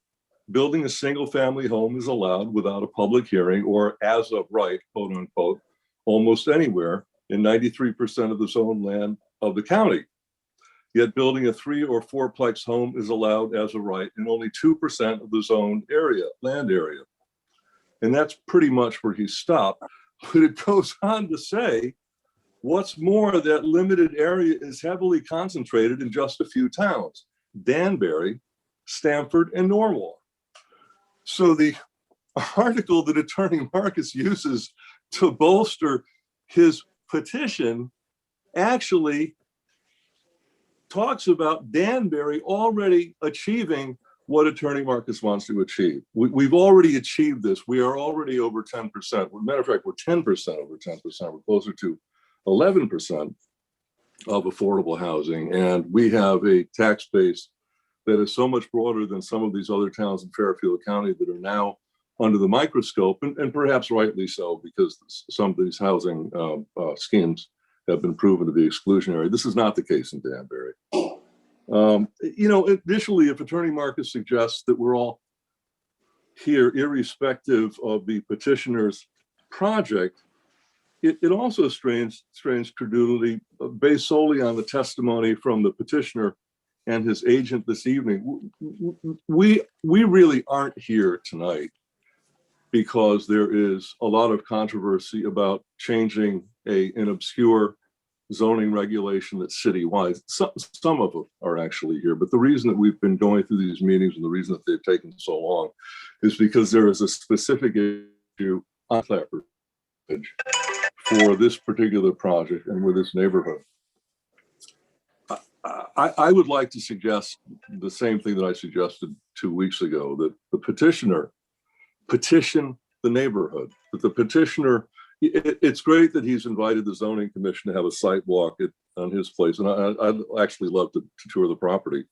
Building a single-family home is allowed without a public hearing or as of right, quote unquote, almost anywhere in 93% of the zoned land of the county. Yet building a 3 or 4-plex home is allowed as a right in only 2% of the zoned land area. And that's pretty much where he stopped. But it goes on to say, what's more, that limited area is heavily concentrated in just a few towns: Danbury, Stamford, and Norwalk. So the article that Attorney Marcus uses to bolster his petition actually talks about Danbury already achieving what Attorney Marcus wants to achieve. We've already achieved this. We are already over 10%. As a matter of fact, we're 10% over 10%. We're closer to 11% of affordable housing. And we have a tax base that is so much broader than some of these other towns in Fairfield County that are now under the microscope, and perhaps rightly so, because some of these housing schemes have been proven to be exclusionary. This is not the case in Danbury. Additionally, if Attorney Marcus suggests that we're all here irrespective of the petitioner's project, it also strains credulity based solely on the testimony from the petitioner and his agent this evening. We really aren't here tonight because there is a lot of controversy about changing an obscure zoning regulation that's citywide. Some of them are actually here, but the reason that we've been going through these meetings and the reason that they've taken so long is because there is a specific issue on Clapper Ridge for this particular project and with this neighborhood. I would like to suggest the same thing that I suggested 2 weeks ago, that the petitioner petition the neighborhood, that the petitioner, it's great that he's invited the zoning commission to have a site walk on his place. And I'd actually love to tour the property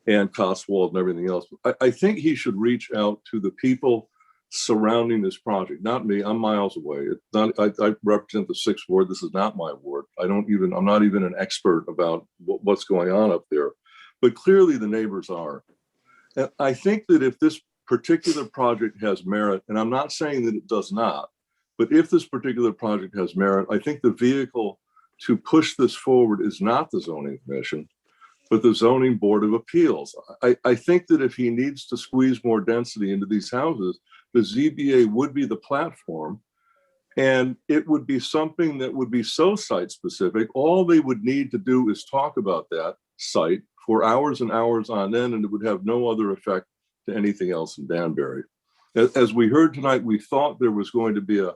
and Cotswold and everything else. I think he should reach out to the people surrounding this project, not me. I'm miles away. I represent the 6th ward. This is not my ward. I'm not even an expert about what's going on up there, but clearly the neighbors are. And I think that if this particular project has merit, and I'm not saying that it does not, but if this particular project has merit, I think the vehicle to push this forward is not the zoning commission, but the zoning board of appeals. I think that if he needs to squeeze more density into these houses, the ZBA would be the platform. And it would be something that would be so site specific. All they would need to do is talk about that site for hours and hours on end, and it would have no other effect to anything else in Danbury. As we heard tonight, we thought there was going to be a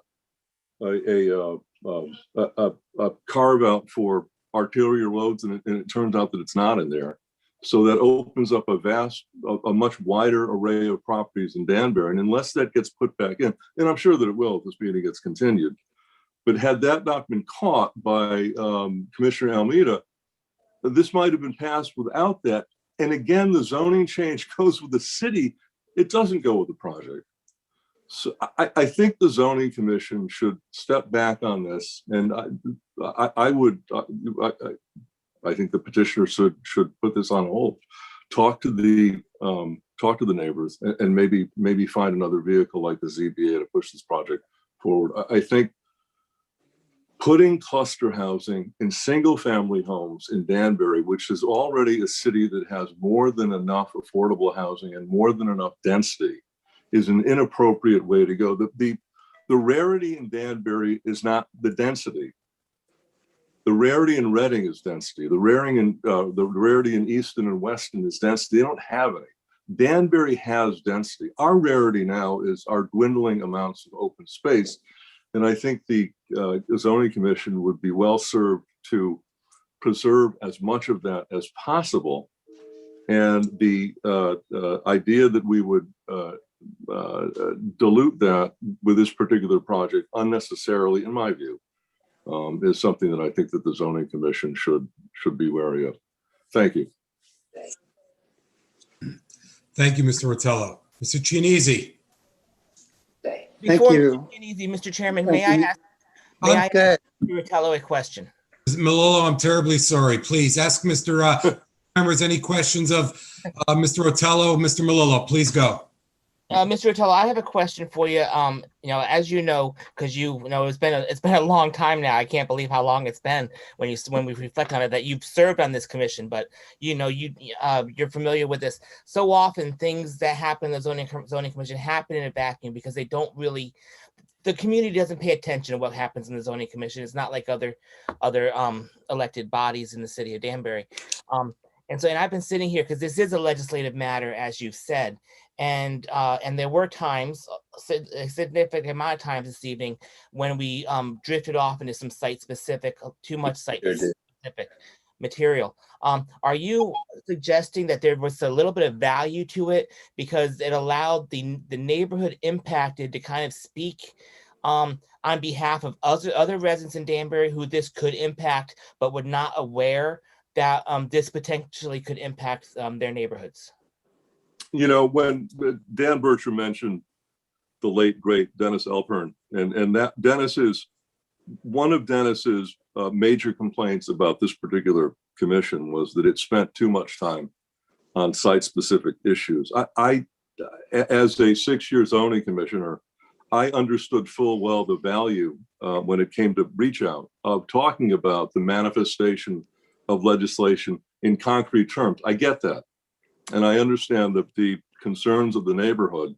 carve out for arterial roads, and it turns out that it's not in there. So that opens up a much wider array of properties in Danbury. And unless that gets put back in, and I'm sure that it will if this meeting gets continued, but had that not been caught by Commissioner Almeida, this might have been passed without that. And again, the zoning change goes with the city. It doesn't go with the project. So I think the zoning commission should step back on this. And I think the petitioner should put this on hold, talk to the neighbors, and maybe find another vehicle like the ZBA to push this project forward. I think putting cluster housing in single family homes in Danbury, which is already a city that has more than enough affordable housing and more than enough density, is an inappropriate way to go. The rarity in Danbury is not the density. The rarity in Reading is density. The rarity in Easton and Weston is density. They don't have any. Danbury has density. Our rarity now is our dwindling amounts of open space. And I think the zoning commission would be well served to preserve as much of that as possible. And the idea that we would dilute that with this particular project unnecessarily, in my view, is something that I think that the zoning commission should be wary of. Thank you. Thank you, Mr. Rotello. Mr. Chinese. Before you. Mr. Chairman, Thank may you. I Okay. ask Mr. Rotello a question? Malolo, I'm terribly sorry. Please ask Mr. members any questions of Mr. Rotello. Mr. Malolo, please go. Mr. Rotello, I have a question for you. As you know, because it's been a long time now. I can't believe how long it's been when we reflect on it that you've served on this commission. But you're familiar with this. So often things that happen in the zoning commission happen in a vacuum because they don't really. The community doesn't pay attention to what happens in the zoning commission. It's not like other elected bodies in the city of Danbury. And I've been sitting here because this is a legislative matter, as you've said. And there were times, a significant amount of times this evening, when we drifted off into some too much site-specific material. Are you suggesting that there was a little bit of value to it because it allowed the neighborhood impacted to kind of speak on behalf of other residents in Danbury who this could impact, but were not aware that this potentially could impact their neighborhoods? When Dan Bertram mentioned the late, great Dennis Alpern, and that Dennis is one of Dennis's major complaints about this particular commission was that it spent too much time on site-specific issues. I, as a 6-year zoning commissioner, I understood full well the value when it came to reach out of talking about the manifestation of legislation in concrete terms. I get that. And I understand the concerns of the neighborhood.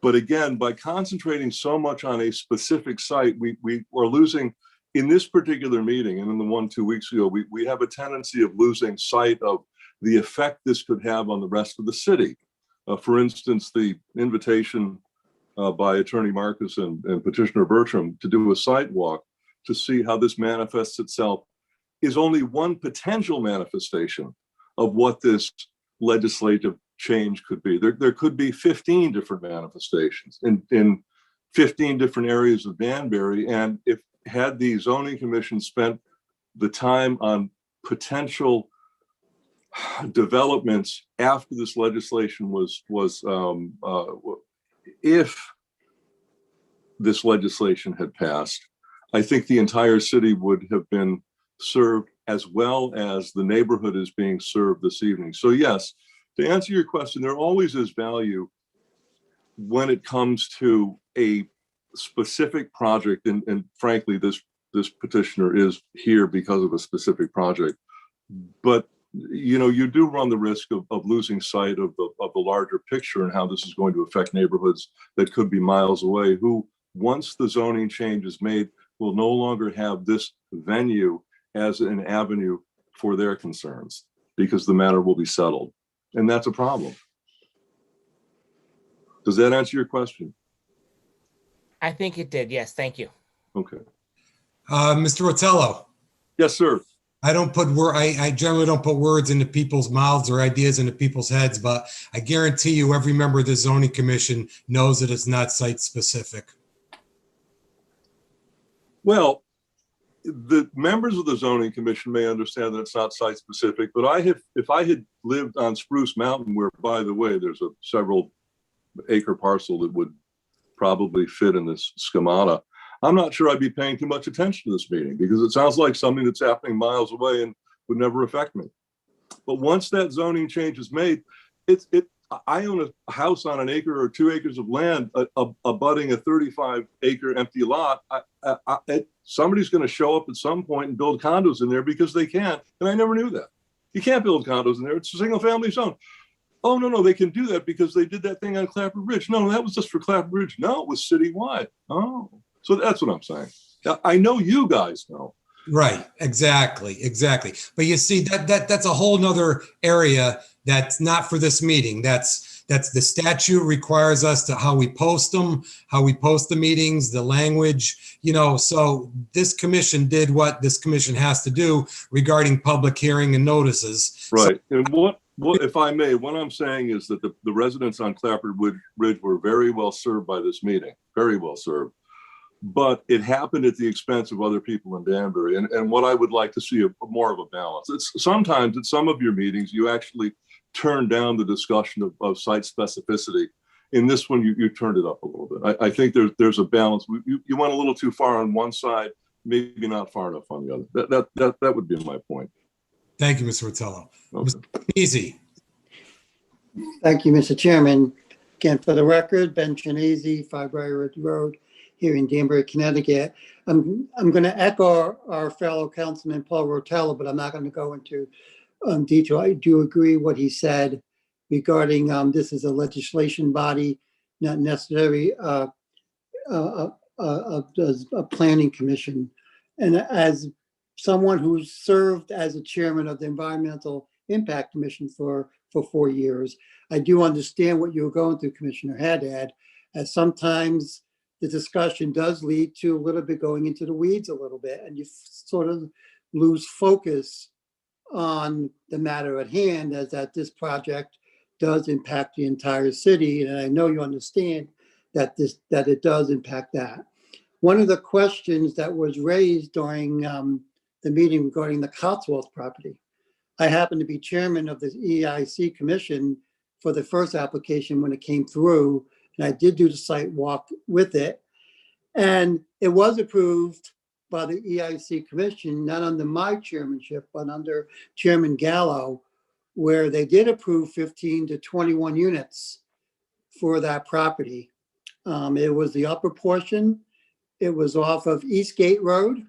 But again, by concentrating so much on a specific site, we are losing, in this particular meeting and in the one 2 weeks ago, we have a tendency of losing sight of the effect this could have on the rest of the city. For instance, the invitation by Attorney Marcus and Petitioner Bertram to do a sidewalk to see how this manifests itself is only one potential manifestation of what this legislative change could be. There could be 15 different manifestations in 15 different areas of Danbury. And had the zoning commission spent the time on potential developments after this legislation if this legislation had passed, I think the entire city would have been served as well as the neighborhood is being served this evening. So yes, to answer your question, there always is value when it comes to a specific project, and frankly, this petitioner is here because of a specific project, but you do run the risk of losing sight of the larger picture and how this is going to affect neighborhoods that could be miles away, who, once the zoning change is made, will no longer have this venue as an avenue for their concerns, because the matter will be settled. And that's a problem. Does that answer your question? I think it did. Yes, thank you. Okay. Mr. Rotello, Yes, sir. I generally don't put words into people's mouths or ideas into people's heads, but I guarantee you every member of the zoning commission knows that it's not site specific. Well, the members of the zoning commission may understand that it's not site specific, but if I had lived on Spruce Mountain, where, by the way, there's a several acre parcel that would probably fit in this schemata, I'm not sure I'd be paying too much attention to this meeting, because it sounds like something that's happening miles away and would never affect me. But once that zoning change is made, I own a house on an acre or 2 acres of land abutting a 35-acre empty lot. Somebody's going to show up at some point and build condos in there because they can, and I never knew that. You can't build condos in there. It's a single-family zone. Oh, no, they can do that because they did that thing on Clapper Ridge. No, that was just for Clapper Ridge. No, it was citywide. Oh. So that's what I'm saying. I know you guys know. Right, exactly. But you see, that's a whole nother area that's not for this meeting. That's the statute requires us to how we post them, how we post the meetings, the language, so this commission did what this commission has to do regarding public hearing and notices. Right. And what if I may, what I'm saying is that the residents on Clapper Ridge were very well served by this meeting, very well served. But it happened at the expense of other people in Danbury. And what I would like to see more of a balance. Sometimes at some of your meetings, you actually turn down the discussion of site specificity. In this one, you turned it up a little bit. I think there's a balance. You went a little too far on one side, maybe not far enough on the other. That would be my point. Thank you, Mr. Rotello. Okay. Mr. Easy. Thank you, Mr. Chairman. Again, for the record, Ben Chinese, 5 Briar Ridge Road, here in Danbury, Connecticut. I'm going to echo our fellow councilman Paul Rotello, but I'm not going to go into detail. I do agree what he said regarding this is a legislation body, not necessarily a planning commission. And as someone who served as a chairman of the Environmental Impact Commission for 4 years, I do understand what you were going through, Commissioner Haddad, as sometimes the discussion does lead to a little bit going into the weeds a little bit, and you sort of lose focus on the matter at hand, as that this project does impact the entire city. And I know you understand that it does impact that. One of the questions that was raised during the meeting regarding the Cotswolds property, I happen to be chairman of the EIC commission for the first application when it came through, and I did do the site walk with it. And it was approved by the EIC commission, not under my chairmanship, but under Chairman Gallo, where they did approve 15 to 21 units for that property. It was the upper portion. It was off of Eastgate Road.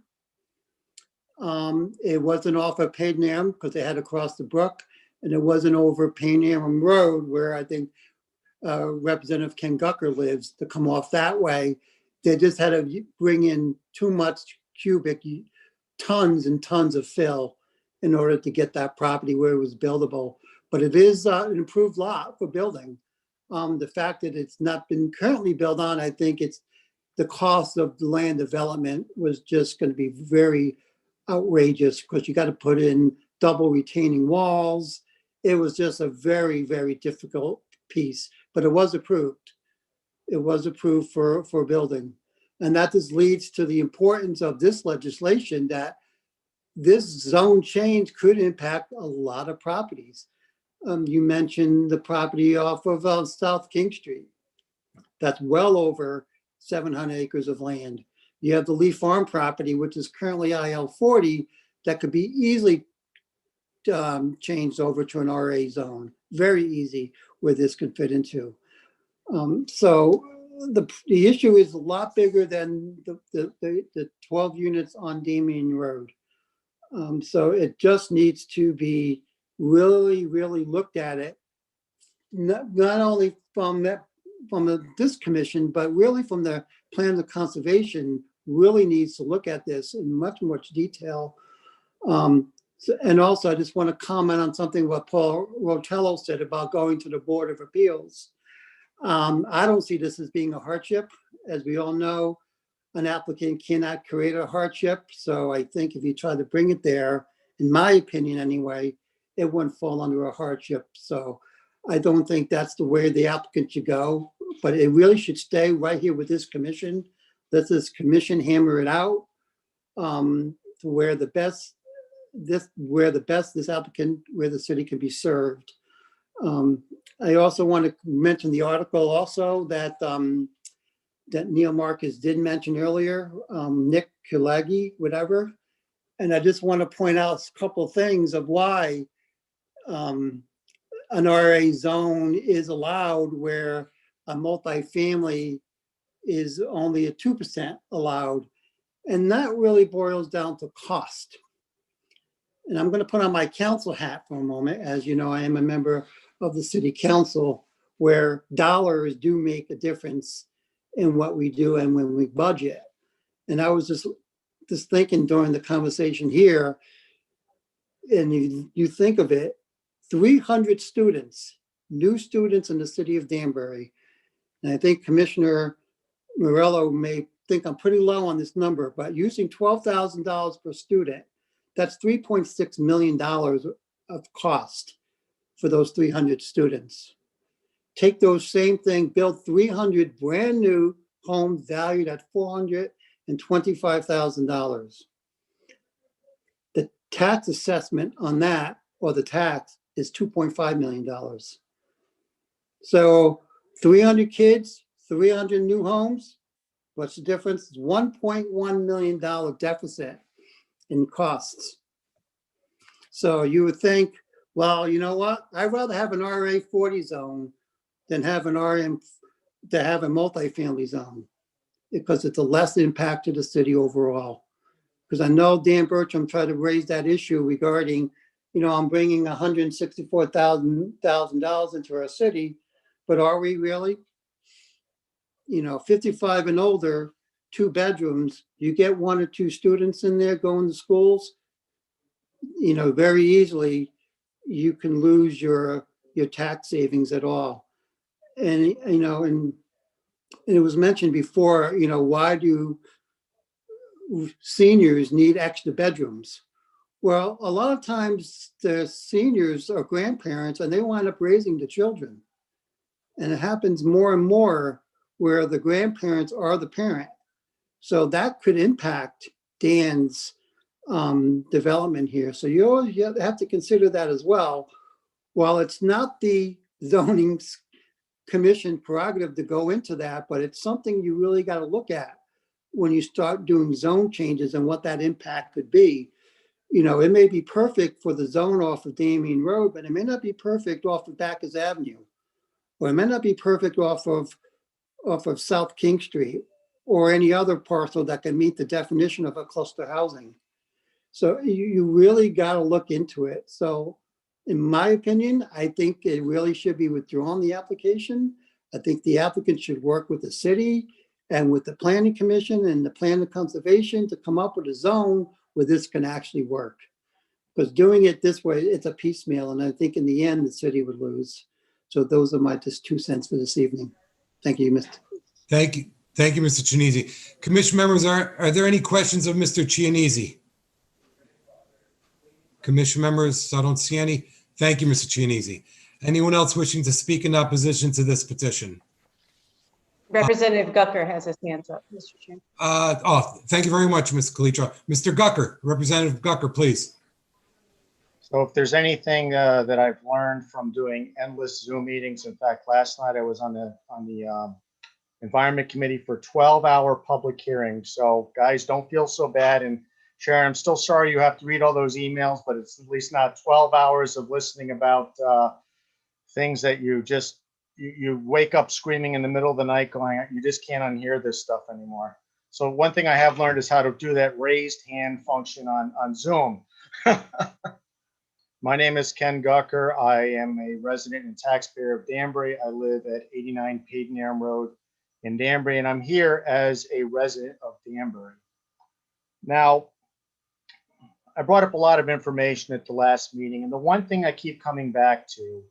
It wasn't off of Payneham because they had to cross the brook, and it wasn't over Payneham Road where I think Representative Ken Gucker lives, to come off that way. They just had to bring in too much cubic tons and tons of fill in order to get that property where it was buildable. But it is an improved lot for building. The fact that it's not been currently built on, I think it's the cost of the land development was just going to be very outrageous, because you got to put in double retaining walls. It was just a very, very difficult piece, but it was approved. It was approved for building. And that just leads to the importance of this legislation, that this zone change could impact a lot of properties. You mentioned the property off of South King Street. That's well over 700 acres of land. You have the Lee Farm property, which is currently IL 40, that could be easily changed over to an RA zone. Very easy, where this could fit into. So the issue is a lot bigger than the 12 units on Damien Road. So it just needs to be really, really looked at it, not only from this commission, but really from the plan of conservation really needs to look at this in much detail. And also, I just want to comment on something what Paul Rotello said about going to the Board of Appeals. I don't see this as being a hardship. As we all know, an applicant cannot create a hardship. So I think if you try to bring it there, in my opinion anyway, it wouldn't fall under a hardship. So I don't think that's the way the applicant should go, but it really should stay right here with this commission. Let this commission hammer it out to where the best this applicant, where the city can be served. I also want to mention the article also that that Neil Marcus did mention earlier, Nick Kulagi, whatever. And I just want to point out a couple of things of why an RA zone is allowed where a multifamily is only at 2% allowed. And that really boils down to cost. And I'm going to put on my council hat for a moment. As you know, I am a member of the city council, where dollars do make a difference in what we do and when we budget. And I was just thinking during the conversation here, and you think of it, 300 students, new students in the city of Danbury. And I think Commissioner Morello may think I'm pretty low on this number, but using $12,000 per student, that's $3.6 million of cost for those 300 students. Take those same thing, build 300 brand new homes valued at $425,000. The tax assessment on that, or the tax, is $2.5 million. So 300 kids, 300 new homes, what's the difference? It's $1.1 million deficit in costs. So you would think, well, you know what? I'd rather have an RA 40 zone than have an RM to have a multifamily zone, because it's a less impact to the city overall. Because I know Dan Bertram tried to raise that issue regarding, you know, I'm bringing $164,000 into our city, but are we really? You know, 55 and older, 2 bedrooms, you get 1 or 2 students in there going to schools, you know, very easily you can lose your tax savings at all. And, you know, and it was mentioned before, you know, why do seniors need extra bedrooms? Well, a lot of times the seniors are grandparents and they wind up raising the children. And it happens more and more where the grandparents are the parent. So that could impact Dan's development here. So you always have to consider that as well. While it's not the zoning commission prerogative to go into that, but it's something you really got to look at when you start doing zone changes and what that impact could be. You know, it may be perfect for the zone off of Damien Road, but it may not be perfect off of Bacchus Avenue, or it may not be perfect off of South King Street, or any other parcel that can meet the definition of a cluster housing. So you really got to look into it. So in my opinion, I think it really should be withdrawn, the application. I think the applicant should work with the city and with the planning commission and the plan of conservation to come up with a zone where this can actually work. Because doing it this way, it's a piecemeal, and I think in the end, the city would lose. So those are my just 2 cents for this evening. Thank you, Mr. Thank you. Thank you, Mr. Chianese. Commission members, are there any questions of Mr. Chianese? Commission members, I don't see any. Thank you, Mr. Chianese. Anyone else wishing to speak in opposition to this petition? Representative Gucker has his hands up, Mr. Chairman. Thank you very much, Ms. Kalitra. Mr. Gucker, Representative Gucker, please. So if there's anything that I've learned from doing endless Zoom meetings, in fact, last night I was on the Environment Committee for 12-hour public hearings. So guys, don't feel so bad. And Sharon, I'm still sorry you have to read all those emails, but it's at least not 12 hours of listening about things that you just you wake up screaming in the middle of the night going, you just can't unhear this stuff anymore. So one thing I have learned is how to do that raised hand function on Zoom. My name is Ken Gucker. I am a resident and taxpayer of Danbury. I live at 89 Padenham Road in Danbury, and I'm here as a resident of Danbury. Now, I brought up a lot of information at the last meeting, and the one thing I keep coming back to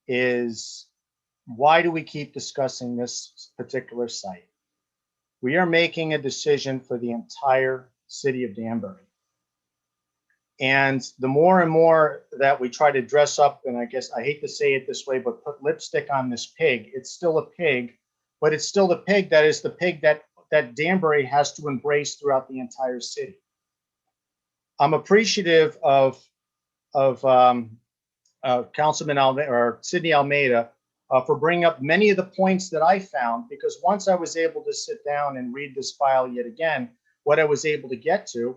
is, why do we keep discussing this particular site? We are making a decision for the entire city of Danbury. And the more and more that we try to dress up, and I guess I hate to say it this way, but put lipstick on this pig, it's still a pig, but it's still the pig that is the pig that Danbury has to embrace throughout the entire city. I'm appreciative of Councilman Almeida, or Sidney Almeida, for bringing up many of the points that I found, because once I was able to sit down and read this file yet again, what I was able to get to,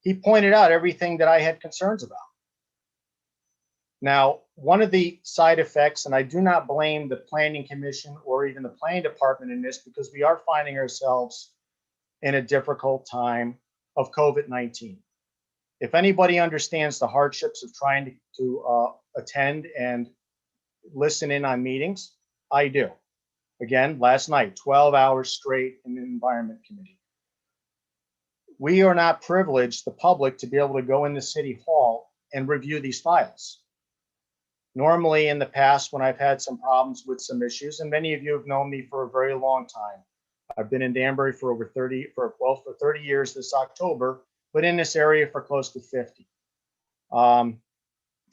he pointed out everything that I had concerns about. Now, one of the side effects, and I do not blame the Planning Commission or even the Planning Department in this, because we are finding ourselves in a difficult time of COVID-19. If anybody understands the hardships of trying to attend and listen in on meetings, I do. Again, last night, 12 hours straight in the Environment Committee. We are not privileged, the public, to be able to go into City Hall and review these files. Normally, in the past, when I've had some problems with some issues, and many of you have known me for a very long time, I've been in Danbury for over 30 years this October, but in this area for close to 50.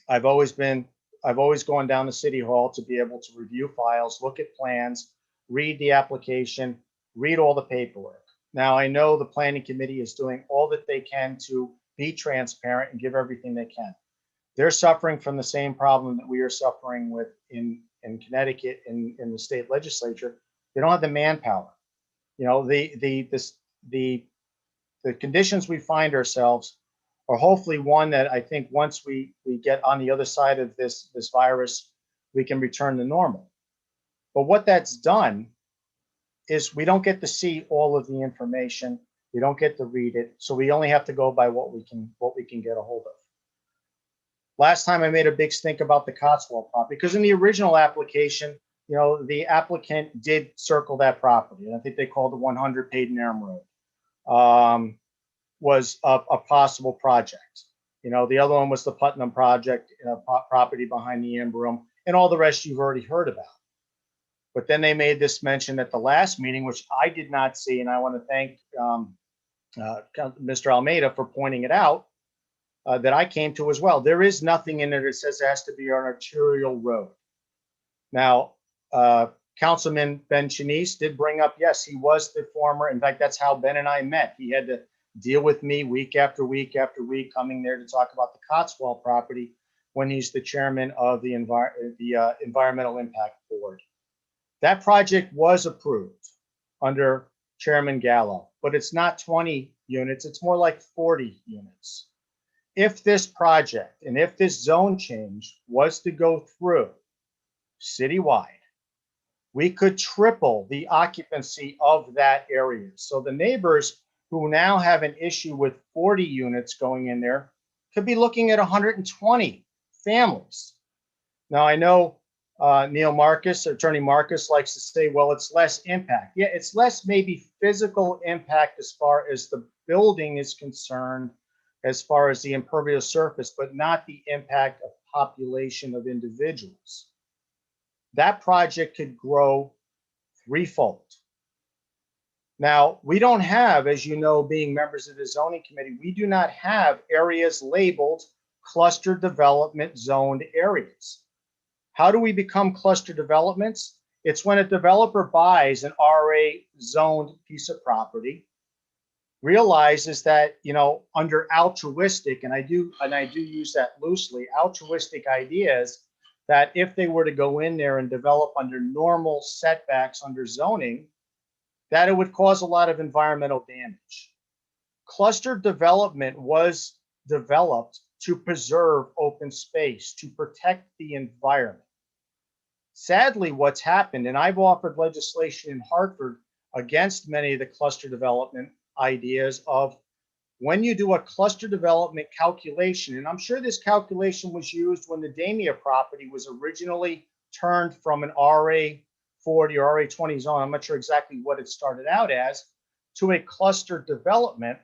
I've always gone down to City Hall to be able to review files, look at plans, read the application, read all the paperwork. Now, I know the Planning Committee is doing all that they can to be transparent and give everything they can. They're suffering from the same problem that we are suffering with in Connecticut, in the state legislature. They don't have the manpower. You know, the conditions we find ourselves are hopefully one that I think once we get on the other side of this virus, we can return to normal. But what that's done is we don't get to see all of the information. We don't get to read it. So we only have to go by what we can get a hold of. Last time I made a big stink about the Cotswold property, because in the original application, you know, the applicant did circle that property. And I think they called it 100 Padenham Road. Was a possible project. You know, the other one was the Putnam project, property behind the Amber Room, and all the rest you've already heard about. But then they made this mention at the last meeting, which I did not see, and I want to thank Mr. Almeida for pointing it out, that I came to as well. There is nothing in there that says it has to be an arterial road. Now, Councilman Ben Chenise did bring up, yes, he was the former, in fact, that's how Ben and I met. He had to deal with me week after week after week, coming there to talk about the Cotswold property when he's the chairman of the Environmental Impact Board. That project was approved under Chairman Gallo, but it's not 20 units, it's more like 40 units. If this project and if this zone change was to go through citywide, we could triple the occupancy of that area. So the neighbors who now have an issue with 40 units going in there could be looking at 120 families. Now, I know Neil Marcus, Attorney Marcus, likes to say, well, it's less impact. Yeah, it's less maybe physical impact as far as the building is concerned, as far as the impervious surface, but not the impact of population of individuals. That project could grow threefold. Now, we don't have, as you know, being members of the zoning committee, we do not have areas labeled cluster development zoned areas. How do we become cluster developments? It's when a developer buys an RA zoned piece of property, realizes that, you know, under altruistic, and I do use that loosely, altruistic ideas, that if they were to go in there and develop under normal setbacks under zoning, that it would cause a lot of environmental damage. Cluster development was developed to preserve open space, to protect the environment. Sadly, what's happened, and I've offered legislation in Hartford against many of the cluster development ideas of when you do a cluster development calculation, and I'm sure this calculation was used when the Damia property was originally turned from an RA 40 or RA 20 zone, I'm not sure exactly what it started out as, to a cluster development,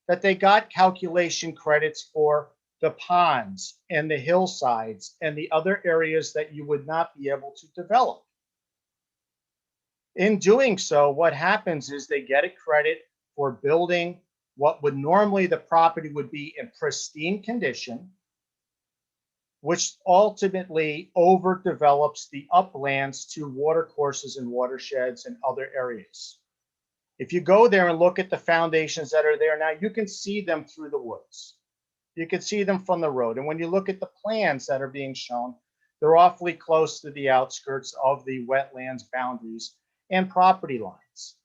that they got calculation credits for the ponds and the hillsides and the other areas that you would not be able to develop. In doing so, what happens is they get a credit for building what would normally the property would be in pristine condition, which ultimately overdevelops the uplands to watercourses and watersheds and other areas. If you go there and look at the foundations that are there now, you can see them through the woods. You can see them from the road. And when you look at the plans that are being shown, they're awfully close to the outskirts of the wetlands boundaries and property lines.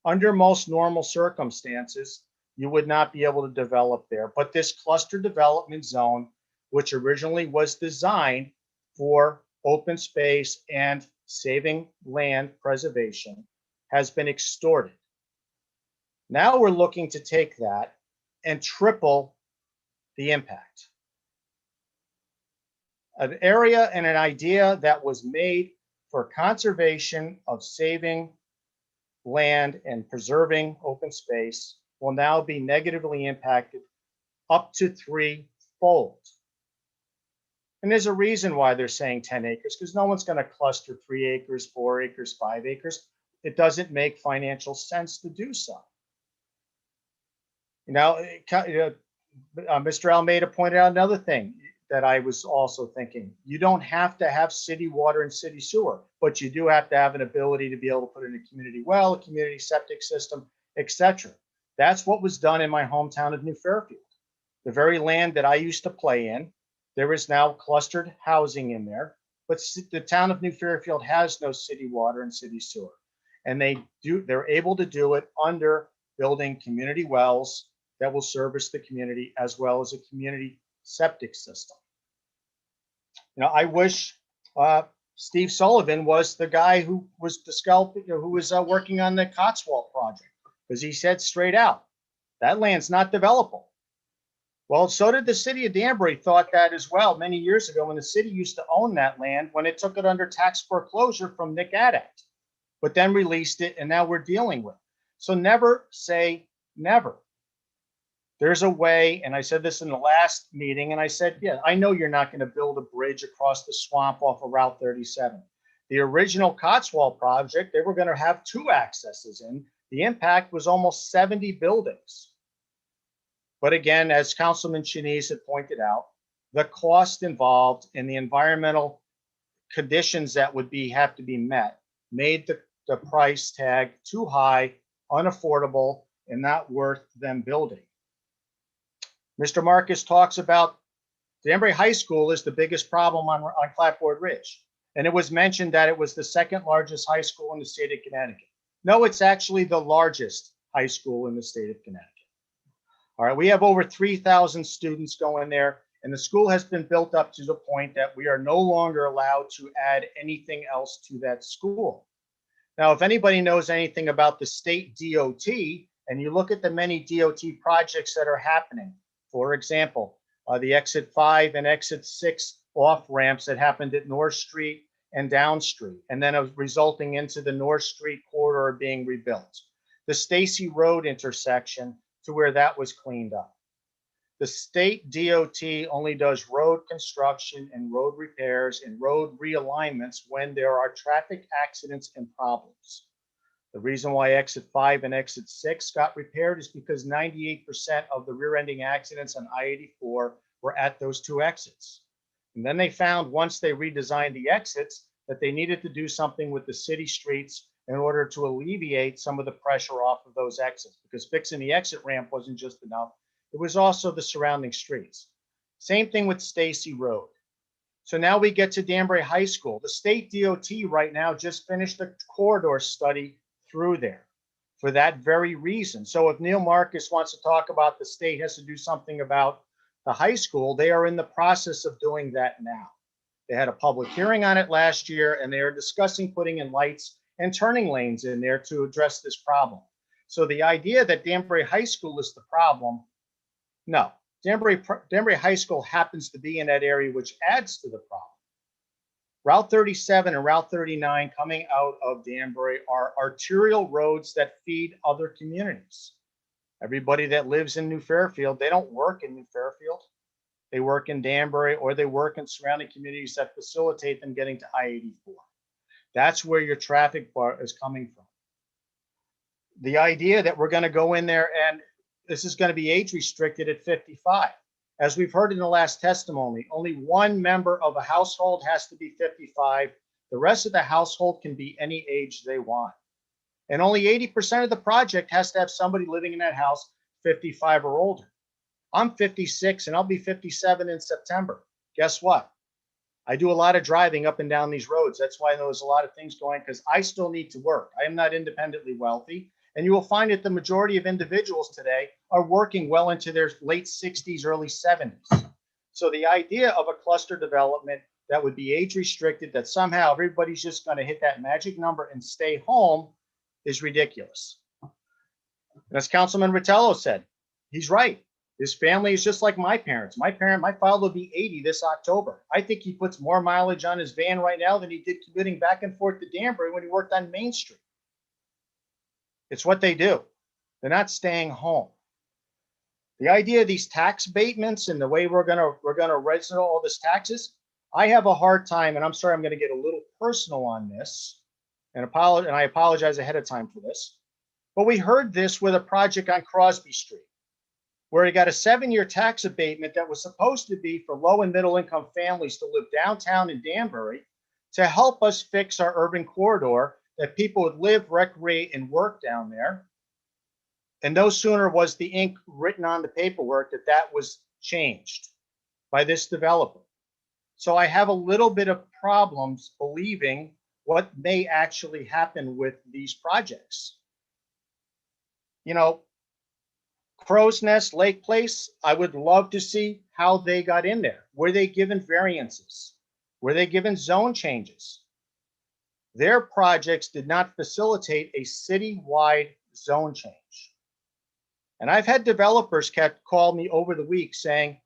Under most normal circumstances, you would not be able to develop there. But this cluster development zone, which originally was designed for open space and saving land preservation, has been extorted. Now we're looking to take that and triple the impact. An area and an idea that was made for conservation of saving land and preserving open space will now be negatively impacted up to 3-fold. And there's a reason why they're saying 10 acres, because no one's going to cluster 3 acres, 4 acres, 5 acres. It doesn't make financial sense to do so. Mr. Almeida pointed out another thing that I was also thinking. You don't have to have city water and city sewer, but you do have to have an ability to be able to put in a community well, a community septic system, etc. That's what was done in my hometown of New Fairfield. The very land that I used to play in, there is now clustered housing in there, but the town of New Fairfield has no city water and city sewer. And they're able to do it under building community wells that will service the community, as well as a community septic system. I wish Steve Sullivan was the guy who was working on the Cotswold project, because he said straight out, that land's not developable. Well, so did the city of Danbury thought that as well many years ago, when the city used to own that land when it took it under tax foreclosure from Nick Adact, but then released it, and now we're dealing with it. So never say never. There's a way, and I said this in the last meeting, and I said, yeah, I know you're not going to build a bridge across the swamp off of Route 37. The original Cotswold project, they were going to have 2 accesses in. The impact was almost 70 buildings. But again, as Councilman Chenese had pointed out, the cost involved in the environmental conditions that would have to be met made the price tag too high, unaffordable, and not worth them building. Mr. Marcus talks about Danbury High School is the biggest problem on Clapboard Ridge. And it was mentioned that it was the 2nd largest high school in the state of Connecticut. No, it's actually the largest high school in the state of Connecticut. All right, we have over 3,000 students going there, and the school has been built up to the point that we are no longer allowed to add anything else to that school. Now, if anybody knows anything about the state DOT, and you look at the many DOT projects that are happening, for example, the exit 5 and exit 6 off ramps that happened at North Street and Down Street, and then resulting into the North Street corridor being rebuilt. The Stacy Road intersection to where that was cleaned up. The state DOT only does road construction and road repairs and road realignments when there are traffic accidents and problems. The reason why exit 5 and exit 6 got repaired is because 98% of the rear-ending accidents on I-84 were at those 2 exits. And then they found, once they redesigned the exits, that they needed to do something with the city streets in order to alleviate some of the pressure off of those exits, because fixing the exit ramp wasn't just enough. It was also the surrounding streets. Same thing with Stacy Road. So now we get to Danbury High School. The state DOT right now just finished a corridor study through there for that very reason. So if Neil Marcus wants to talk about the state has to do something about the high school, they are in the process of doing that now. They had a public hearing on it last year, and they are discussing putting in lights and turning lanes in there to address this problem. So the idea that Danbury High School is the problem, no. Danbury High School happens to be in that area, which adds to the problem. Route 37 and Route 39 coming out of Danbury are arterial roads that feed other communities. Everybody that lives in New Fairfield, they don't work in New Fairfield. They work in Danbury, or they work in surrounding communities that facilitate them getting to I-84. That's where your traffic bar is coming from. The idea that we're going to go in there and this is going to be age restricted at 55. As we've heard in the last testimony, only one member of a household has to be 55. The rest of the household can be any age they want. And only 80% of the project has to have somebody living in that house 55 or older. I'm 56 and I'll be 57 in September. Guess what? I do a lot of driving up and down these roads. That's why there's a lot of things going, because I still need to work. I am not independently wealthy. And you will find that the majority of individuals today are working well into their late 60s, early 70s. So the idea of a cluster development that would be age restricted, that somehow everybody's just going to hit that magic number and stay home, is ridiculous. And as Councilman Rottello said, he's right. His family is just like my parents. My father will be 80 this October. I think he puts more mileage on his van right now than he did commuting back and forth to Danbury when he worked on Main Street. It's what they do. They're not staying home. The idea of these tax abatements and the way we're gonna register all this taxes, I have a hard time, and I'm sorry, I'm gonna get a little personal on this, and I apologize ahead of time for this. But we heard this with a project on Crosby Street, where he got a 7-year tax abatement that was supposed to be for low and middle income families to live downtown in Danbury to help us fix our urban corridor, that people would live, recreate, and work down there. And no sooner was the ink written on the paperwork that was changed by this developer. So I have a little bit of problems believing what may actually happen with these projects. You know, Crow's Nest, Lake Place, I would love to see how they got in there. Were they given variances? Were they given zone changes? Their projects did not facilitate a citywide zone change. And I've had developers call me over the week saying,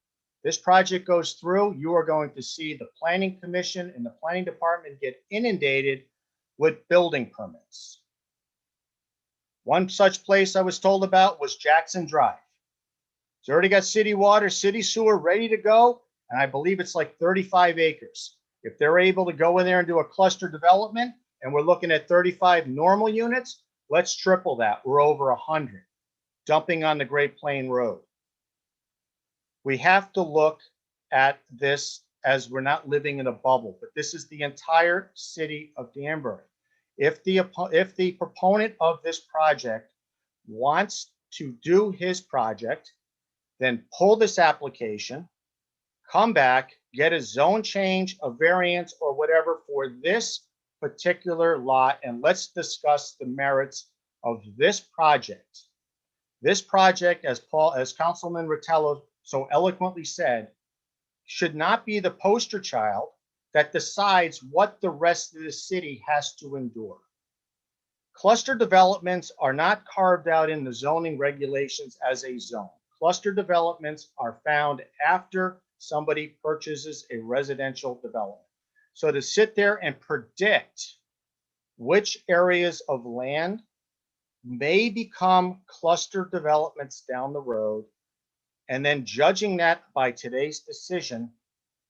this project goes through, you are going to see the Planning Commission and the Planning Department get inundated with building permits. One such place I was told about was Jackson Drive. It's already got city water, city sewer ready to go, and I believe it's like 35 acres. If they're able to go in there and do a cluster development, and we're looking at 35 normal units, let's triple that. We're over 100, dumping on the Great Plain Road. We have to look at this as we're not living in a bubble, but this is the entire city of Danbury. If the proponent of this project wants to do his project, then pull this application, come back, get a zone change, a variance, or whatever for this particular lot, and let's discuss the merits of this project. This project, as Councilman Rottello so eloquently said, should not be the poster child that decides what the rest of the city has to endure. Cluster developments are not carved out in the zoning regulations as a zone. Cluster developments are found after somebody purchases a residential development. So to sit there and predict which areas of land may become cluster developments down the road, and then judging that by today's decision,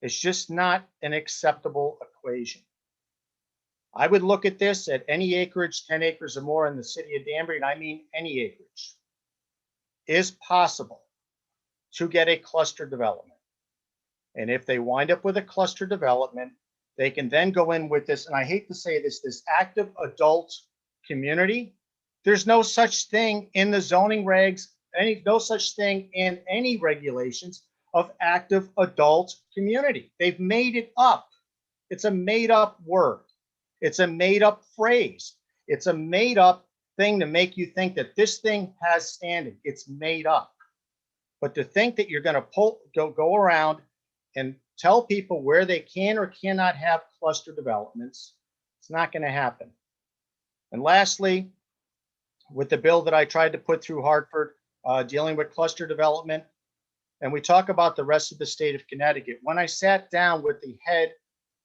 is just not an acceptable equation. I would look at this at any acreage, 10 acres or more in the city of Danbury, and I mean any acreage, is possible to get a cluster development. And if they wind up with a cluster development, they can then go in with this, and I hate to say this, this active adult community. There's no such thing in the zoning regs, no such thing in any regulations of active adult community. They've made it up. It's a made up word. It's a made up phrase. It's a made up thing to make you think that this thing has standing. It's made up. But to think that you're going to go around and tell people where they can or cannot have cluster developments. It's not going to happen. And lastly, with the bill that I tried to put through Hartford, dealing with cluster development, and we talk about the rest of the state of Connecticut. When I sat down with the head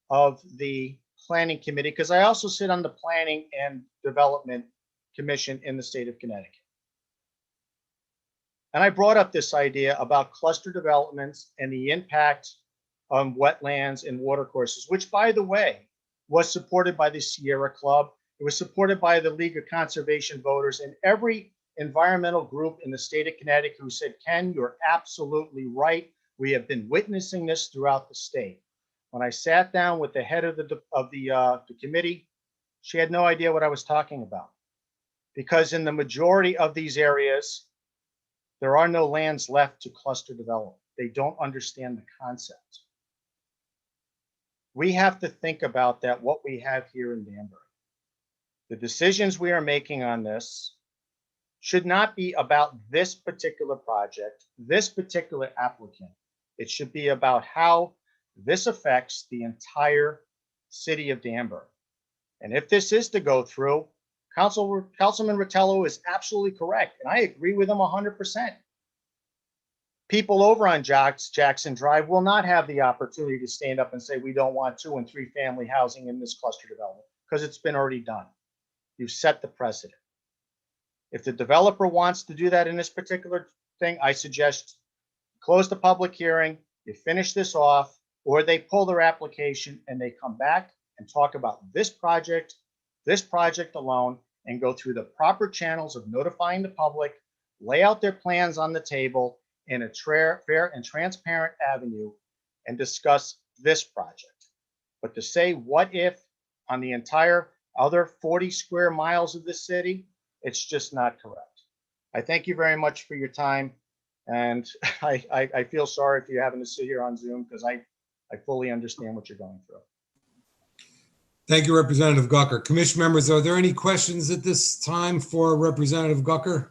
of the planning committee, because I also sit on the planning and development commission in the state of Connecticut. And I brought up this idea about cluster developments and the impact on wetlands and watercourses, which, by the way, was supported by the Sierra Club. It was supported by the League of Conservation Voters and every environmental group in the state of Connecticut who said, Ken, you're absolutely right. We have been witnessing this throughout the state. When I sat down with the head of the committee, she had no idea what I was talking about. Because in the majority of these areas, there are no lands left to cluster develop. They don't understand the concept. We have to think about that, what we have here in Danbury. The decisions we are making on this should not be about this particular project, this particular applicant. It should be about how this affects the entire city of Danbury. And if this is to go through, Councilman Rottello is absolutely correct, and I agree with him 100%. People over on Jackson Drive will not have the opportunity to stand up and say, we don't want 2 and 3 family housing in this cluster development, because it's been already done. You've set the precedent. If the developer wants to do that in this particular thing, I suggest close the public hearing, you finish this off, or they pull their application and they come back and talk about this project alone, and go through the proper channels of notifying the public, lay out their plans on the table in a fair and transparent avenue, and discuss this project. But to say what if on the entire other 40 square miles of the city, it's just not correct. I thank you very much for your time. And I feel sorry for you having to sit here on Zoom, because I fully understand what you're going through. Thank you, Representative Gucker. Commission members, are there any questions at this time for Representative Gucker?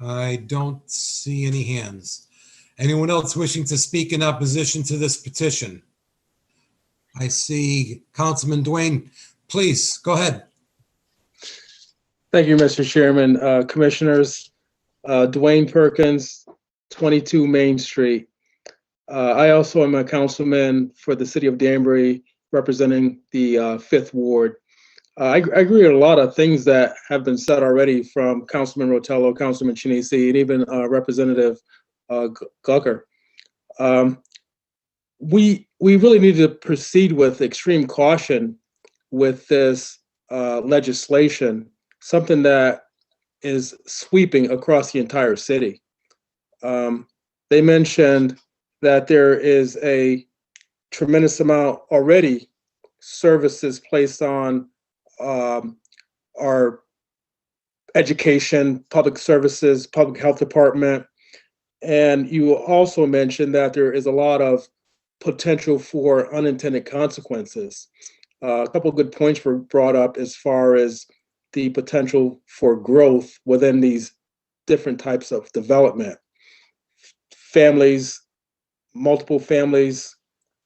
I don't see any hands. Anyone else wishing to speak in opposition to this petition? I see Councilman Dwayne. Please, go ahead. Thank you, Mr. Chairman. Commissioners, Dwayne Perkins, 22 Main Street. I also am a councilman for the city of Danbury, representing the 5th Ward. I agree with a lot of things that have been said already from Councilman Rottello, Councilman Chinese, and even Representative Gucker. We really need to proceed with extreme caution with this legislation, something that is sweeping across the entire city. They mentioned that there is a tremendous amount already services placed on our education, public services, public health department. And you also mentioned that there is a lot of potential for unintended consequences. A couple of good points were brought up as far as the potential for growth within these different types of development. Families, multiple families,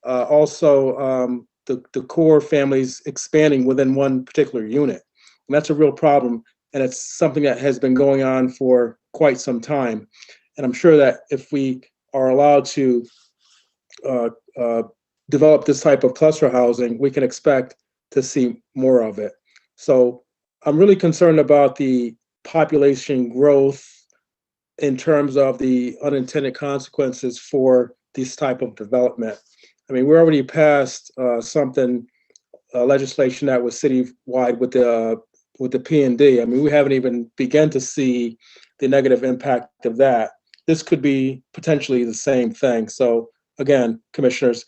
also the core families expanding within one particular unit. And that's a real problem. And it's something that has been going on for quite some time. And I'm sure that if we are allowed to develop this type of cluster housing, we can expect to see more of it. So I'm really concerned about the population growth in terms of the unintended consequences for this type of development. I mean, we're already past legislation that was citywide with the P&D. I mean, we haven't even begun to see the negative impact of that. This could be potentially the same thing. So again, commissioners,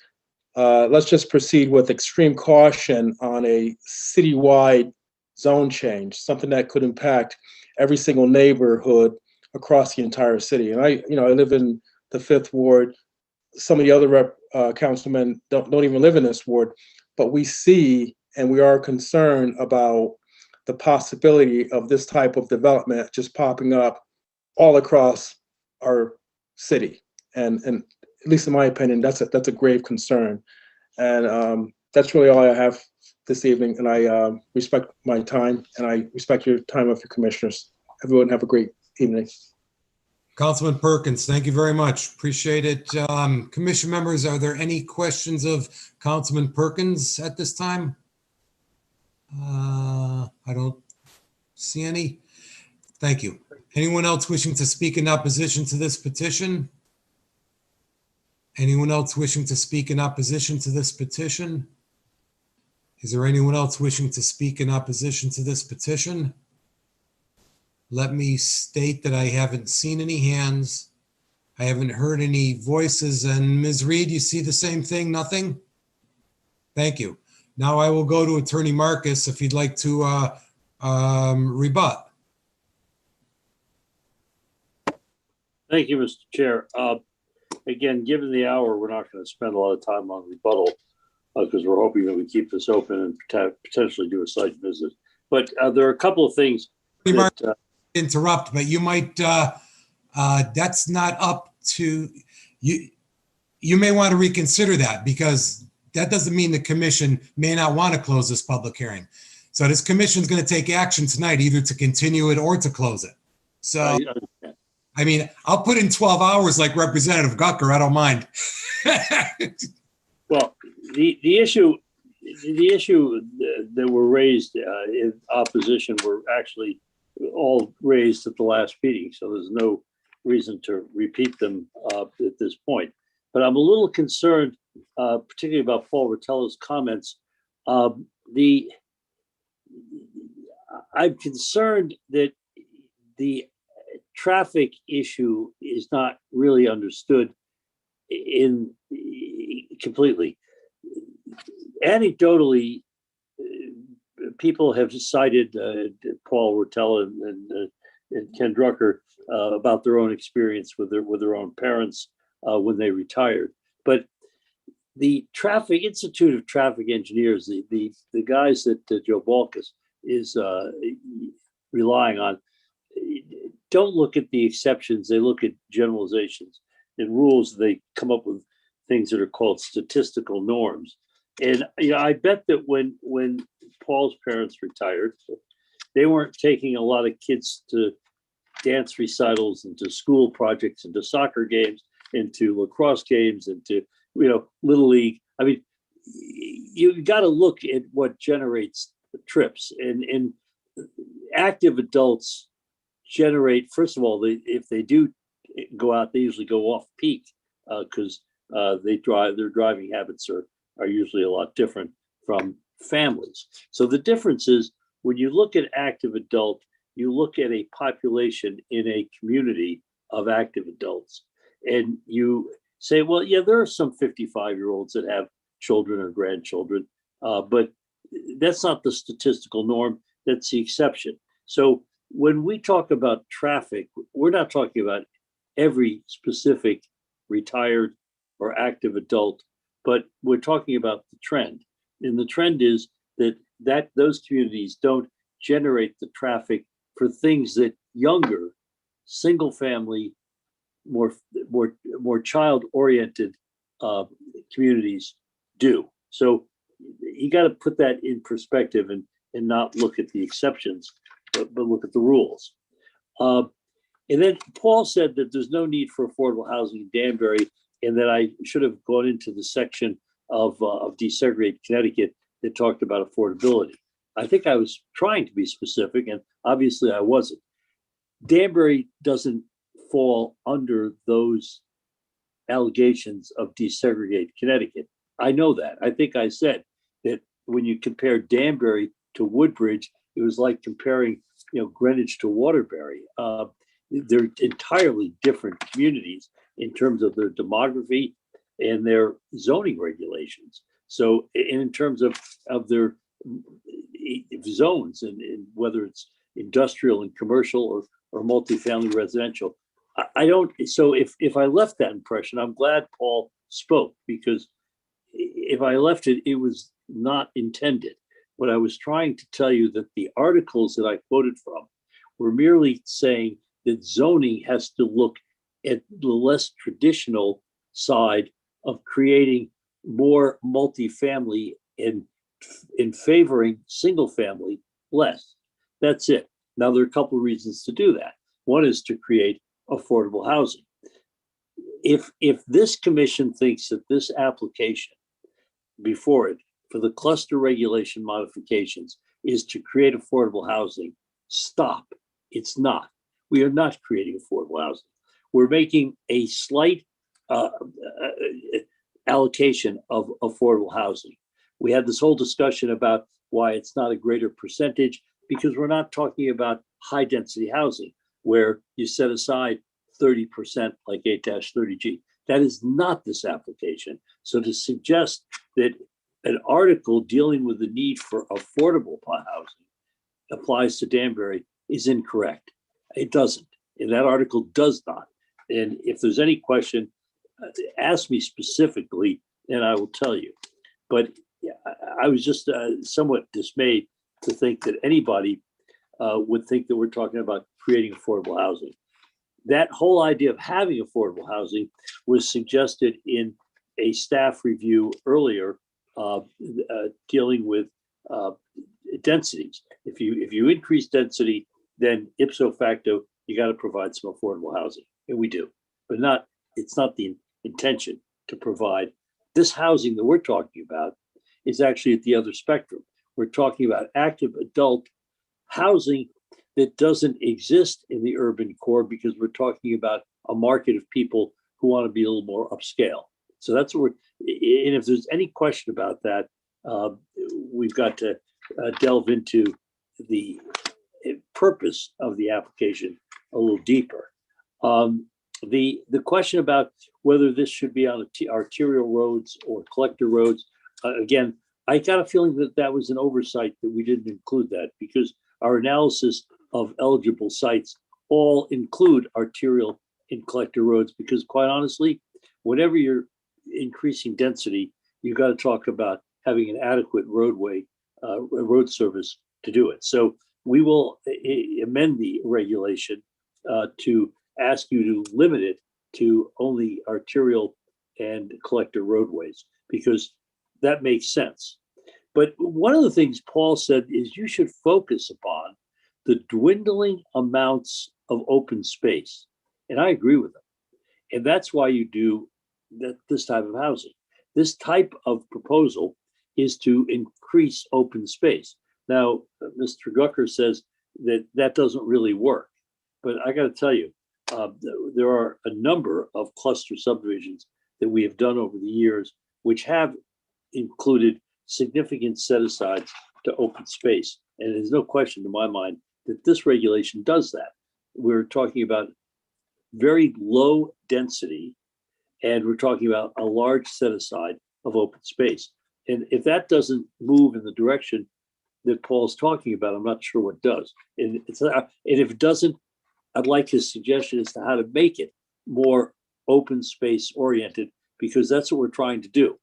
let's just proceed with extreme caution on a citywide zone change, something that could impact every single neighborhood across the entire city. And I live in the 5th Ward. Some of the other councilmen don't even live in this ward, but we see and we are concerned about the possibility of this type of development just popping up all across our city. And at least in my opinion, that's a grave concern. And that's really all I have this evening. And I respect my time, and I respect your time of your commissioners. Everyone have a great evening. Councilman Perkins, thank you very much. Appreciate it. Commission members, are there any questions of Councilman Perkins at this time? I don't see any. Thank you. Anyone else wishing to speak in opposition to this petition? Anyone else wishing to speak in opposition to this petition? Is there anyone else wishing to speak in opposition to this petition? Let me state that I haven't seen any hands. I haven't heard any voices. And Ms. Reed, you see the same thing? Nothing? Thank you. Now I will go to Attorney Marcus if you'd like to rebut. Thank you, Mr. Chair. Again, given the hour, we're not going to spend a lot of time on rebuttal because we're hoping that we keep this open and potentially do a site visit. But there are a couple of things that, interrupt, but you might, that's not up to you. You may want to reconsider that, because that doesn't mean the commission may not want to close this public hearing. So this commission is going to take action tonight, either to continue it or to close it. So, I mean, I'll put in 12 hours like Representative Gucker. I don't mind. well, the issue that were raised in opposition were actually all raised at the last meeting, so there's no reason to repeat them at this point. But I'm a little concerned, particularly about Paul Rotello's comments. I'm concerned that the traffic issue is not really understood completely. Anecdotally, people have cited Paul Rotello and Ken Drucker about their own experience with their own parents when they retired. But the Traffic Institute of Traffic Engineers, the guys that Joe Balkus is relying on, don't look at the exceptions. They look at generalizations and rules. They come up with things that are called statistical norms. And I bet that when Paul's parents retired, they weren't taking a lot of kids to dance recitals and to school projects and to soccer games and to lacrosse games and to Little League. I mean, you got to look at what generates the trips, and active adults generate, first of all, if they do go out, they usually go off peak because their driving habits are usually a lot different from families. So the difference is, when you look at active adult, you look at a population in a community of active adults, and you say, well, yeah, there are some 55-year-olds that have children or grandchildren, but that's not the statistical norm. That's the exception. So when we talk about traffic, we're not talking about every specific retired or active adult, but we're talking about the trend. And the trend is that those communities don't generate the traffic for things that younger, single family, more child-oriented communities do. So you got to put that in perspective and not look at the exceptions, but look at the rules. And then Paul said that there's no need for affordable housing in Danbury, and that I should have gone into the section of Desegregate Connecticut that talked about affordability. I think I was trying to be specific, and obviously I wasn't. Danbury doesn't fall under those allegations of Desegregate Connecticut. I know that. I think I said that when you compare Danbury to Woodbridge, it was like comparing, Greenwich to Waterbury. They're entirely different communities in terms of their demography and their zoning regulations. So in terms of their zones, and whether it's industrial and commercial or multifamily residential, I don't. So if I left that impression, I'm glad Paul spoke, because if I left it, it was not intended. What I was trying to tell you, that the articles that I quoted from were merely saying that zoning has to look at the less traditional side of creating more multifamily in favoring single family less. That's it. Now, there are a couple of reasons to do that. One is to create affordable housing. If this commission thinks that this application before it for the cluster regulation modifications is to create affordable housing, stop. It's not. We are not creating affordable housing. We're making a slight allocation of affordable housing. We had this whole discussion about why it's not a greater percentage, because we're not talking about high density housing where you set aside 30% like 8-30G. That is not this application. So to suggest that an article dealing with the need for affordable housing applies to Danbury is incorrect. It doesn't. And that article does not. And if there's any question, ask me specifically and I will tell you. But I was just somewhat dismayed to think that anybody would think that we're talking about creating affordable housing. That whole idea of having affordable housing was suggested in a staff review earlier, dealing with densities. If you increase density, then ipso facto, you got to provide some affordable housing, and we do. But it's not the intention to provide this housing that we're talking about is actually at the other spectrum. We're talking about active adult housing that doesn't exist in the urban core because we're talking about a market of people who want to be a little more upscale. So that's what and if there's any question about that, we've got to delve into the purpose of the application a little deeper. The question about whether this should be on arterial roads or collector roads, again, I got a feeling that that was an oversight that we didn't include that because our analysis of eligible sites all include arterial and collector roads because quite honestly, whenever you're increasing density, you got to talk about having an adequate roadway, road service to do it. So we will amend the regulation to ask you to limit it to only arterial and collector roadways because that makes sense. But one of the things Paul said is you should focus upon the dwindling amounts of open space. And I agree with him. And that's why you do this type of housing. This type of proposal is to increase open space. Now, Mr. Gucker says that that doesn't really work. But I got to tell you, there are a number of cluster subdivisions that we have done over the years, which have included significant set-asides to open space. And there's no question to my mind that this regulation does that. We're talking about very low density, and we're talking about a large set-aside of open space. And if that doesn't move in the direction that Paul's talking about, I'm not sure what does. And if it doesn't, I'd like his suggestion as to how to make it more open space oriented, because that's what we're trying to do.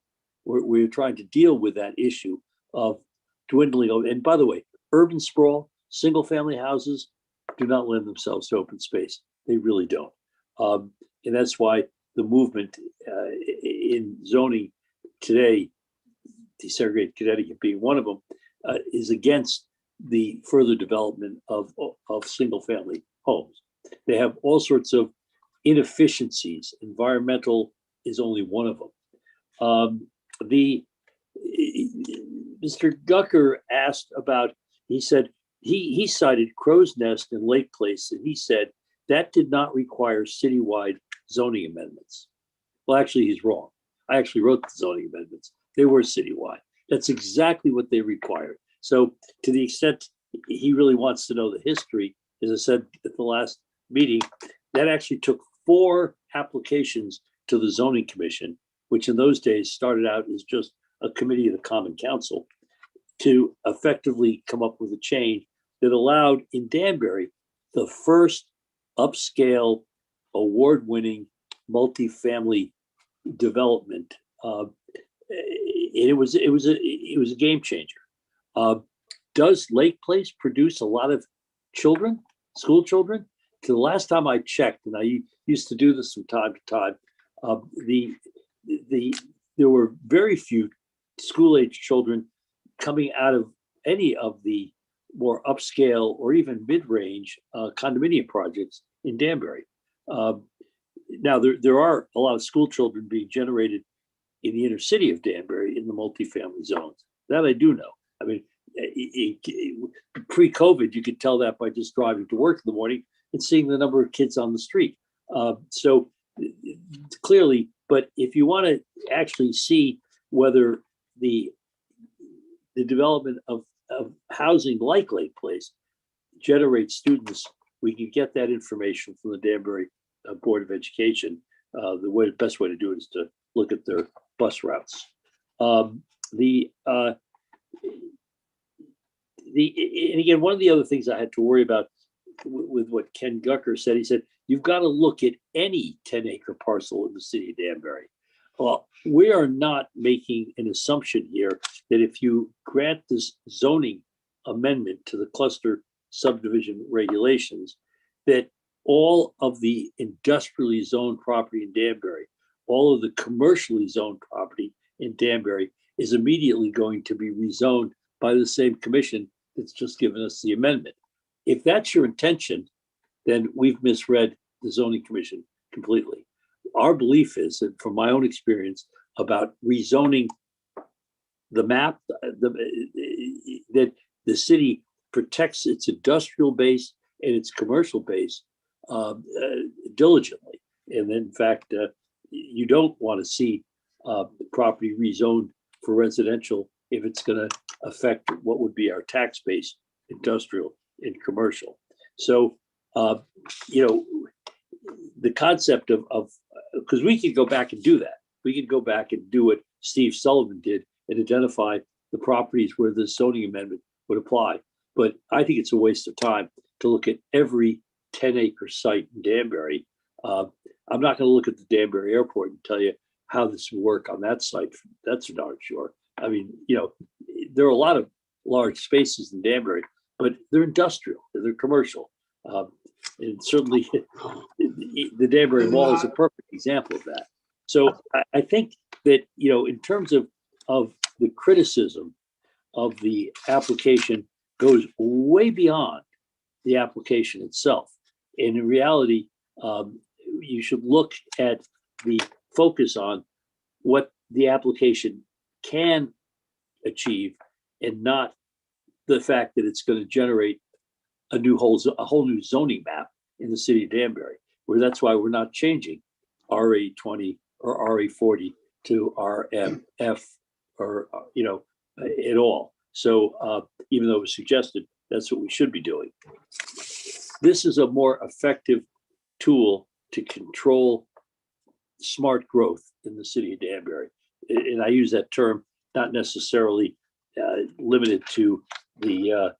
We're trying to deal with that issue of dwindling. And by the way, urban sprawl, single family houses do not lend themselves to open space. They really don't. And that's why the movement in zoning today, Desegregate Connecticut being one of them, is against the further development of single family homes. They have all sorts of inefficiencies. Environmental is only one of them. Mr. Gucker asked about, he said, he cited Crow's Nest and Lake Place, and he said that did not require citywide zoning amendments. Well, actually, he's wrong. I actually wrote the zoning amendments. They were citywide. That's exactly what they required. So to the extent he really wants to know the history, as I said at the last meeting, that actually took 4 applications to the zoning commission, which in those days started out as just a committee of the Common Council, to effectively come up with a change that allowed in Danbury the first upscale award-winning multifamily development. It was a game changer. Does Lake Place produce a lot of children, school children? To the last time I checked, and I used to do this from time to time, There were very few school-age children coming out of any of the more upscale or even mid-range condominium projects in Danbury. Now, there are a lot of school children being generated in the inner city of Danbury in the multifamily zones. That I do know. I mean, pre-COVID, you could tell that by just driving to work in the morning and seeing the number of kids on the street. So clearly, but if you want to actually see whether the development of housing like Lake Place generates students, we can get that information from the Danbury Board of Education. The best way to do it is to look at their bus routes. And again, one of the other things I had to worry about with what Ken Gucker said, he said, you've got to look at any 10-acre parcel in the city of Danbury. Well, we are not making an assumption here that if you grant this zoning amendment to the cluster subdivision regulations, that all of the industrially zoned property in Danbury, all of the commercially zoned property in Danbury is immediately going to be rezoned by the same commission that's just given us the amendment. If that's your intention, then we've misread the zoning commission completely. Our belief is that, from my own experience about rezoning the map, that the city protects its industrial base and its commercial base diligently. And in fact, you don't want to see property rezoned for residential if it's going to affect what would be our tax base, industrial and commercial. So, the concept of because we could go back and do that. We could go back and do what Steve Sullivan did and identify the properties where the zoning amendment would apply. But I think it's a waste of time to look at every 10-acre site in Danbury. I'm not going to look at the Danbury Airport and tell you how this will work on that site. That's for darn sure. I mean, there are a lot of large spaces in Danbury, but they're industrial, they're commercial. And certainly the Danbury Mall is a perfect example of that. So I think that, in terms of the criticism of the application goes way beyond the application itself. And in reality, you should look at the focus on what the application can achieve and not the fact that it's going to generate a whole new zoning map in the city of Danbury, where that's why we're not changing RA20 or RA40 to RMF or, at all. So even though it was suggested, that's what we should be doing. This is a more effective tool to control smart growth in the city of Danbury. And I use that term not necessarily limited to the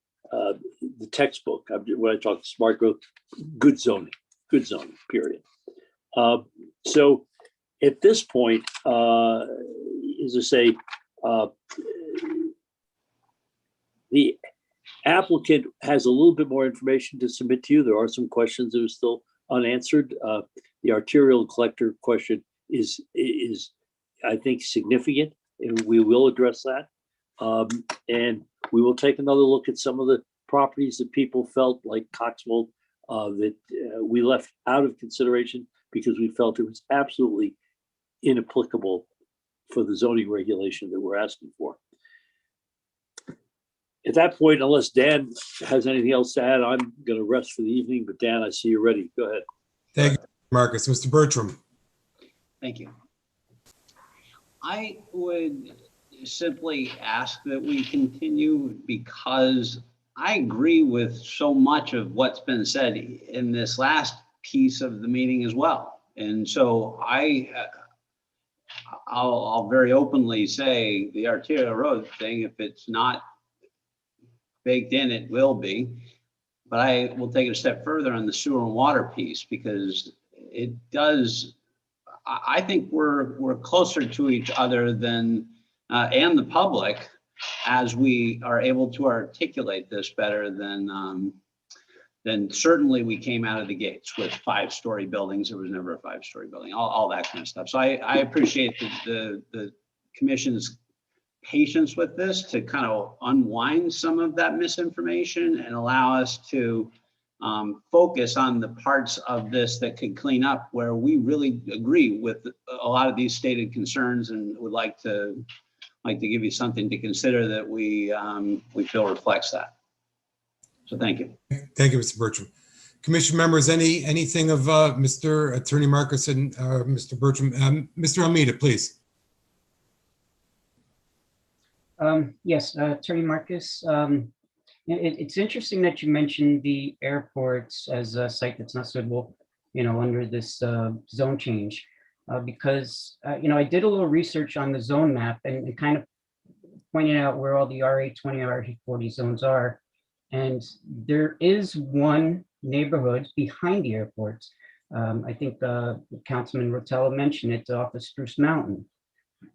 textbook. When I talk smart growth, good zoning, period. So at this point, as I say, the applicant has a little bit more information to submit to you. There are some questions that are still unanswered. The arterial collector question is I think significant, and we will address that. And we will take another look at some of the properties that people felt like Coxwold that we left out of consideration because we felt it was absolutely inapplicable for the zoning regulation that we're asking for. At that point, unless Dan has anything else to add, I'm going to rest for the evening. But Dan, I see you're ready. Go ahead. Thank you, Marcus. Mr. Bertram. Thank you. I would simply ask that we continue because I agree with so much of what's been said in this last piece of the meeting as well. And so I'll very openly say the arterial road thing, if it's not baked in, it will be. But I will take it a step further on the sewer and water piece because it does, I think we're closer to each other than, and the public, as we are able to articulate this better than then certainly we came out of the gates with 5-story buildings. There was never a 5-story building, all that kind of stuff. So I appreciate the commission's patience with this to kind of unwind some of that misinformation and allow us to focus on the parts of this that could clean up where we really agree with a lot of these stated concerns, and would like to give you something to consider that we feel reflects that. So thank you. Thank you, Mr. Bertram. Commission members, anything of Mr. Attorney Marcus and Mr. Bertram? Mr. Almeida, please. Yes, Attorney Marcus, it's interesting that you mentioned the airports as a site that's not suitable, under this zone change, because, I did a little research on the zone map and kind of pointed out where all the RA20, RA40 zones are. And there is one neighborhood behind the airports. I think Councilman Rotella mentioned it, off of Spruce Mountain.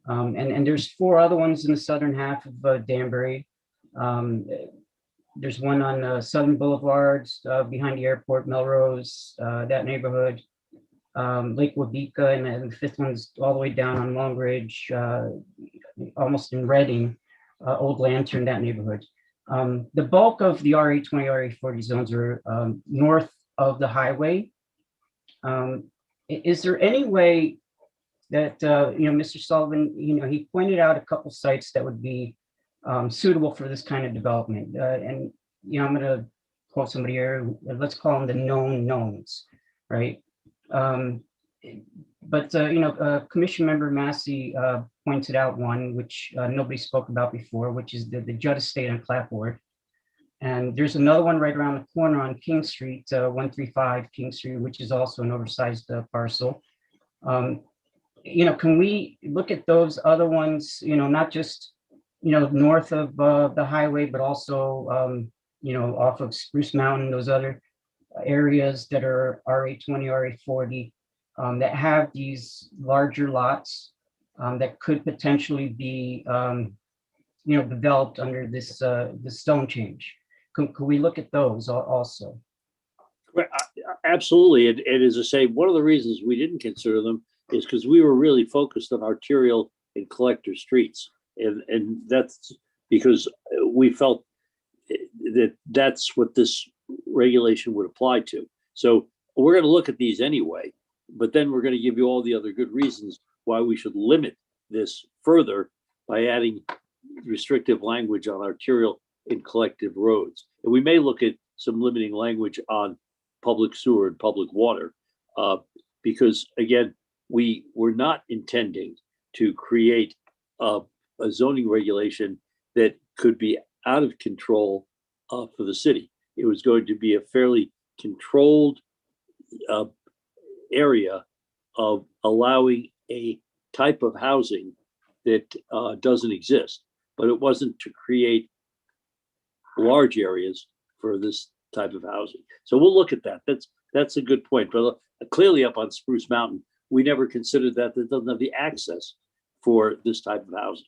And there's 4 other ones in the southern half of Danbury. There's one on Southern Boulevard behind the airport, Melrose, that neighborhood, Lake Wabeeka, and the 5th one's all the way down on Long Ridge, almost in Reading, Old Lantern, that neighborhood. The bulk of the RA20, RA40 zones are north of the highway. Is there any way that, Mr. Sullivan, he pointed out a couple sites that would be suitable for this kind of development. And, I'm going to quote somebody here, let's call them the known knowns, right? But Commission Member Massey pointed out one which nobody spoke about before, which is the Judd Estate on Clapboard. And there's another one right around the corner on King Street, 135 King Street, which is also an oversized parcel. Can we look at those other ones, not just, north of the highway, but also, off of Spruce Mountain, those other areas that are RA20, RA40, that have these larger lots that could potentially be, developed under this zone change. Could we look at those also? Absolutely. And as I say, one of the reasons we didn't consider them is because we were really focused on arterial and collector streets. And that's because we felt that that's what this regulation would apply to. So we're going to look at these anyway, but then we're going to give you all the other good reasons why we should limit this further by adding restrictive language on arterial and collective roads. And we may look at some limiting language on public sewer and public water, because again, we were not intending to create a zoning regulation that could be out of control for the city. It was going to be a fairly controlled area of allowing a type of housing that doesn't exist, but it wasn't to create large areas for this type of housing. So we'll look at that. That's a good point. But clearly up on Spruce Mountain, we never considered that it doesn't have the access for this type of housing.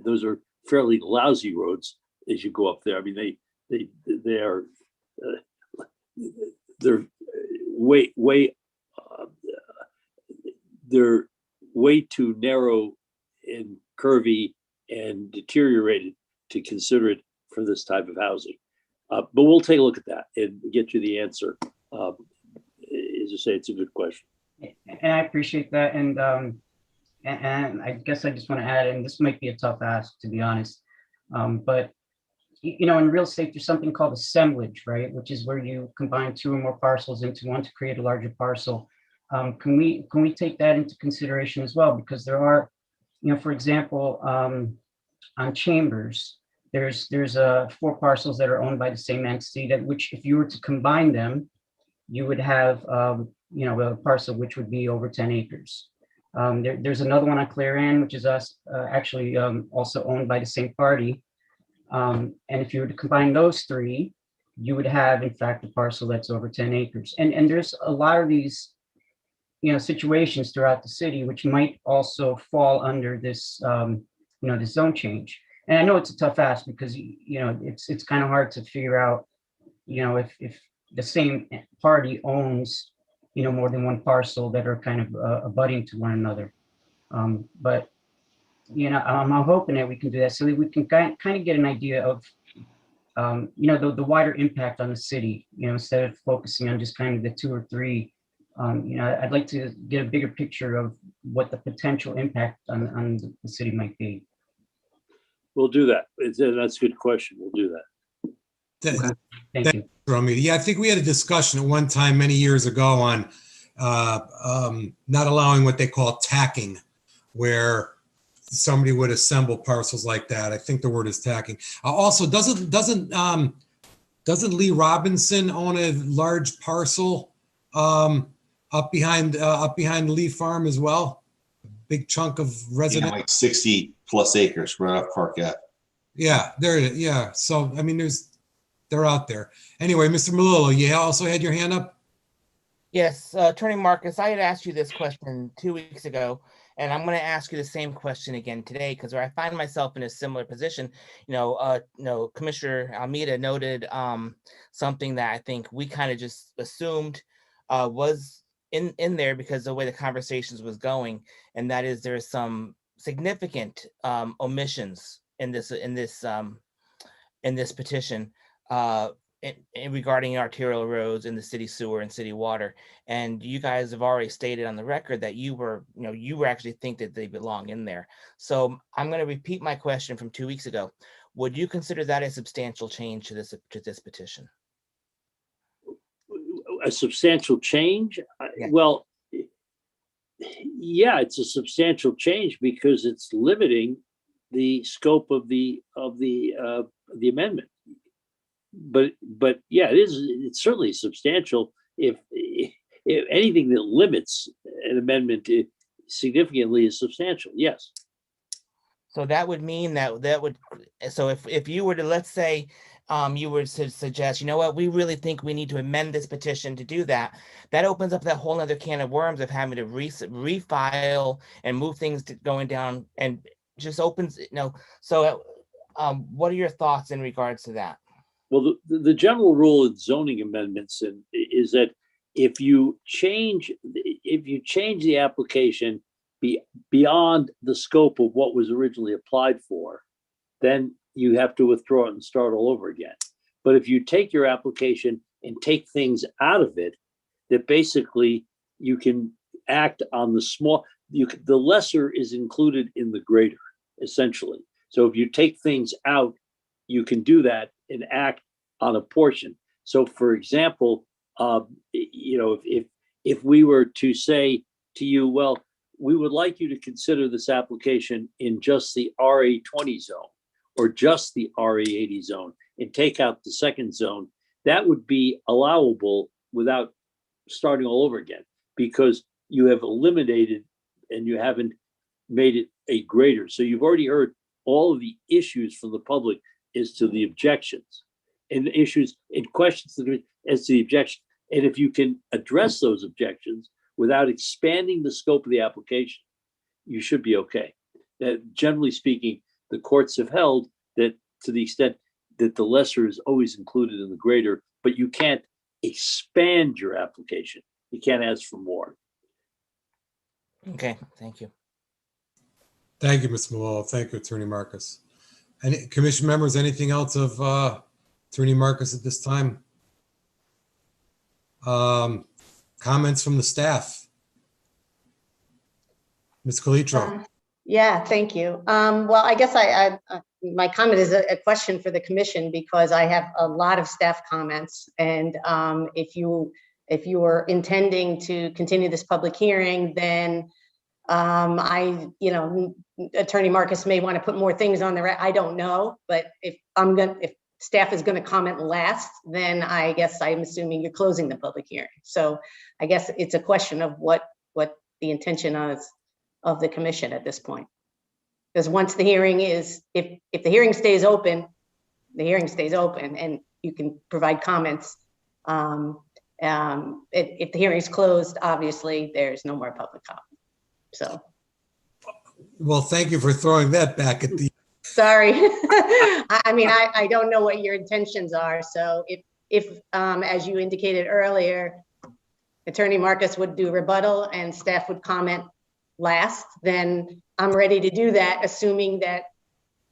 Those are fairly lousy roads as you go up there. I mean, they're way too narrow and curvy and deteriorated to consider it for this type of housing. But we'll take a look at that and get you the answer. As I say, it's a good question. And I appreciate that. And I guess I just want to add, and this might be a tough ask, to be honest, but in real estate, there's something called assemblage, right? Which is where you combine 2 or more parcels into one to create a larger parcel. Can we take that into consideration as well? Because there are, for example, on Chambers, there's 4 parcels that are owned by the same entity, that which if you were to combine them, you would have a parcel which would be over 10 acres. There's another one on Claire Ann, which is actually also owned by the same party. And if you were to combine those 3, you would have, in fact, a parcel that's over 10 acres. And there's a lot of these, situations throughout the city, which might also fall under this, this zone change. And I know it's a tough ask because, it's kind of hard to figure out, if the same party owns, more than one parcel that are kind of abutting to one another. But, I'm hoping that we can do that so that we can kind of get an idea of, the wider impact on the city, instead of focusing on just kind of the 2 or 3. I'd like to get a bigger picture of what the potential impact on the city might be. We'll do that. That's a good question. We'll do that. Thank you. Romita. Yeah, I think we had a discussion at one time many years ago on not allowing what they call tacking, where somebody would assemble parcels like that. I think the word is tacking. Also, doesn't Lee Robinson own a large parcel up behind the Lee Farm as well? A big chunk of residential. Like 60 plus acres right off Parkette. Yeah, there it is. Yeah. So I mean, they're out there. Anyway, Mr. Melillo, you also had your hand up? Yes, Attorney Marcus, I had asked you this question 2 weeks ago, and I'm going to ask you the same question again today because I find myself in a similar position. Commissioner Almeida noted something that I think we kind of just assumed was in there because of the way the conversations was going, and that is there is some significant omissions in this petition. Regarding arterial roads in the city sewer and city water, and you guys have already stated on the record that you actually think that they belong in there. So I'm going to repeat my question from 2 weeks ago. Would you consider that a substantial change to this petition? A substantial change? Yeah. Well, yeah, it's a substantial change because it's limiting the scope of the amendment. But yeah, it's certainly substantial. If anything that limits an amendment significantly is substantial, yes. So that would mean so if you were to, let's say, you were to suggest, we really think we need to amend this petition to do that, that opens up that whole other can of worms of having to refile and move things to going down, and just opens, so what are your thoughts in regards to that? Well, the general rule in zoning amendments is that if you change the application beyond the scope of what was originally applied for, then you have to withdraw it and start all over again. But if you take your application and take things out of it, that basically you can act on the the lesser is included in the greater, essentially. So if you take things out, you can do that and act on a portion. So for example, if we were to say to you, well, we would like you to consider this application in just the RA20 zone or just the RA80 zone and take out the second zone, that would be allowable without starting all over again, because you have eliminated and you haven't made it a greater. So you've already heard all of the issues from the public as to the objections and the issues and questions as to the objection. And if you can address those objections without expanding the scope of the application, you should be okay. That generally speaking, the courts have held that to the extent that the lesser is always included in the greater, but you can't expand your application. You can't ask for more. Okay, thank you. Thank you, Mr. Malone. Thank you, Attorney Marcus. Any commission members, anything else of Attorney Marcus at this time? Comments from the staff? Ms. Colitro. Yeah, thank you. Well, I guess my comment is a question for the commission, because I have a lot of staff comments. And if you were intending to continue this public hearing, then Attorney Marcus may want to put more things on there. I don't know, but if staff is going to comment last, then I guess I'm assuming you're closing the public hearing. So I guess it's a question of what the intention of the commission at this point. Because once the hearing is, if the hearing stays open, the hearing stays open and you can provide comments. If the hearing's closed, obviously there's no more public comment. So. Well, thank you for throwing that back at the. Sorry. I mean, I don't know what your intentions are. So if, as you indicated earlier, Attorney Marcus would do rebuttal and staff would comment last, then I'm ready to do that, assuming that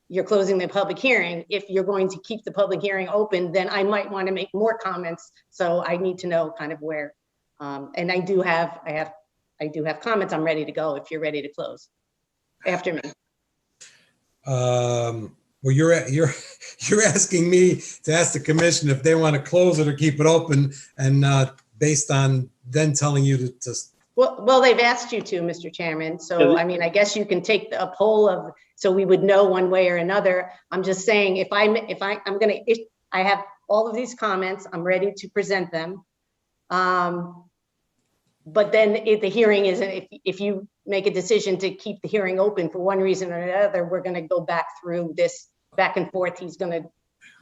you're closing the public hearing. If you're going to keep the public hearing open, then I might want to make more comments. So I need to know kind of where, and I do have comments. I'm ready to go if you're ready to close after me. Well, you're asking me to ask the commission if they want to close it or keep it open, and based on then telling you to. Well, they've asked you to, Mr. Chairman. So, I mean, I guess you can take a poll of, so we would know one way or another. I'm just saying, I have all of these comments, I'm ready to present them. But then the hearing is, if you make a decision to keep the hearing open for one reason or another, we're going to go back through this back and forth. He's going to,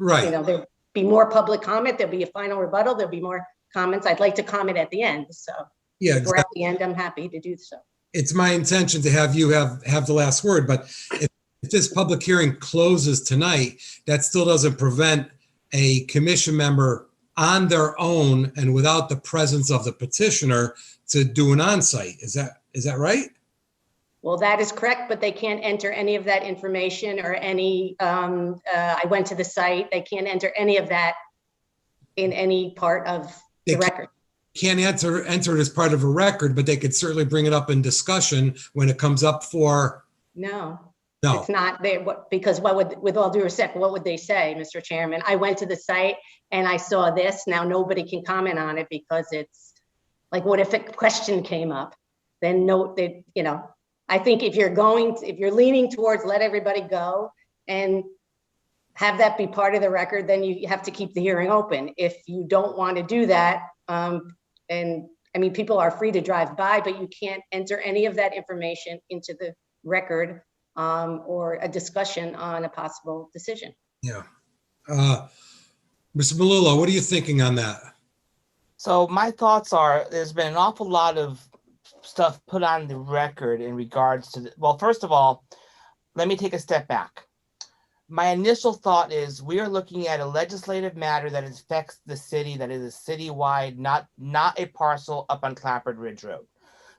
right. You know, there'll be more public comment. There'll be a final rebuttal. There'll be more comments. I'd like to comment at the end. So yeah, if we're at the end, I'm happy to do so. It's my intention to have you have the last word, but if this public hearing closes tonight, that still doesn't prevent a commission member on their own and without the presence of the petitioner to do an onsite. Is that right? Well, that is correct, but they can't enter any of that information or any, I went to the site, they can't enter any of that in any part of the record. Can't enter it as part of a record, but they could certainly bring it up in discussion when it comes up for. No. No. It's not there, because with all due respect, what would they say, Mr. Chairman? I went to the site and I saw this. Now nobody can comment on it because it's like, what if a question came up? Then I think if you're leaning towards let everybody go and have that be part of the record, then you have to keep the hearing open. If you don't want to do that, and I mean, people are free to drive by, but you can't enter any of that information into the record or a discussion on a possible decision. Yeah. Mr. Malula, what are you thinking on that? So my thoughts are, there's been an awful lot of stuff put on the record in regards to, well, first of all, let me take a step back. My initial thought is we are looking at a legislative matter that affects the city, that is a citywide, not a parcel up on Clapper Ridge Road.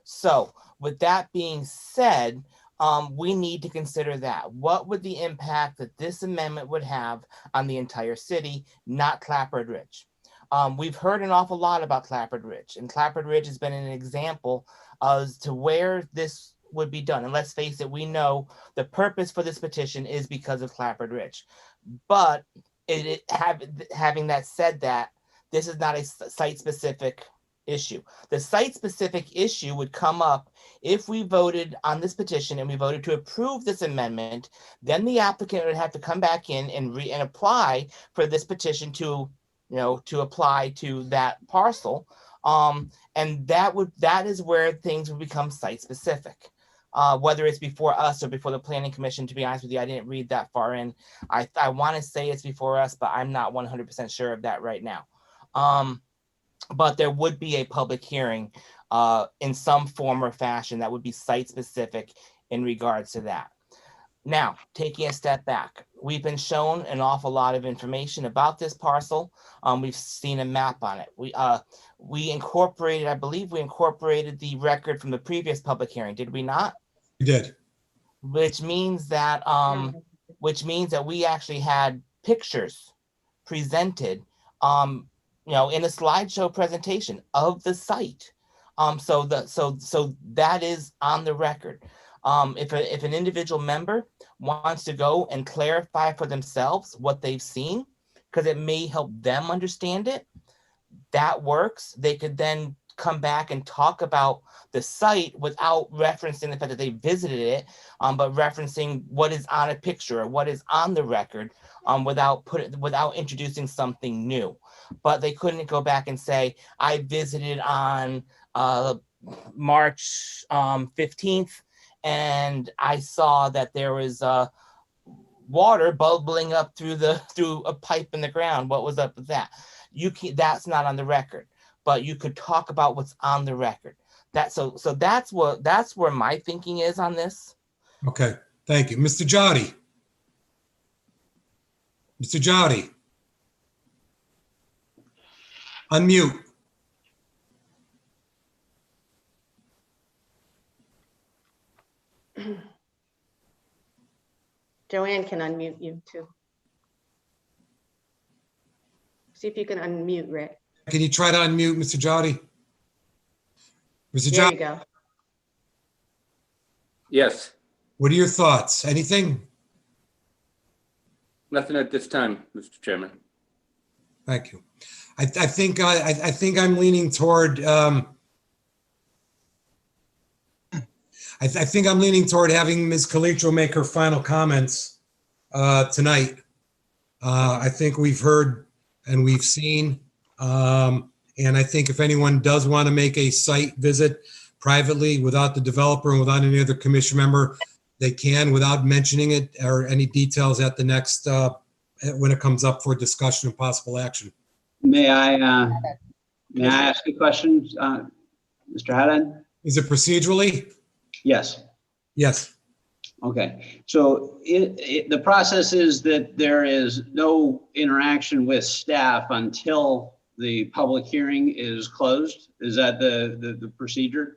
So with that being said, we need to consider that. What would the impact that this amendment would have on the entire city, not Clapper Ridge? We've heard an awful lot about Clapper Ridge, and Clapper Ridge has been an example as to where this would be done. And let's face it, we know the purpose for this petition is because of Clapper Ridge. But having that said, that this is not a site-specific issue. The site-specific issue would come up if we voted on this petition and we voted to approve this amendment. Then the applicant would have to come back in and apply for this petition to apply to that parcel. And that is where things would become site-specific. Whether it's before us or before the Planning Commission, to be honest with you, I didn't read that far in. I want to say it's before us, but I'm not 100% sure of that right now. But there would be a public hearing in some form or fashion that would be site-specific in regards to that. Now, taking a step back, we've been shown an awful lot of information about this parcel. We've seen a map on it. We incorporated, I believe we incorporated the record from the previous public hearing, did we not? You did. Which means that we actually had pictures presented, in a slideshow presentation of the site. So that is on the record. If an individual member wants to go and clarify for themselves what they've seen, because it may help them understand it, that works. They could then come back and talk about the site without referencing the fact that they visited it, but referencing what is on a picture or what is on the record, without introducing something new. But they couldn't go back and say, I visited on March 15th, and I saw that there was water bubbling up through a pipe in the ground. What was up with that? That's not on the record, but you could talk about what's on the record. That's where my thinking is on this. Okay, thank you. Mr. Jowdy. Mr. Jowdy. Unmute. Joanne can unmute you too. See if you can unmute, Rick. Can you try to unmute Mr. Jowdy? Mr. There you Jowdy, go. Yes, what are your thoughts? Anything? nothing at this time, Mr. Chairman. Thank you. I think I'm leaning toward. I think I'm leaning toward having Ms. Calitro make her final comments tonight. I think we've heard and we've seen, and I think if anyone does want to make a site visit privately without the developer and without any other commission member, they can without mentioning it or any details at the next when it comes up for discussion and possible action. May I ask a question, Mr. Haddad? Is it procedurally? Yes. Yes. Okay, so the process is that there is no interaction with staff until the public hearing is closed? Is that the procedure?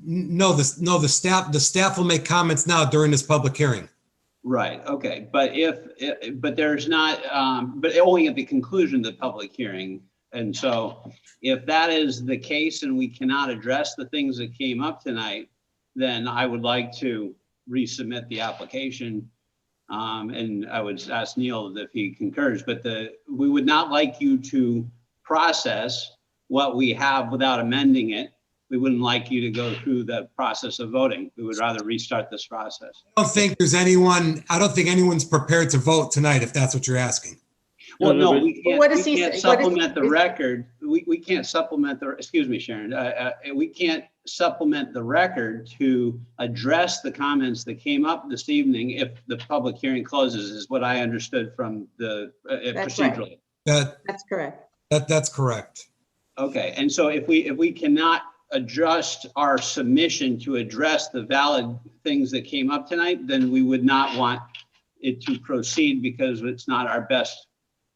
No, the staff will make comments now during this public hearing. Right, okay, but but there's not, but only at the conclusion of the public hearing. And so if that is the case and we cannot address the things that came up tonight, then I would like to resubmit the application. And I would ask Neil if he concurs, but we would not like you to process what we have without amending it. We wouldn't like you to go through the process of voting. We would rather restart this process. I don't think anyone's prepared to vote tonight, if that's what you're asking. Well, no, we can't supplement the record. We can't supplement the, excuse me, Sharon. We can't supplement the record to address the comments that came up this evening if the public hearing closes, is what I understood from the That's procedurally. right. That's correct. That's correct. Okay, and so if we cannot adjust our submission to address the valid things that came up tonight, then we would not want it to proceed because it's not our best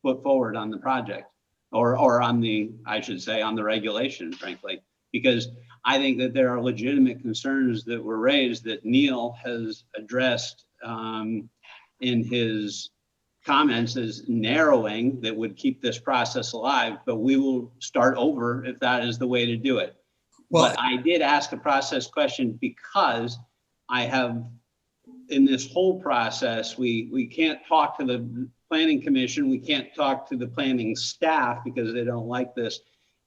foot forward on the project or on the, I should say, on the regulation, frankly, because I think that there are legitimate concerns that were raised that Neil has addressed in his comments as narrowing that would keep this process alive, but we will start over if that is the way to do it. Well, but I did ask a process question because I have, in this whole process, we can't talk to the planning commission, we can't talk to the planning staff because they don't like this.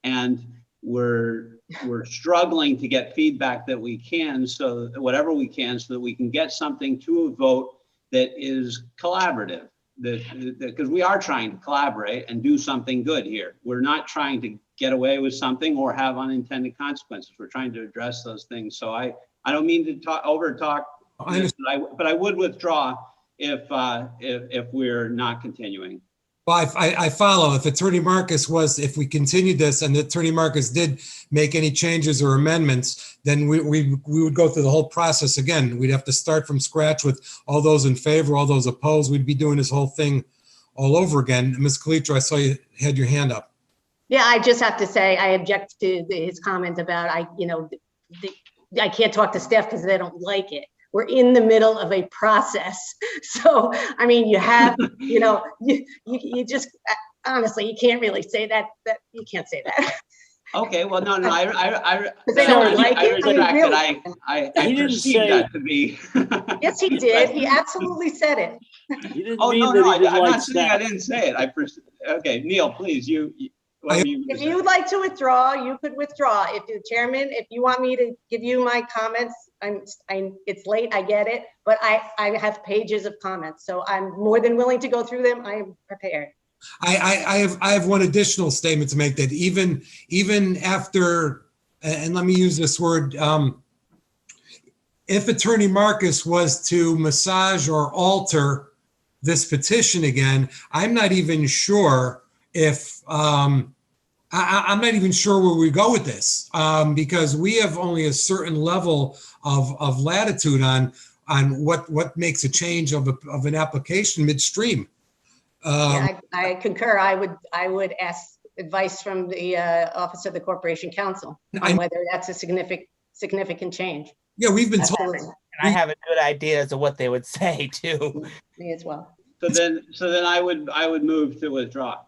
And we're struggling to get feedback that we can, so whatever we can, so that we can get something to a vote that is collaborative. Because we are trying to collaborate and do something good here. We're not trying to get away with something or have unintended consequences. We're trying to address those things. So I don't mean to over talk, but I would withdraw if we're not continuing. Well, I follow. If Attorney Marcus if we continued this and Attorney Marcus did make any changes or amendments, then we would go through the whole process again. We'd have to start from scratch with all those in favor, all those opposed. We'd be doing this whole thing all over again. Ms. Calitro, I saw you had your hand up. Yeah, I just have to say, I object to his comment about, I can't talk to staff because they don't like it. We're in the middle of a process. So, I mean, you have, you just, honestly, you can't really say that you can't say that. Okay, well, no, I perceive that to be. Yes, he did. He absolutely said it. I'm not saying I didn't say it. Okay, Neil, please, if you would like to withdraw, you could withdraw. If the chairman, if you want me to give you my comments, it's late, I get it, but I have pages of comments, so I'm more than willing to go through them. I am prepared. I have one additional statement to make, that even after, and let me use this word, if Attorney Marcus was to massage or alter this petition again, I'm not even sure if I'm not even sure where we go with this, because we have only a certain level of latitude on what makes a change of an application midstream. Yeah, I concur. I would ask advice from the Office of the Corporation Counsel on whether that's a significant change. Yeah, we've been told. Absolutely. And I have a good idea as to what they would say too. Me as well. So then I would move to withdraw.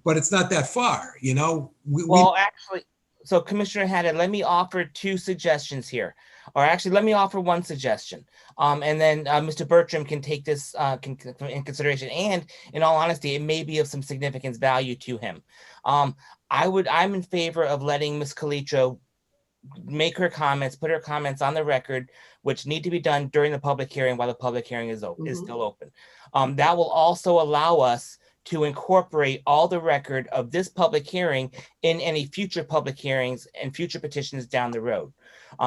But it's not that far, you know? Well, actually, so Commissioner Haddad, let me offer two suggestions here. Or actually, let me offer one suggestion. And then Mr. Bertram can take this in consideration. And in all honesty, it may be of some significant value to him. I'm in favor of letting Ms. Calitro make her comments, put her comments on the record, which need to be done during the public hearing while the public hearing is still open. That will also allow us to incorporate all the record of this public hearing in any future public hearings and future petitions down the road.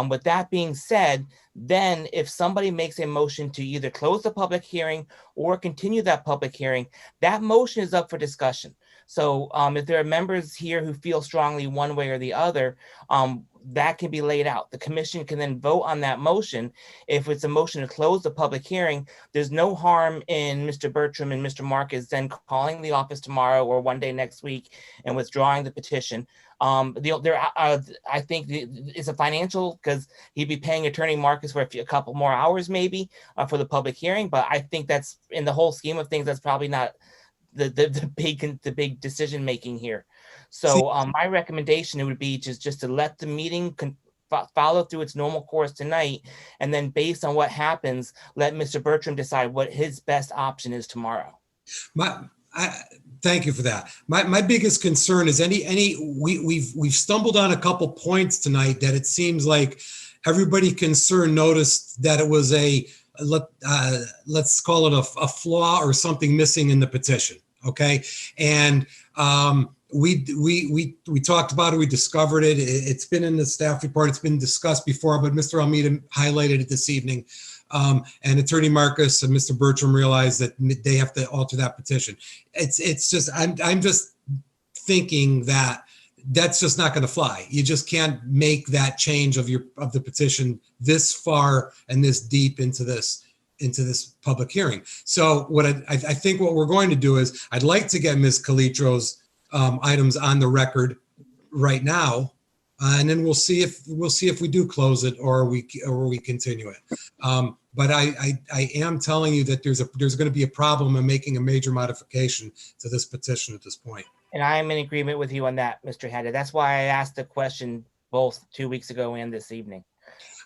With that being said, then if somebody makes a motion to either close the public hearing or continue that public hearing, that motion is up for discussion. So if there are members here who feel strongly one way or the other, that can be laid out. The commission can then vote on that motion. If it's a motion to close the public hearing, there's no harm in Mr. Bertram and Mr. Marcus then calling the office tomorrow or one day next week and withdrawing the petition. I think it's a financial, because he'd be paying Attorney Marcus for a couple more hours maybe for the public hearing. But I think that's, in the whole scheme of things, that's probably not the big decision making here. So my recommendation would be just to let the meeting follow through its normal course tonight, and then based on what happens, let Mr. Bertram decide what his best option is tomorrow. Thank you for that. My biggest concern is we've stumbled on a couple points tonight that it seems like everybody concerned noticed that it was let's call it a flaw or something missing in the petition. Okay, and we talked about it. We discovered it. It's been in the staff report. It's been discussed before, but Mr. Almeida highlighted it this evening. And Attorney Marcus and Mr. Bertram realized that they have to alter that petition. It's just, I'm just thinking that that's just not going to fly. You just can't make that change of the petition this far and this deep into this public hearing. So what I think what we're going to do is, I'd like to get Ms. Calitro's items on the record right now, and then we'll see if we do close it or we continue it. But I am telling you that there's going to be a problem in making a major modification to this petition at this point. And I am in agreement with you on that, Mr. Haddad. That's why I asked the question both 2 weeks ago and this evening.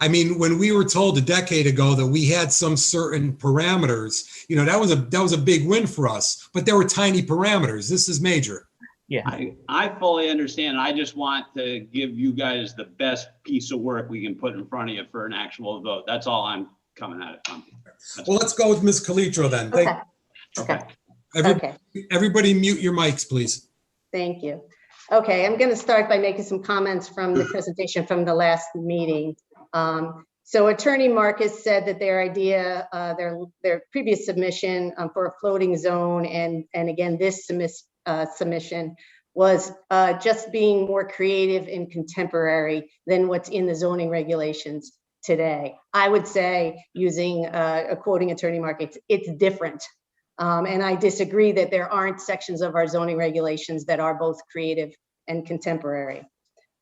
I mean, when we were told a decade ago that we had some certain parameters, that was a big win for us, but there were tiny parameters. This is major. Yeah, I fully understand. I just want to give you guys the best piece of work we can put in front of you for an actual vote. That's all I'm coming at it from. Well, let's go with Ms. Calitro then. Okay. Everybody mute your mics, please. Thank you. Okay, I'm going to start by making some comments from the presentation from the last meeting. So Attorney Marcus said that their idea, their previous submission for a floating zone, and again, this submission was just being more creative and contemporary than what's in the zoning regulations today. I would say, using quoting Attorney Marcus, it's different. And I disagree that there aren't sections of our zoning regulations that are both creative and contemporary.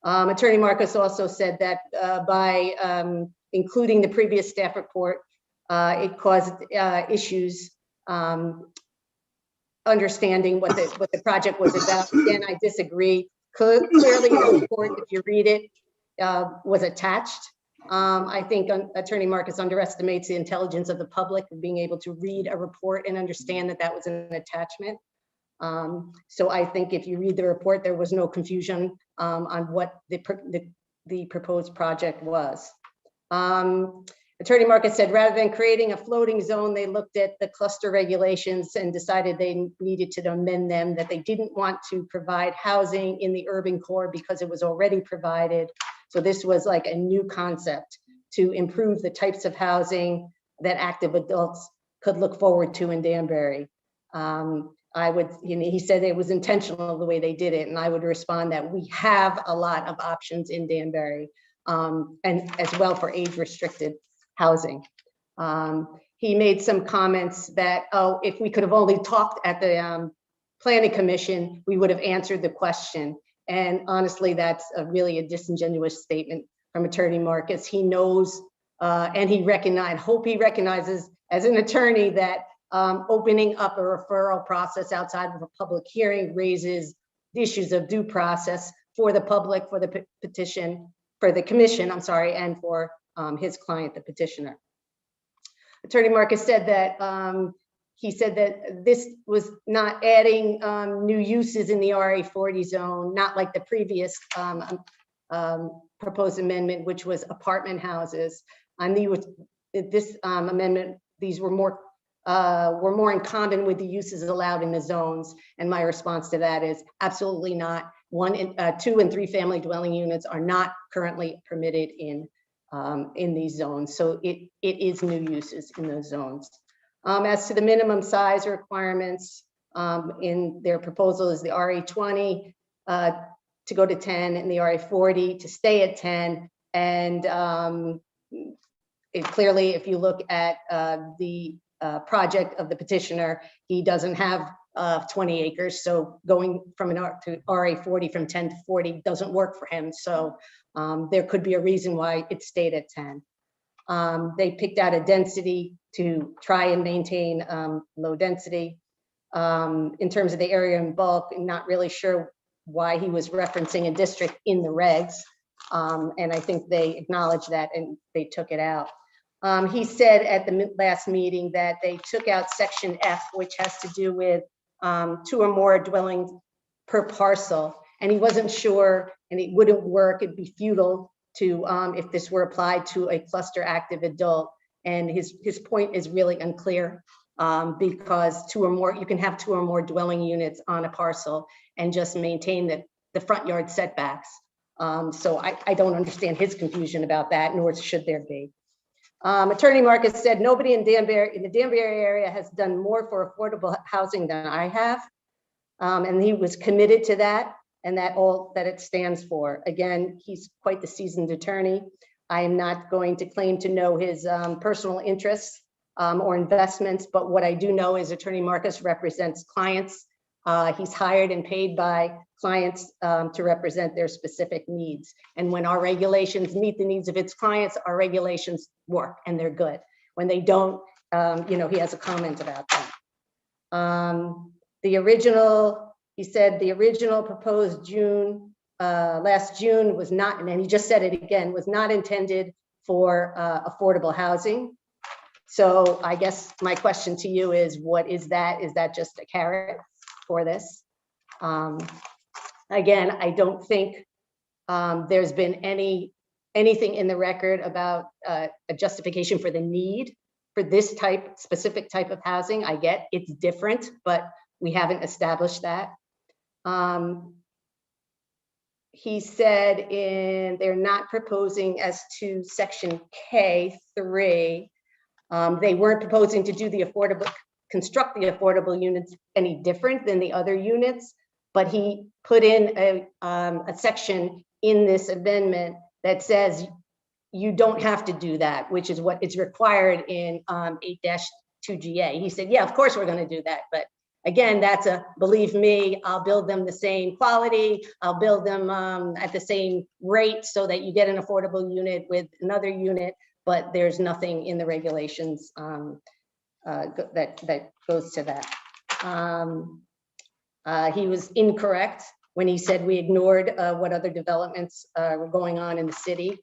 Attorney Marcus also said that by including the previous staff report, it caused issues understanding what the project was about. Again, I disagree. Clearly, the report, if you read it, was attached. I think Attorney Marcus underestimates the intelligence of the public of being able to read a report and understand that that was an attachment. So I think if you read the report, there was no confusion on what the proposed project was. Attorney Marcus said rather than creating a floating zone, they looked at the cluster regulations and decided they needed to amend them, that they didn't want to provide housing in the urban core because it was already provided. So this was like a new concept to improve the types of housing that active adults could look forward to in Danbury. He said it was intentional the way they did it, and I would respond that we have a lot of options in Danbury, and as well for age-restricted housing. He made some comments that, oh, if we could have only talked at the planning commission, we would have answered the question. And honestly, that's really a disingenuous statement from Attorney Marcus. He knows and he hope he recognizes as an attorney that opening up a referral process outside of a public hearing raises issues of due process for the public, for the commission, I'm sorry, and for his client, the petitioner. Attorney Marcus said that he said that this was not adding new uses in the RA40 zone, not like the previous proposed amendment, which was apartment houses. And this amendment, these were more in common with the uses allowed in the zones. And my response to that is absolutely not. 1, 2, and 3 family dwelling units are not currently permitted in these zones. So it is new uses in those zones. As to the minimum size requirements, in their proposal is the RA20 to go to 10 and the RA40 to stay at 10. And clearly, if you look at the project of the petitioner, he doesn't have 20 acres. So going from an RA40 from 10 to 40 doesn't work for him. So there could be a reason why it stayed at 10. They picked out a density to try and maintain low density. In terms of the area in bulk, I'm not really sure why he was referencing a district in the regs. And I think they acknowledged that and they took it out. He said at the last meeting that they took out section F, which has to do with 2 or more dwellings per parcel. And he wasn't sure, and it wouldn't work, it'd be futile to, if this were applied to a cluster active adult. And his point is really unclear because 2 or more, you can have 2 or more dwelling units on a parcel and just maintain the front yard setbacks. So I don't understand his confusion about that, nor should there be. Attorney Marcus said nobody in the Danbury area has done more for affordable housing than I have. And he was committed to that and that all that it stands for. Again, he's quite the seasoned attorney. I am not going to claim to know his personal interests or investments, but what I do know is Attorney Marcus represents clients. He's hired and paid by clients to represent their specific needs. And when our regulations meet the needs of its clients, our regulations work and they're good. When they don't, he has a comment about that. He said the original proposed last June was not, and then he just said it again, was not intended for affordable housing. So I guess my question to you is, what is that? Is that just a carrot for this? Again, I don't think there's been anything in the record about a justification for the need for this specific type of housing. I get it's different, but we haven't established that. He said they're not proposing as to section K3. They weren't proposing to do construct the affordable units any different than the other units, but he put in a section in this amendment that says you don't have to do that, which is what is required in 8-2GA. He said, yeah, of course we're going to do that. But again, that's believe me, I'll build them the same quality. I'll build them at the same rate so that you get an affordable unit with another unit, but there's nothing in the regulations that goes to that. He was incorrect when he said we ignored what other developments were going on in the city,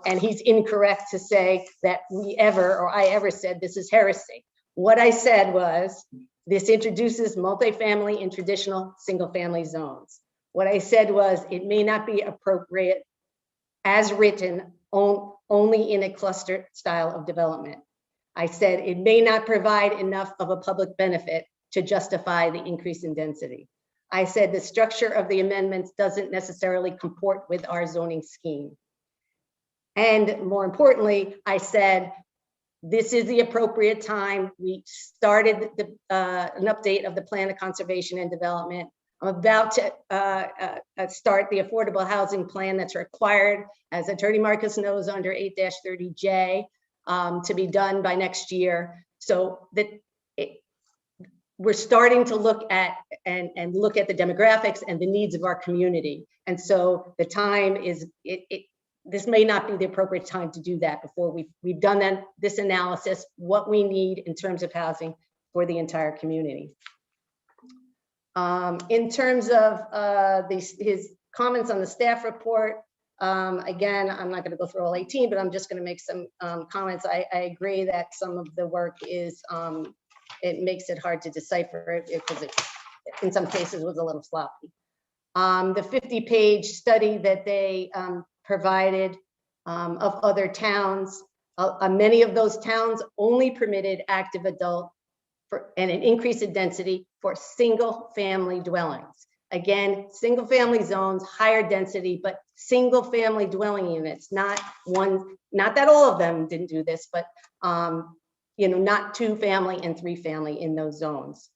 and he's incorrect to say that I ever said this is heresy. What I said was, this introduces multifamily in traditional single-family zones. What I said was, it may not be appropriate as written only in a cluster style of development. I said it may not provide enough of a public benefit to justify the increase in density. I said the structure of the amendments doesn't necessarily comport with our zoning scheme. And more importantly, I said, this is the appropriate time. We started an update of the Plan of Conservation and Development. I'm about to start the affordable housing plan that's required, as Attorney Marcus knows, under 8-30J to be done by next year. So that we're starting to look at and look at the demographics and the needs of our community. And so the time is, this may not be the appropriate time to do that before we've done this analysis, what we need in terms of housing for the entire community. In terms of his comments on the staff report, again, I'm not going to go through all 18, but I'm just going to make some comments. I agree that some of the work is, it makes it hard to decipher it because it, in some cases, was a little sloppy. The 50-page study that they provided of other towns, many of those towns only permitted active adult and an increase in density for single-family dwellings. Again, single-family zones, higher density, but single-family dwelling units, not that all of them didn't do this, but you know, not 2-family and 3-family in those zones.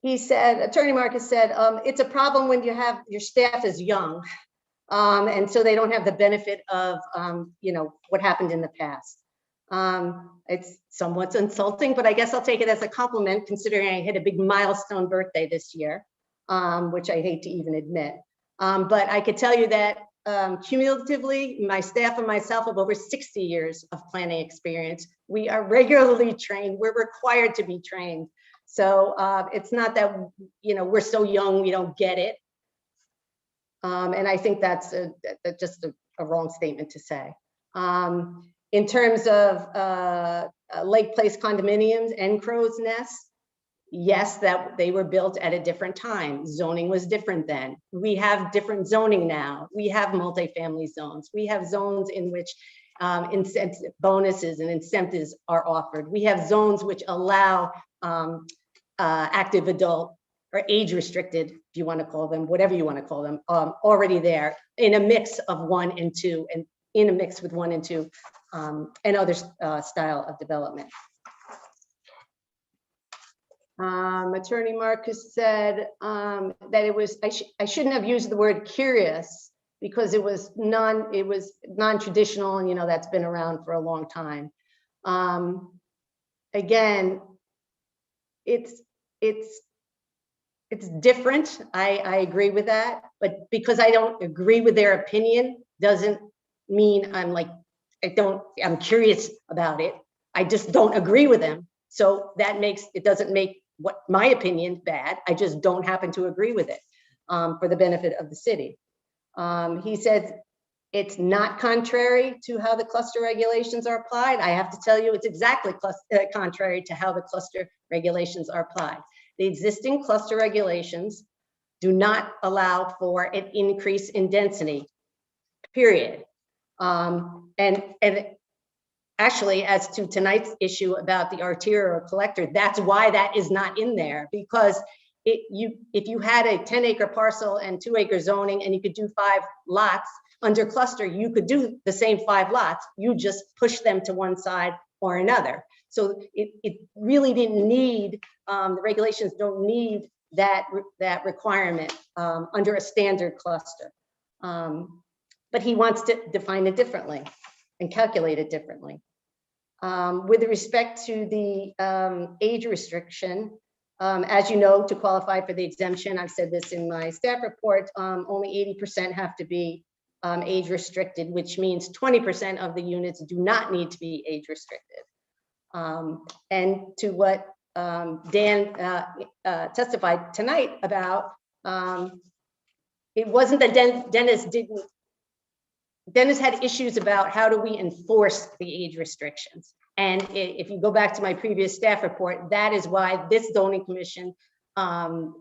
He said, Attorney Marcus said, it's a problem when you have your staff is young, and so they don't have the benefit of you know, what happened in the past. It's somewhat insulting, but I guess I'll take it as a compliment considering I hit a big milestone birthday this year, which I hate to even admit. But I could tell you that cumulatively, my staff and myself have over 60 years of planning experience. We are regularly trained. We're required to be trained. So it's not that, you know, we're so young, we don't get it. And I think that's just a wrong statement to say. In terms of Lake Place condominiums and Crow's Nest, yes, that they were built at a different time. Zoning was different then. We have different zoning now. We have multifamily zones. We have zones in which bonuses and incentives are offered. We have zones which allow active adult or age restricted, if you want to call them, whatever you want to call them, already there in a mix of 1 and 2, and in a mix with 1 and 2, and other style of development. Attorney Marcus said that it was, I shouldn't have used the word curious because it was non-traditional, and you know, that's been around for a long time. Again, it's different. I agree with that, but because I don't agree with their opinion doesn't mean I'm curious about it. I just don't agree with them. So that doesn't make what my opinion bad. I just don't happen to agree with it for the benefit of the city. He said it's not contrary to how the cluster regulations are applied. I have to tell you, it's exactly contrary to how the cluster regulations are applied. The existing cluster regulations do not allow for an increase in density, period. And actually, as to tonight's issue about the arterial collector, that's why that is not in there, because if you had a 10-acre parcel and 2-acre zoning and you could do 5 lots under cluster, you could do the same 5 lots. You just push them to one side or another. So it really didn't need, the regulations don't need that requirement under a standard cluster. But he wants to define it differently and calculate it differently. With respect to the age restriction, as you know, to qualify for the exemption, I've said this in my staff report, only 80% have to be age restricted, which means 20% of the units do not need to be age restricted. And to what Dan testified tonight about, it wasn't that Dennis had issues about how do we enforce the age restrictions. And if you go back to my previous staff report, that is why this zoning commission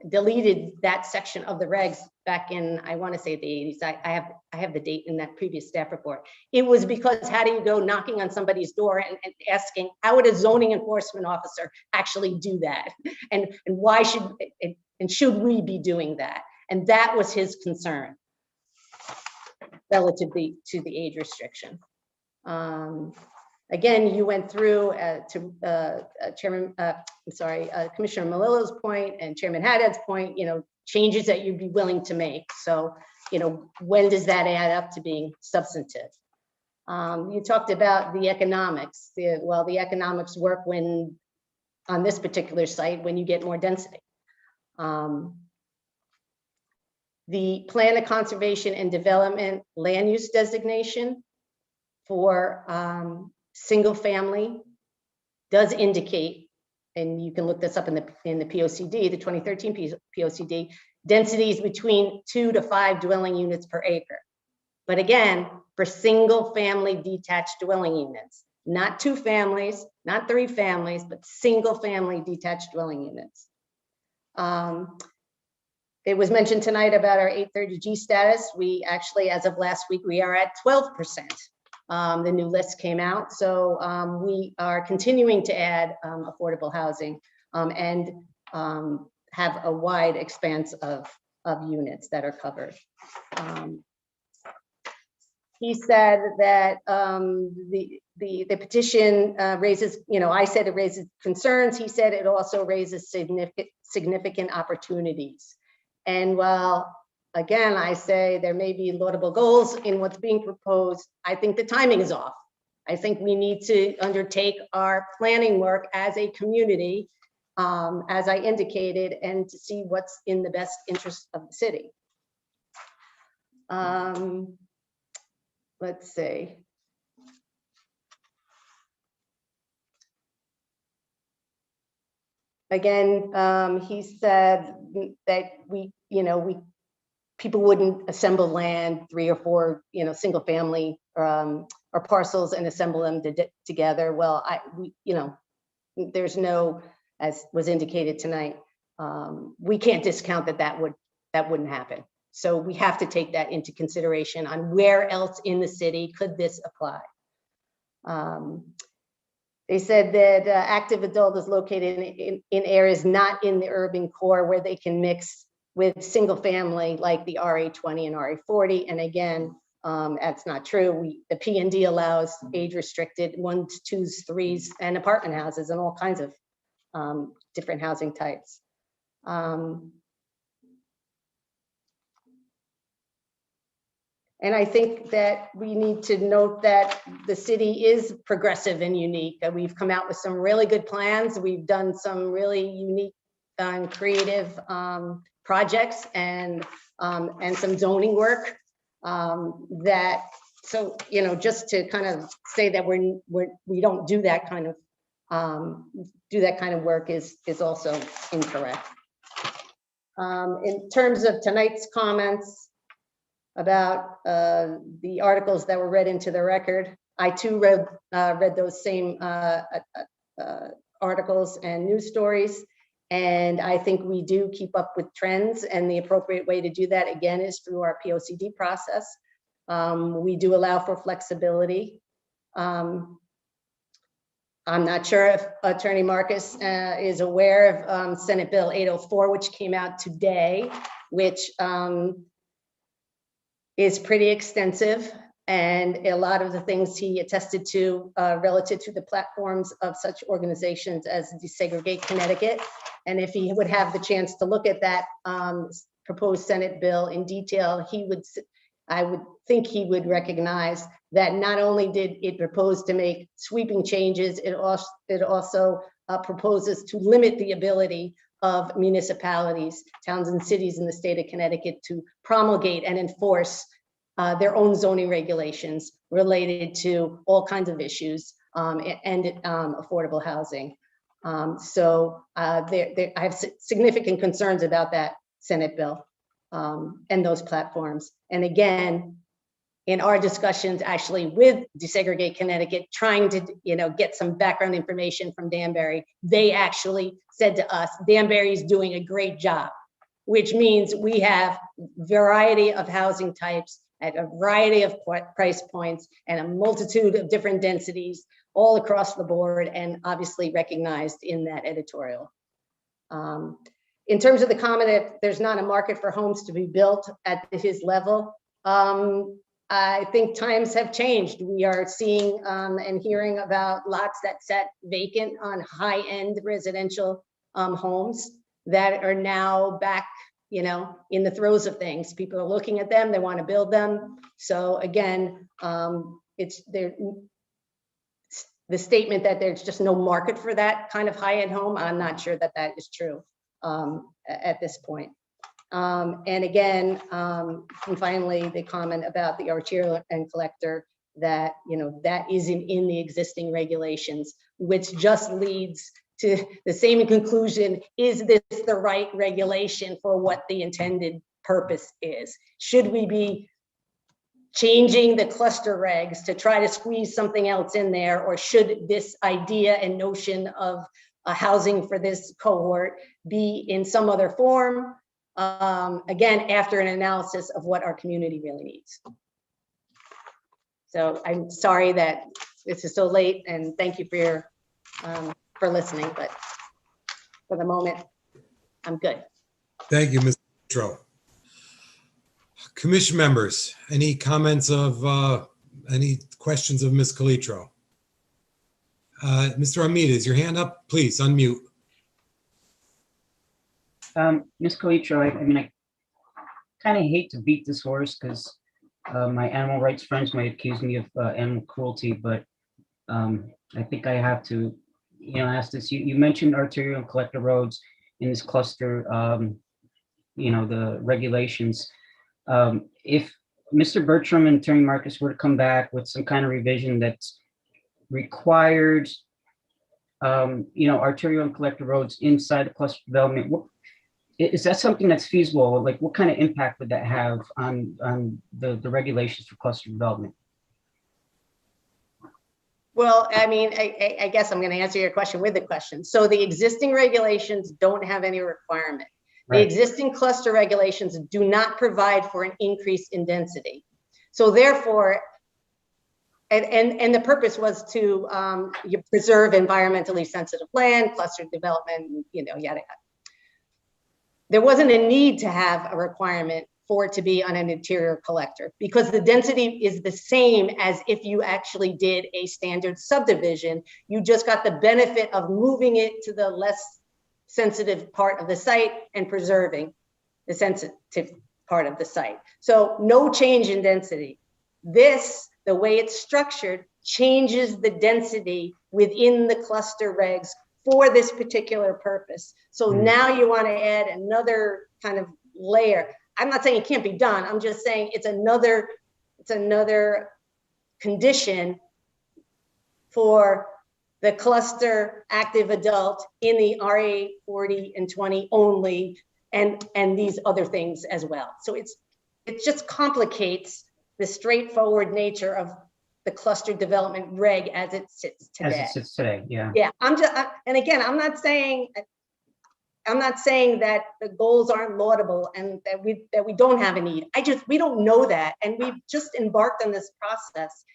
deleted that section of the regs back in, I want to say the 80s. I have the date in that previous staff report. It was because how do you go knocking on somebody's door and asking, how would a zoning enforcement officer actually do that? And why should we be doing that? And that was his concern relative to the age restriction. Again, you went through to Commissioner Malillo's point and Chairman Haddad's point, you know, changes that you'd be willing to make. So, you know, when does that add up to being substantive? You talked about the economics. Well, the economics work when, on this particular site, when you get more density. The plan of conservation and development land use designation for single family does indicate, and you can look this up in the POCD, the 2013 POCD, densities between 2 to 5 dwelling units per acre. But again, for single family detached dwelling units, not 2 families, not 3 families, but single family detached dwelling units. It was mentioned tonight about our 830G status. We actually, as of last week, we are at 12%. The new list came out. So we are continuing to add affordable housing and have a wide expanse of units that are covered. He said that the petition raises, I said it raises concerns. He said it also raises significant opportunities. And while, again, I say there may be laudable goals in what's being proposed, I think the timing is off. I think we need to undertake our planning work as a community, as I indicated, and to see what's in the best interest of the city. Let's see. Again, he said that people wouldn't assemble land, 3 or 4, single family or parcels and assemble them together. Well, there's no, as was indicated tonight, we can't discount that wouldn't happen. So we have to take that into consideration on where else in the city could this apply. They said that active adult is located in areas not in the urban core where they can mix with single family like the RA20 and RA40. And again, that's not true. The P&D allows age restricted 1s, 2s, 3s, and apartment houses and all kinds of different housing types. And I think that we need to note that the city is progressive and unique. We've come out with some really good plans. We've done some really unique and creative projects and some zoning work just to kind of say that we don't do that kind of work is also incorrect. In terms of tonight's comments about the articles that were read into the record, I too read those same articles and news stories. And I think we do keep up with trends, and the appropriate way to do that, again, is through our POCD process. We do allow for flexibility. I'm not sure if Attorney Marcus is aware of Senate Bill 804, which came out today, which is pretty extensive. And a lot of the things he attested to relative to the platforms of such organizations as Desegregate Connecticut. And if he would have the chance to look at that proposed Senate bill in detail, I would think he would recognize that not only did it propose to make sweeping changes, it also proposes to limit the ability of municipalities, towns and cities in the state of Connecticut to promulgate and enforce their own zoning regulations related to all kinds of issues and affordable housing. So I have significant concerns about that Senate bill and those platforms. And again, in our discussions actually with Desegregate Connecticut, trying to get some background information from Danbury, they actually said to us, Danbury is doing a great job, which means we have variety of housing types at a variety of price points and a multitude of different densities all across the board, and obviously recognized in that editorial. In terms of the comment that there's not a market for homes to be built at his level, I think times have changed. We are seeing and hearing about lots that sat vacant on high-end residential homes that are now back, in the throes of things. People are looking at them, they want to build them. So again, it's there. The statement that there's just no market for that kind of high-end home, I'm not sure that that is true at this point. And again, and finally, the comment about the arterial and collector, that, you know, that isn't in the existing regulations, which just leads to the same conclusion. Is this the right regulation for what the intended purpose is? Should we be changing the cluster regs to try to squeeze something else in there, or should this idea and notion of housing for this cohort be in some other form? Again, after an analysis of what our community really needs. So I'm sorry that this is so late, and thank you for your for listening, but for the moment, I'm good. Thank you, Ms. Petro. Commission members, any comments of, any questions of Ms. Calitro? Mr. Amita, is your hand up? Please unmute. Ms. Calitro, I mean, I kind of hate to beat this horse because my animal rights friends might accuse me of animal cruelty, but I think I have to, you know, ask this. You mentioned arterial and collector roads in this cluster, you know, the regulations. If Mr. Bertram and Attorney Marcus were to come back with some kind of revision that's required, you know, arterial and collector roads inside the cluster development, is that something that's feasible? Like, what kind of impact would that have on the regulations for cluster development? Well, I mean, I guess I'm going to answer your question with the question. So the existing regulations don't have any requirement. The existing cluster regulations do not provide for an increase in density. So therefore, and the purpose was to preserve environmentally sensitive land, cluster development, you know, yada, yada. There wasn't a need to have a requirement for it to be on an interior collector, because the density is the same as if you actually did a standard subdivision. You just got the benefit of moving it to the less sensitive part of the site and preserving the sensitive part of the site. So no change in density. This, the way it's structured, changes the density within the cluster regs for this particular purpose. So now you want to add another kind of layer. I'm not saying it can't be done. I'm just saying it's another condition for the cluster active adult in the RA 40 and 20 only, and these other things as well. So it just complicates the straightforward nature of the cluster development reg as it sits today. As it sits today, yeah. Yeah, and again, I'm not saying that the goals aren't laudable and that we don't have a need. We don't know that, and we've just embarked on this process,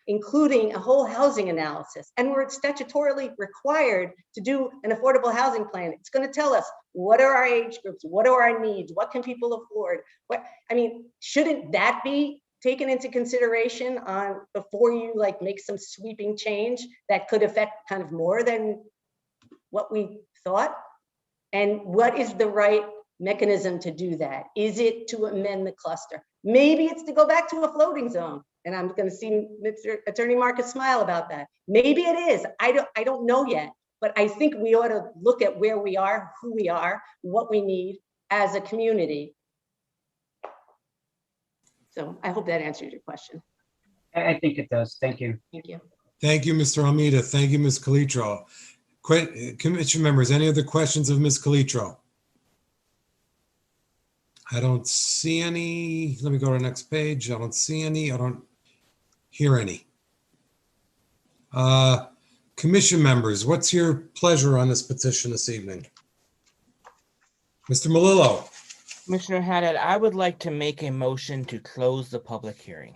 including a whole housing analysis, and we're statutorily required to do an affordable housing plan. It's going to tell us what are our age groups, what are our needs, what can people afford. I mean, shouldn't that be taken into consideration before you like make some sweeping change that could affect kind of more than what we thought? And what is the right mechanism to do that? Is it to amend the cluster? Maybe it's to go back to a floating zone. And I'm going to see Mr. Attorney Marcus smile about that. Maybe it is. I don't know yet, but I think we ought to look at where we are, who we are, what we need as a community. So I hope that answers your question. I think it does. Thank you. Thank you. Thank you, Mr. Almeida. Thank you, Ms. Calitro. Commission members, any other questions of Ms. Calitro? I don't see any. Let me go to the next page. I don't see any. I don't hear any. Commission members, what's your pleasure on this petition this evening? Mr. Melillo. Commissioner Haddad, I would like to make a motion to close the public hearing.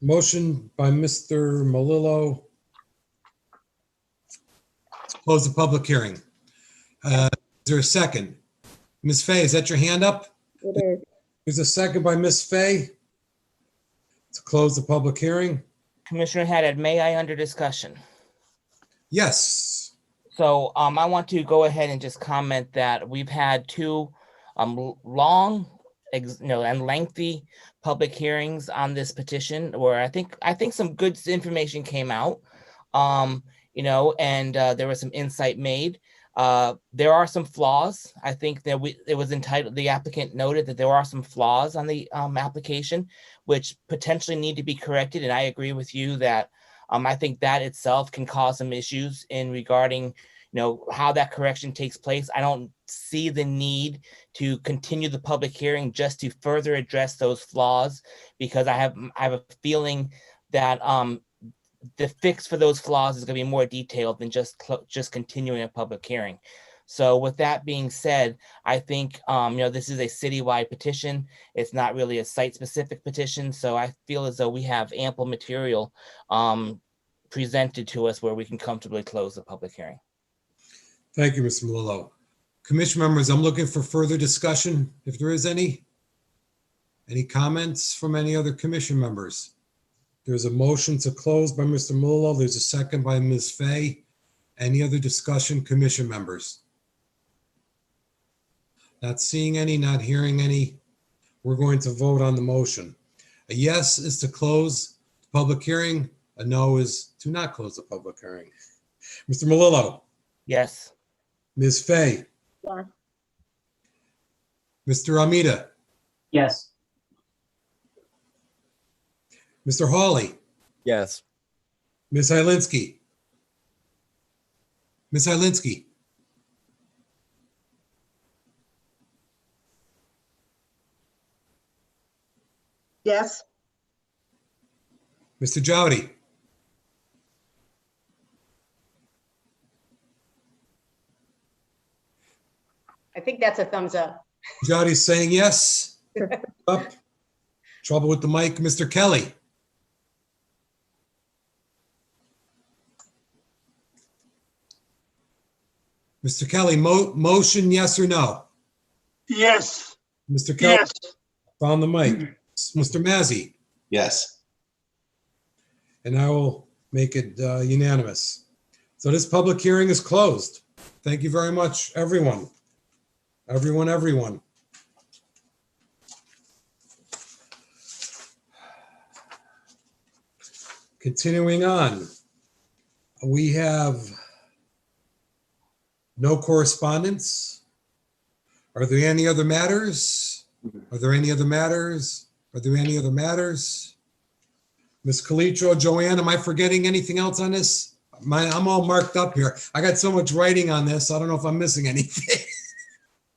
Motion by Mr. Melillo. Close the public hearing. Is there a second? Ms. Fay, is that your hand up? It is. There's a second by Ms. Fay to close the public hearing. Commissioner Haddad, may I under discussion? Yes. So I want to go ahead and just comment that we've had two long and lengthy public hearings on this petition, where I think some good information came out, and there was some insight made. There are some flaws. I think that the applicant noted that there are some flaws on the application, which potentially need to be corrected. And I agree with you that I think that itself can cause some issues in regarding, how that correction takes place. I don't see the need to continue the public hearing just to further address those flaws, because I have a feeling that the fix for those flaws is going to be more detailed than just continuing a public hearing. So with that being said, I think, this is a citywide petition. It's not really a site-specific petition. So I feel as though we have ample material presented to us where we can comfortably close the public hearing. Thank you, Mr. Melillo. Commission members, I'm looking for further discussion, if there is any. Any comments from any other commission members? There's a motion to close by Mr. Melillo. There's a second by Ms. Fay. Any other discussion, commission members? Not seeing any, not hearing any. We're going to vote on the motion. A yes is to close the public hearing. A no is to not close the public hearing. Mr. Melillo. Yes. Ms. Fay. Yes. Mr. Almeida. Yes. Mr. Hawley. Yes. Ms. Hylinski. Ms. Hylinski. Yes. Mr. Jowdy. I think that's a thumbs up. Jowdy's saying yes. Up. Trouble with the mic. Mr. Kelly. Mr. Kelly, motion, yes or no? Yes. Mr. Kelly, Yes. found the mic. Mr. Mazzy, Yes. and I will make it unanimous. So this public hearing is closed. Thank you very much, everyone. Everyone. Continuing on, we have no correspondence. Are there any other matters? Are there any other matters? Are there any other matters? Ms. Calitro, Joanne, am I forgetting anything else on this? I'm all marked up here. I got so much writing on this. I don't know if I'm missing anything.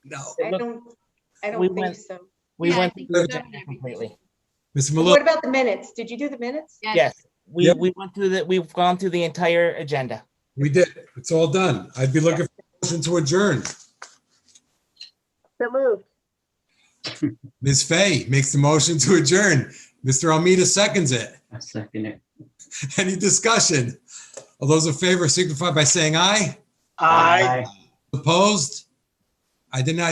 No. I don't We think went- so. We Yeah, I went think through we've the done agenda everything. completely. Ms. What Malone, about the minutes? Did you do the minutes? Yes, we Yep. went through we've gone through the entire agenda. we did. It's all done. I'd be looking for a motion to adjourn. So moved. Ms. Fay makes the motion to adjourn. Mr. Almeida seconds it. I second it. Any discussion? All those in favor signify by saying aye. Aye. Opposed? I did not